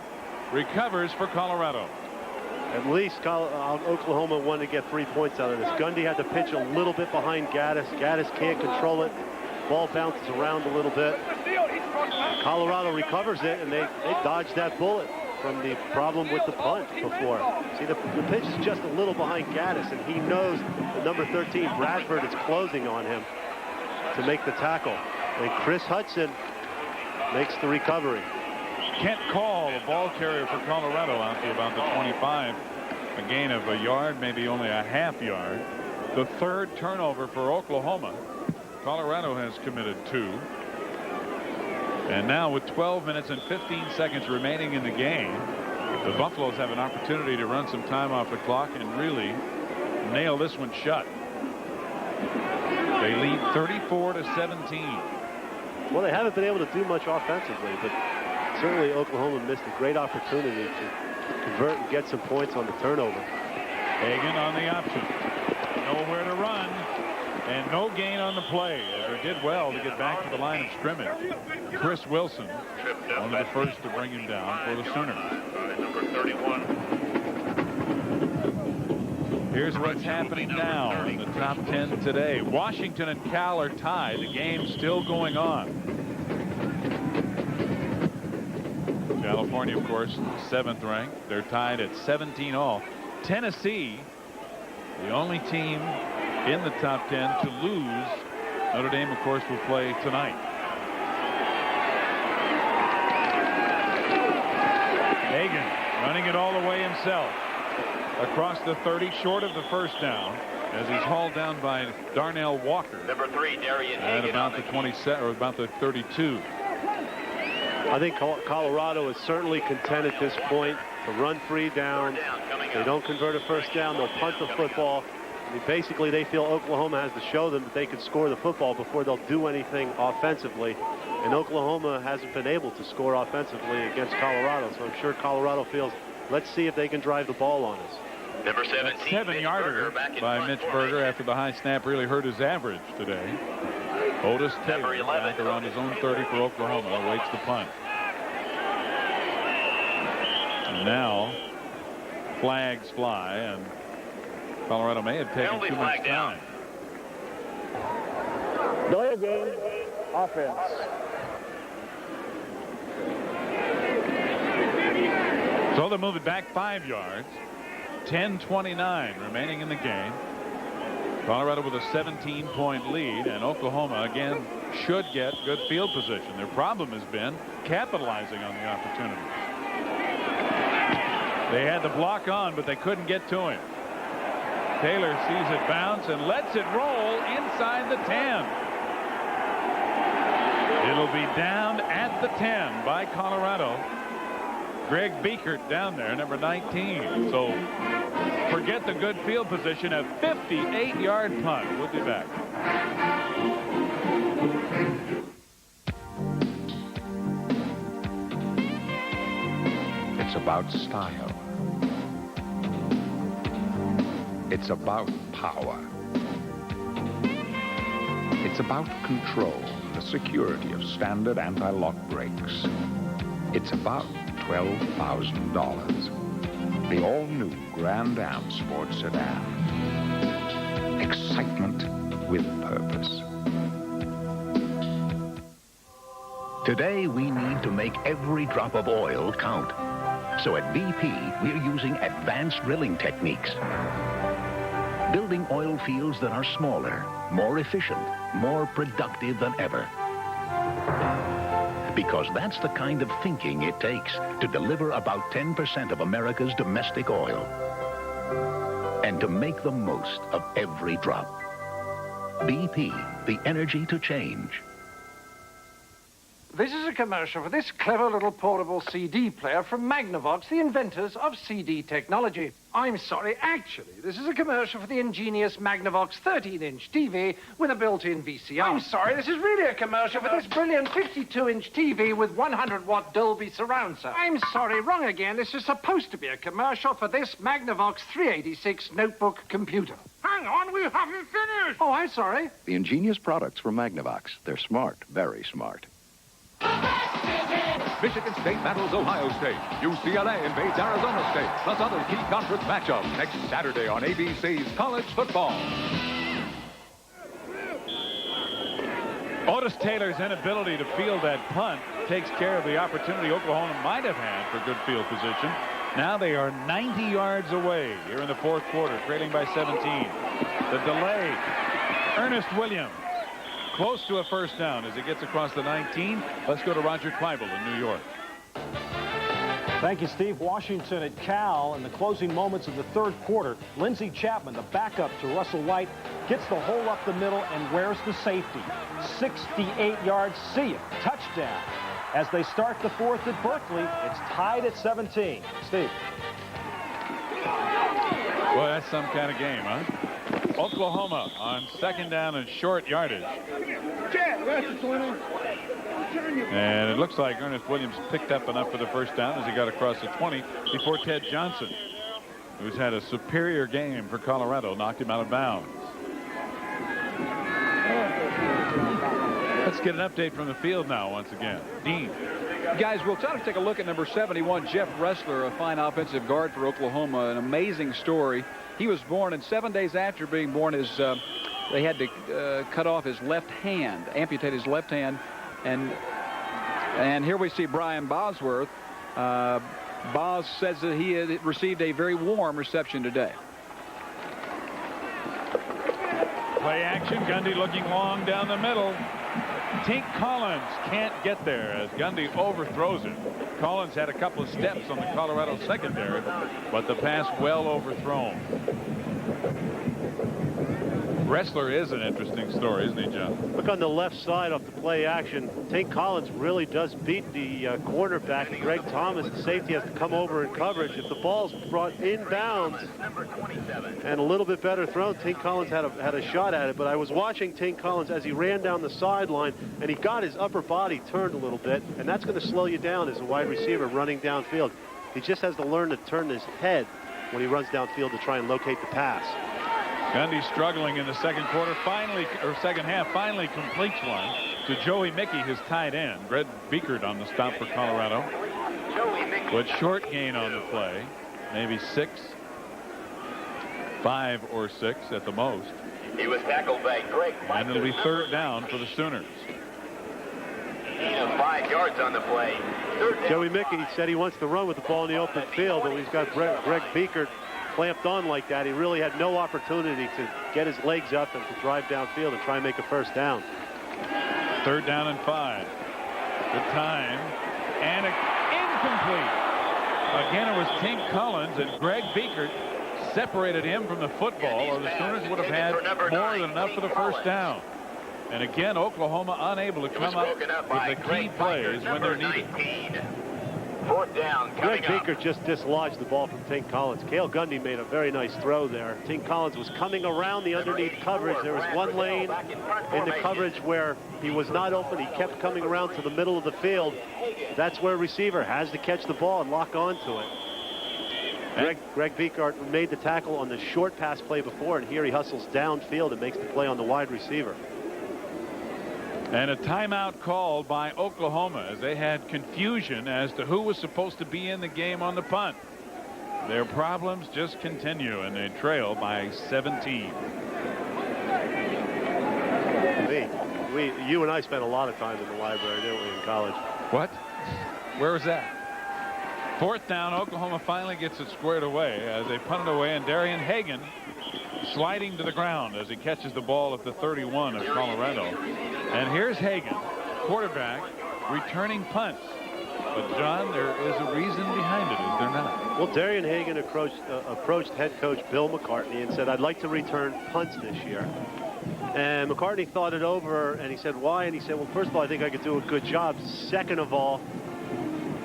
recovers for Colorado. At least Oklahoma wanted to get 3 points out of this. Gundy had to pitch a little bit behind Gaddis. Gaddis can't control it. Ball bounces around a little bit. Colorado recovers it, and they dodged that bullet from the problem with the punt before. See, the pitch is just a little behind Gaddis, and he knows the number 13 Bradford is closing on him to make the tackle. And Chris Hudson makes the recovery. Kent Call, the ball carrier for Colorado, out to about the 25. A gain of a yard, maybe only a half yard. The third turnover for Oklahoma. Colorado has committed 2. And now with 12 minutes and 15 seconds remaining in the game, the Buffaloes have an opportunity to run some time off the clock and really nail this one shut. They lead 34-17. Well, they haven't been able to do much offensively, but certainly Oklahoma missed a great opportunity to convert and get some points on the turnover. Hagan on the option. Nowhere to run, and no gain on the play, as they did well to get back to the line of scrimmage. Chris Wilson, one of the first to bring him down for the Sooners. Number 31. Here's what's happening now in the top 10 today. Washington and Cal are tied. The game's still going on. California, of course, 7th ranked. They're tied at 17 all. Tennessee, the only team in the top 10 to lose. Notre Dame, of course, will play tonight. Hagan running it all the way himself. across the 30, short of the first down, as he's hauled down by Darnell Walker. Number 3, Darian At Hagan. about the 27 or about the 32. I think Colorado is certainly content at this point to run 3 down. They don't convert a first down, they'll punt the football. I mean, basically, they feel Oklahoma has to show them that they can score the football before they'll do anything offensively. And Oklahoma hasn't been able to score offensively against Colorado. So I'm sure Colorado feels, let's see if they can drive the ball on us. Number 17, 7-yarder by Mitch Berger after the high snap really hurt his average today. Otis Taylor back around his own 30 for Oklahoma. Awaits the punt. And now flags fly, and Colorado may have taken too much time. Delay of game, offense. So they move it back 5 yards. 10:29 remaining in the game. Colorado with a 17-point lead, and Oklahoma again should get good field position. Their problem has been capitalizing on the opportunities. They had the block on, but they couldn't get to him. Taylor sees it bounce and lets it roll inside the 10. It'll be down at the 10 by Colorado. Greg Biekert down there, number 19. So forget the good field position. A 58-yard punt. We'll be back. It's about style. It's about power. It's about control, the security of standard anti-lock brakes. It's about $12,000. The all-new Grand Am Sport Sedan. Excitement with purpose. Today, we need to make every drop of oil count. So at BP, we're using advanced drilling techniques. Building oil fields that are smaller, more efficient, more productive than ever. Because that's the kind of thinking it takes to deliver about 10% of America's domestic oil. And to make the most of every drop. BP, the energy to change. This is a commercial for this clever little portable CD player from Magnavox, the inventors of CD technology. I'm sorry, actually, this is a commercial for the ingenious Magnavox 13-inch TV with a built-in VCR. I'm sorry, this is really a commercial for this brilliant 52-inch TV with 100-watt Dolby surround sound. I'm sorry, wrong again. This is supposed to be a commercial for this Magnavox 386 notebook computer. Hang on, we haven't finished. Oh, I'm sorry. The ingenious products from Magnavox. They're smart, very smart. Michigan State battles Ohio State. UCLA invades Arizona State. Plus other key conference matchups next Saturday on ABC's College Football. Otis Taylor's inability to field that punt takes care of the opportunity Oklahoma might have had for good field position. Now they are 90 yards away here in the fourth quarter, trailing by 17. The delay. Ernest Williams. Close to a first down as he gets across the 19. Let's go to Roger Kleibel in New York. Thank you, Steve. Washington at Cal in the closing moments of the third quarter. Lindsey Chapman, the backup to Russell White, gets the hole up the middle and wears the safety. 68 yards. See it. Touchdown. As they start the fourth at Berkeley, it's tied at 17. Steve. Boy, that's some kind of game, huh? Oklahoma on second down and short yardage. And it looks like Ernest Williams picked up enough for the first down as he got across the 20 before Ted Johnson, who's had a superior game for Colorado, knocked him out of bounds. Let's get an update from the field now once again. Dean. Guys, we'll try to take a look at number 71, Jeff Ressler, a fine offensive guard for Oklahoma. An amazing story. He was born, and 7 days after being born, they had to cut off his left hand, amputate his left hand. And here we see Brian Bosworth. Bos says that he had received a very warm reception today. Play action. Gundy looking long down the middle. Tink Collins can't get there as Gundy overthrows him. Collins had a couple of steps on the Colorado secondary, but the pass well overthrown. Ressler is an interesting story, isn't he, John? Look on the left side off the play action. Tink Collins really does beat the cornerback, Greg Thomas. The safety has to come over in coverage. If the ball's brought inbounds and a little bit better thrown, Tink Collins had a shot at it. But I was watching Tink Collins as he ran down the sideline, and he got his upper body turned a little bit, and that's going to slow you down as a wide receiver running downfield. He just has to learn to turn his head when he runs downfield to try and locate the pass. Gundy struggling in the second quarter, second half, finally completes one to Joey Mickey, his tight end. Greg Biekert on the stop for Colorado. But short gain on the play, maybe 5 or 6 at the most. He was tackled by Greg. And it'll be third down for the Sooners. 5 yards on the play. Joey Mickey said he wants to run with the ball in the open field, but he's got Greg Biekert clamped on like that. He really had no opportunity to get his legs up and to drive downfield and try and make a first down. Third down and 5. Good time. And incomplete. Again, it was Tink Collins, and Greg Biekert separated him from the football, or the Sooners would have had more than enough for the first down. And again, Oklahoma unable to come up with the key plays when they're needed. Fourth down. Greg Biekert just dislodged the ball from Tink Collins. Cale Gundy made a very nice throw there. Tink Collins was coming around the underneath coverage. There was one lane in the coverage where he was not open. He kept coming around to the middle of the field. That's where a receiver has to catch the ball and lock onto it. Greg Biekert made the tackle on the short pass play before, and here he hustles downfield and makes the play on the wide receiver. And a timeout called by Oklahoma as they had confusion as to who was supposed to be in the game on the punt. Their problems just continue, and they trail by 17. You and I spent a lot of time in the library, didn't we, in college? What? Where was that? Fourth down, Oklahoma finally gets it squared away as they punt it away, and Darian Hagan sliding to the ground as he catches the ball at the 31 of Colorado. And here's Hagan, quarterback, returning punts. But, John, there is a reason behind it, is there not? Well, Darian Hagan approached head coach Bill McCartney and said, I'd like to return punts this year. And McCartney thought it over, and he said, why? And he said, well, first of all, I think I could do a good job. Second of all,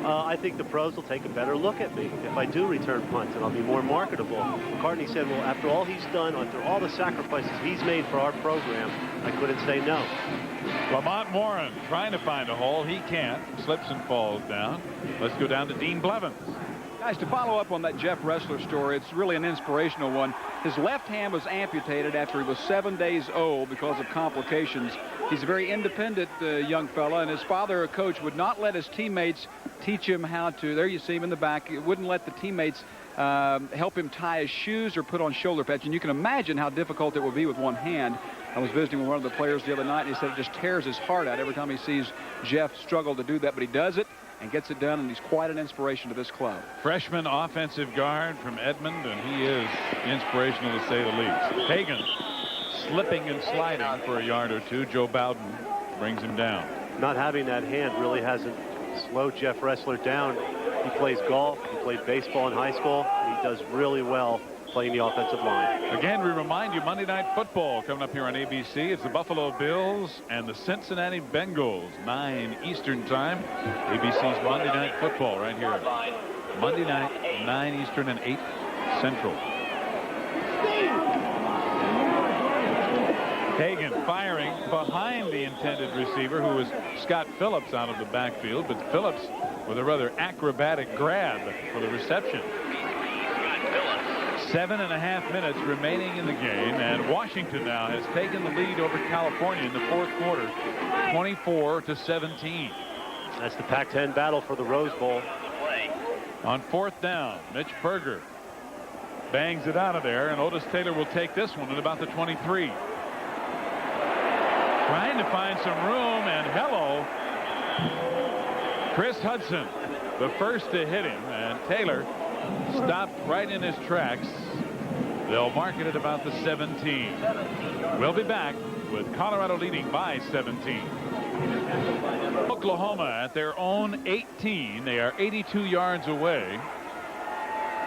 I think the pros will take a better look at me if I do return punts, and I'll be more marketable. McCartney said, well, after all he's done, after all the sacrifices he's made for our program, I couldn't say no. Lamont Warren trying to find a hole. He can't. Slips and falls down. Let's go down to Dean Blevins. Guys, to follow up on that Jeff Ressler story, it's really an inspirational one. His left hand was amputated after he was 7 days old because of complications. He's a very independent young fella, and his father, a coach, would not let his teammates teach him how to, there you see him in the back, wouldn't let the teammates help him tie his shoes or put on shoulder pads. And you can imagine how difficult it would be with one hand. I was visiting with one of the players the other night, and he said it just tears his heart out every time he sees Jeff struggle to do that, but he does it and gets it done, and he's quite an inspiration to this club. Freshman offensive guard from Edmond, and he is inspirational to say the least. Hagan slipping and sliding for a yard or two. Joe Bowden brings him down. Not having that hand really hasn't slowed Jeff Ressler down. He plays golf, he played baseball in high school, and he does really well playing the offensive line. Again, we remind you, Monday Night Football coming up here on ABC. It's the Buffalo Bills and the Cincinnati Bengals, 9 Eastern time. ABC's Monday Night Football right here. Monday night, 9 Eastern and 8 Central. Hagan firing behind the intended receiver, who was Scott Phillips, out of the backfield, but Phillips with a rather acrobatic grab for the reception. 7.5 minutes remaining in the game, and Washington now has taken the lead over California in the fourth quarter, 24-17. That's the Pac-10 battle for the Rose Bowl. On fourth down, Mitch Berger bangs it out of there, and Otis Taylor will take this one at about the 23. Trying to find some room, and hello, Chris Hudson, the first to hit him, and Taylor stopped right in his tracks They'll mark it at about the 17. We'll be back with Colorado leading by 17. Oklahoma at their own 18. They are 82 yards away.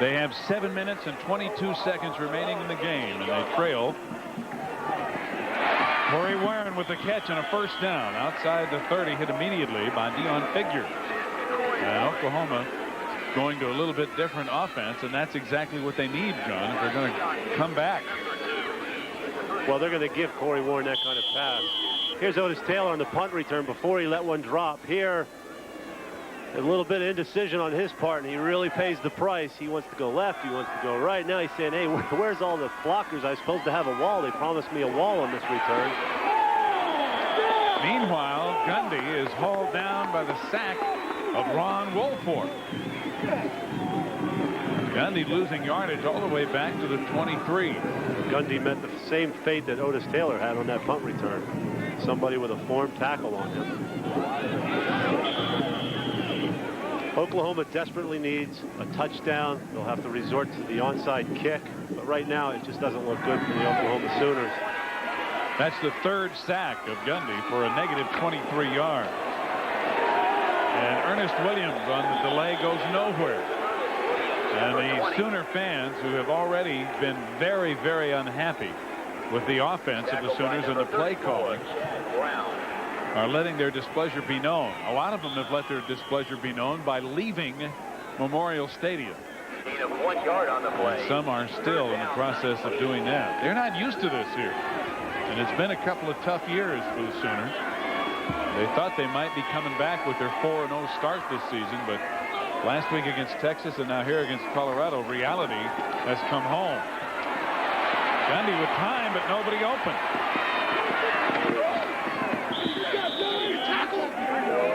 They have 7 minutes and 22 seconds remaining in the game, and they trail. Corey Warren with the catch and a first down outside the 30, hit immediately by Deon Figures. And Oklahoma going to a little bit different offense, and that's exactly what they need, John, if they're going to come back. Well, they're going to give Corey Warren that kind of pass. Here's Otis Taylor on the punt return before he let one drop. Here, a little bit of indecision on his part, and he really pays the price. He wants to go left. He wants to go right. Now he's saying, hey, where's all the blockers? I was supposed to have a wall. They promised me a wall on this return. Meanwhile, Gundy is hauled down by the sack of Ron Woolfolk. Gundy losing yardage all the way back to the 23. Gundy met the same fate that Otis Taylor had on that punt return. Somebody with a formed tackle on him. Oklahoma desperately needs a touchdown. They'll have to resort to the onside kick. But right now, it just doesn't look good for the Oklahoma Sooners. That's the third sack of Gundy for a negative 23 yards. And Ernest Williams on the delay goes nowhere. And the Sooner fans, who have already been very, very unhappy with the offense of the Sooners and the play calling, are letting their displeasure be known. A lot of them have let their displeasure be known by leaving Memorial Stadium. And some are still in the process of doing that. They're not used to this here. And it's been a couple of tough years for the Sooners. They thought they might be coming back with their 4-0 start this season, but last week against Texas and now here against Colorado, reality has come home. Gundy with time, but nobody open.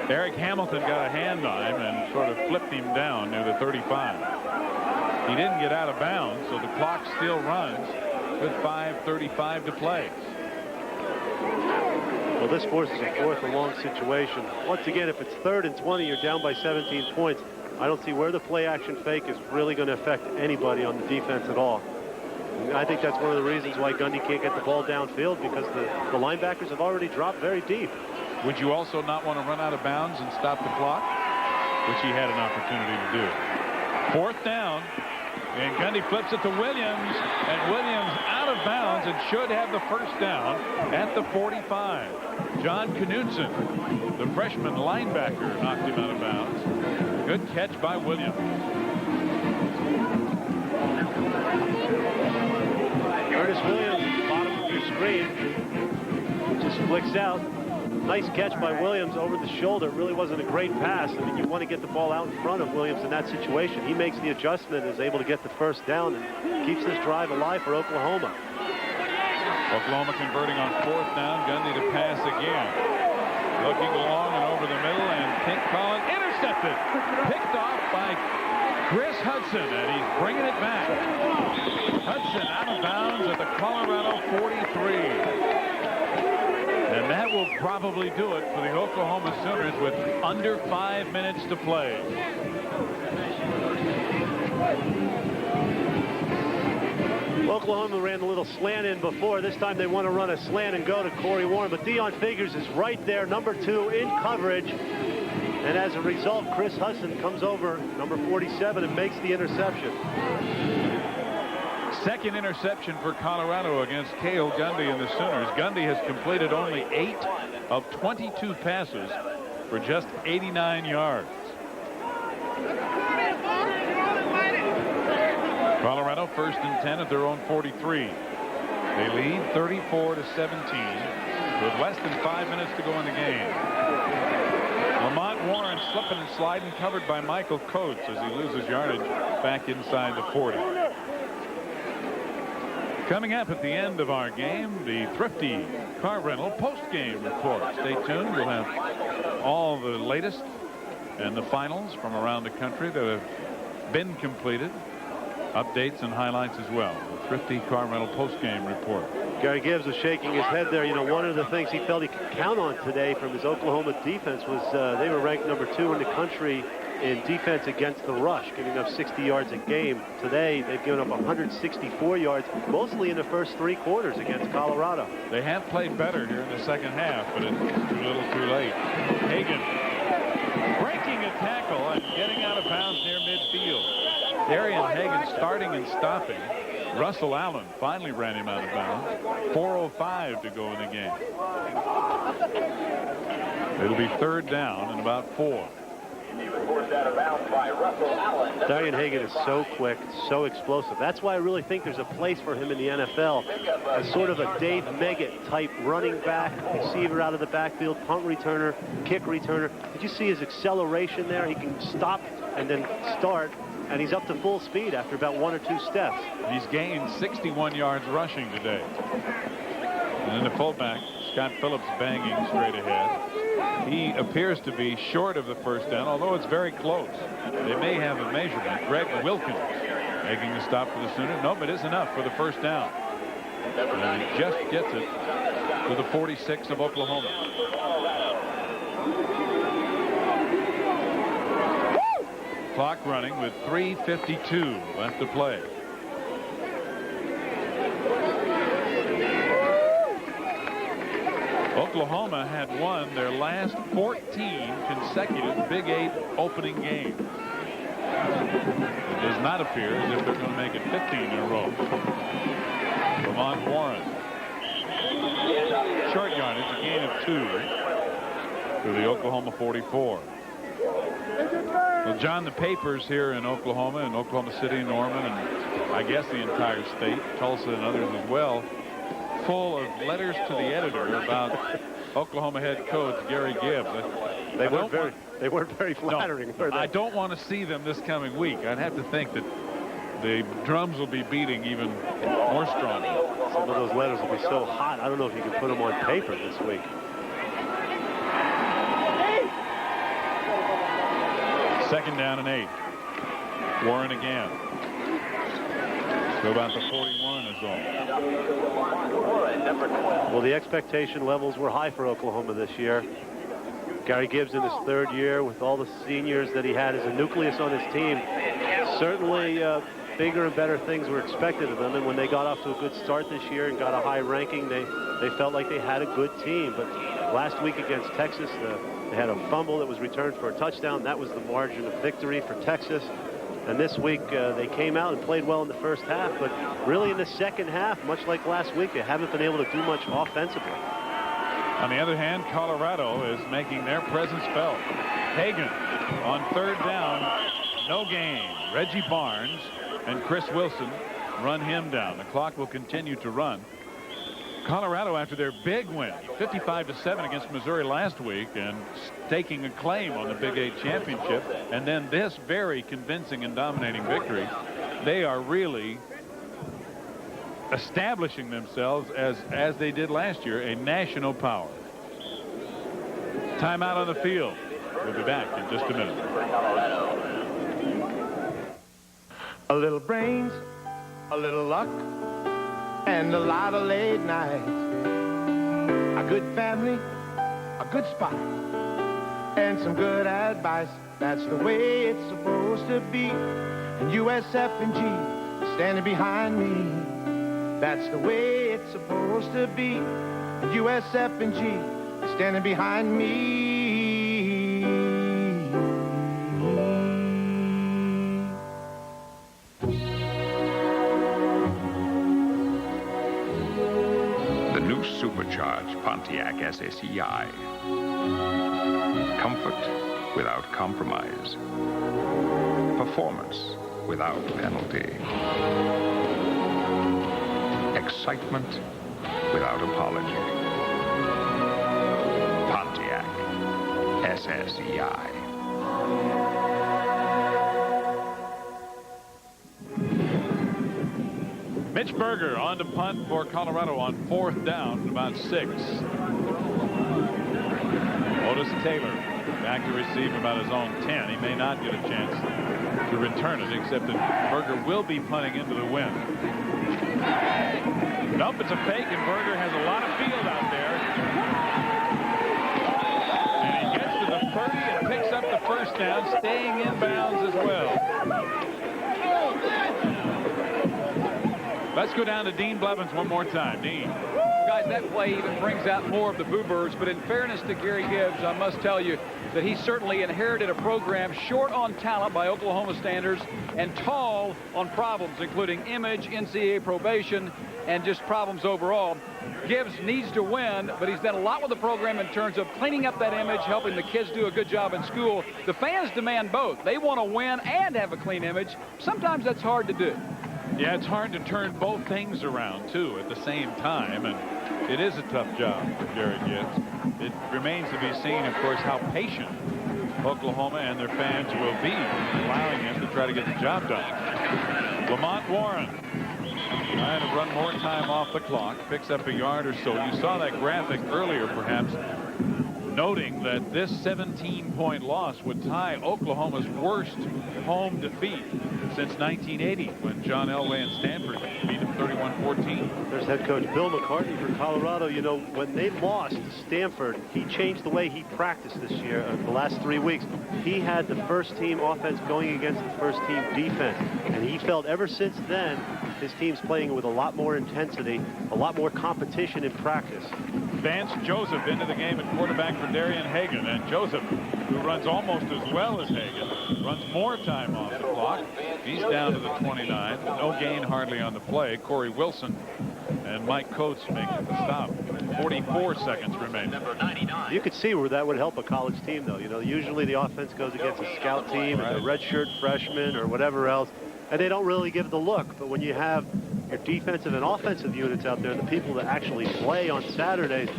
Eric Hamilton got a hand on him and sort of flipped him down near the 35. He didn't get out of bounds, so the clock still runs with 5:35 to play. Well, this forces a 4th and long situation. Once again, if it's 3rd and 20, you're down by 17 points. I don't see where the play action fake is really going to affect anybody on the defense at all. And I think that's one of the reasons why Gundy can't get the ball downfield, because the linebackers have already dropped very deep. Would you also not want to run out of bounds and stop the clock, which he had an opportunity to do? 4th down, and Gundy flips it to Williams, and Williams out of bounds and should have the first down at the 45. John Knutson, the freshman linebacker, knocked him out of bounds. Good catch by Williams. Ernest Williams, bottom of your screen, just flicks out. Nice catch by Williams over the shoulder. It really wasn't a great pass. I mean, you want to get the ball out in front of Williams in that situation. He makes the adjustment, is able to get the first down, and keeps this drive alive for Oklahoma. Oklahoma converting on 4th down. Gundy to pass again. Looking long and over the middle, and Pink Collins intercepted. Picked off by Chris Hudson, and he's bringing it back. Hudson out of bounds at the Colorado 43. And that will probably do it for the Oklahoma Sooners with under 5 minutes to play. Oklahoma ran a little slant in before. This time they want to run a slant and go to Corey Warren, but Deon Figures is right there, number 2 in coverage. And as a result, Chris Hudson comes over, number 47, and makes the interception. Second interception for Colorado against Cale Gundy and the Sooners. Gundy has completed only 8 of 22 passes for just 89 yards. Colorado 1st and 10 at their own 43. They lead 34-17 with less than 5 minutes to go in the game. Lamont Warren slipping and sliding, covered by Michael Coates as he loses yardage back inside the 40. Coming up at the end of our game, the Thrifty Car Rental post-game report. Stay tuned. We'll have all the latest and the finals from around the country that have been completed. Updates and highlights as well. The Thrifty Car Rental post-game report. Gary Gibbs was shaking his head there. You know, one of the things he felt he could count on today from his Oklahoma defense was they were ranked number 2 in the country in defense against the rush, giving up 60 yards a game. Today, they've given up 164 yards, mostly in the first 3 quarters against Colorado. They have played better here in the second half, but it's a little too late. Hagan breaking a tackle and getting out of bounds near midfield. Darian Hagan starting and stopping. Russell Allen finally ran him out of bounds. 4:05 to go in the game. It'll be 3rd down and about 4. Darian Hagan is so quick, so explosive. That's why I really think there's a place for him in the NFL as sort of a Dave Meggett type running back, receiver out of the backfield, punt returner, kick returner. Did you see his acceleration there? He can stop and then start, and he's up to full speed after about 1 or 2 steps. He's gained 61 yards rushing today. And then the fullback, Scott Phillips, banging straight ahead. He appears to be short of the first down, although it's very close. They may have a measurement. Greg Wilkins making the stop for the Sooners. Nope, it is enough for the first down. And he just gets it to the 46 of Oklahoma. Clock running with 3:52 left to play. Oklahoma had won their last 14 consecutive Big 8 opening games. It does not appear as if they're going to make it 15 in a row. Lamont Warren. Short yardage, a gain of 2 to the Oklahoma 44. Well, John, the papers here in Oklahoma and Oklahoma City, Norman, and I guess the entire state, Tulsa and others as well, full of letters to the editor about Oklahoma head coach Gary Gibbs. They weren't very flattering. No, I don't want to see them this coming week. I'd have to think that the drums will be beating even more strongly. Some of those letters will be so hot, I don't know if you can put them on paper this week. Second down and 8. Warren again. So about the 41 is all. Well, the expectation levels were high for Oklahoma this year. Gary Gibbs in his 3rd year with all the seniors that he had as a nucleus on his team. Certainly bigger and better things were expected of them, and when they got off to a good start this year and got a high ranking, they felt like they had a good team. But last week against Texas, they had a fumble that was returned for a touchdown. That was the margin of victory for Texas. And this week they came out and played well in the first half, but really in the second half, much like last week, they haven't been able to do much offensively. On the other hand, Colorado is making their presence felt. Hagan on 3rd down, no gain. Reggie Barnes and Chris Wilson run him down. The clock will continue to run. Colorado, after their big win, 55-7 against Missouri last week, and staking a claim on the Big 8 championship, and then this very convincing and dominating victory, they are really establishing themselves as they did last year, a national power. Timeout on the field. We'll be back in just a minute. A little brains, a little luck, and a lot of late nights. A good family, a good spot, and some good advice. That's the way it's supposed to be. And USF&G standing behind me. That's the way it's supposed to be. And USF&G standing behind me. Supercharged Pontiac SSEI. Comfort without compromise. Performance without penalty. Excitement without apology. Pontiac SSEI. Mitch Berger on to punt for Colorado on 4th down, about 6. Otis Taylor back to receive about his own 10. He may not get a chance to return it, except that Berger will be punting into the wind. Nope, it's a fake, and Berger has a lot of field out there. And he gets to the Purdy and picks up the first down, staying in bounds as well. Let's go down to Dean Blevins one more time. Dean. Guys, that play even brings out more of the Boo-Birds, but in fairness to Gary Gibbs, I must tell you that he certainly inherited a program short on talent by Oklahoma standards and tall on problems, including image, NCAA probation, and just problems overall. Gibbs needs to win, but he's done a lot with the program in terms of cleaning up that image, helping the kids do a good job in school. The fans demand both. They want to win and have a clean image. Sometimes that's hard to do. Yeah, it's hard to turn both things around, too, at the same time, and it is a tough job for Gary Gibbs. It remains to be seen, of course, how patient Oklahoma and their fans will be, allowing him to try to get the job done. Lamont Warren trying to run more time off the clock, picks up a yard or so. You saw that graphic earlier, perhaps, noting that this 17-point loss would tie Oklahoma's worst home defeat since 1980, when John Elway and Stanford beat them 31-14. There's head coach Bill McCartney for Colorado. You know, when they lost to Stanford, he changed the way he practiced this year. The last 3 weeks, he had the first team offense going against the first team defense, and he felt ever since then his team's playing with a lot more intensity, a lot more competition in practice. Vance Joseph into the game at quarterback for Darian Hagan, and Joseph, who runs almost as well as Hagan, runs more time off the clock. He's down to the 29. No gain hardly on the play. Corey Wilson and Mike Coates making the stop. 44 seconds remain. You could see where that would help a college team, though. You know, usually the offense goes against a scout team, and a redshirt freshman or whatever else, and they don't really give the look. But when you have your defensive and offensive units out there, the people that actually play on Saturdays,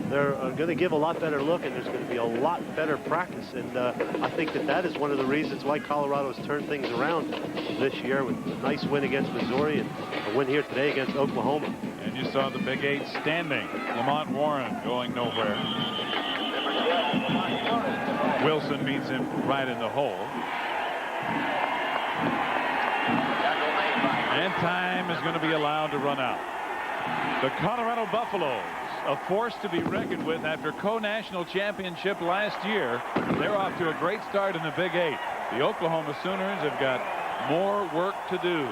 they're going to give a lot better look, and there's going to be a lot better practice. And I think that is one of the reasons why Colorado's turned things around this year, with a nice win against Missouri and a win here today against Oklahoma. And you saw the Big Eight standing. Lamont Warren going nowhere. Wilson meets him right in the hole. And time is going to be allowed to run out. The Colorado Buffaloes, a force to be reckoned with after co-national championship last year. They're off to a great start in the Big Eight. The Oklahoma Sooners have got more work to do.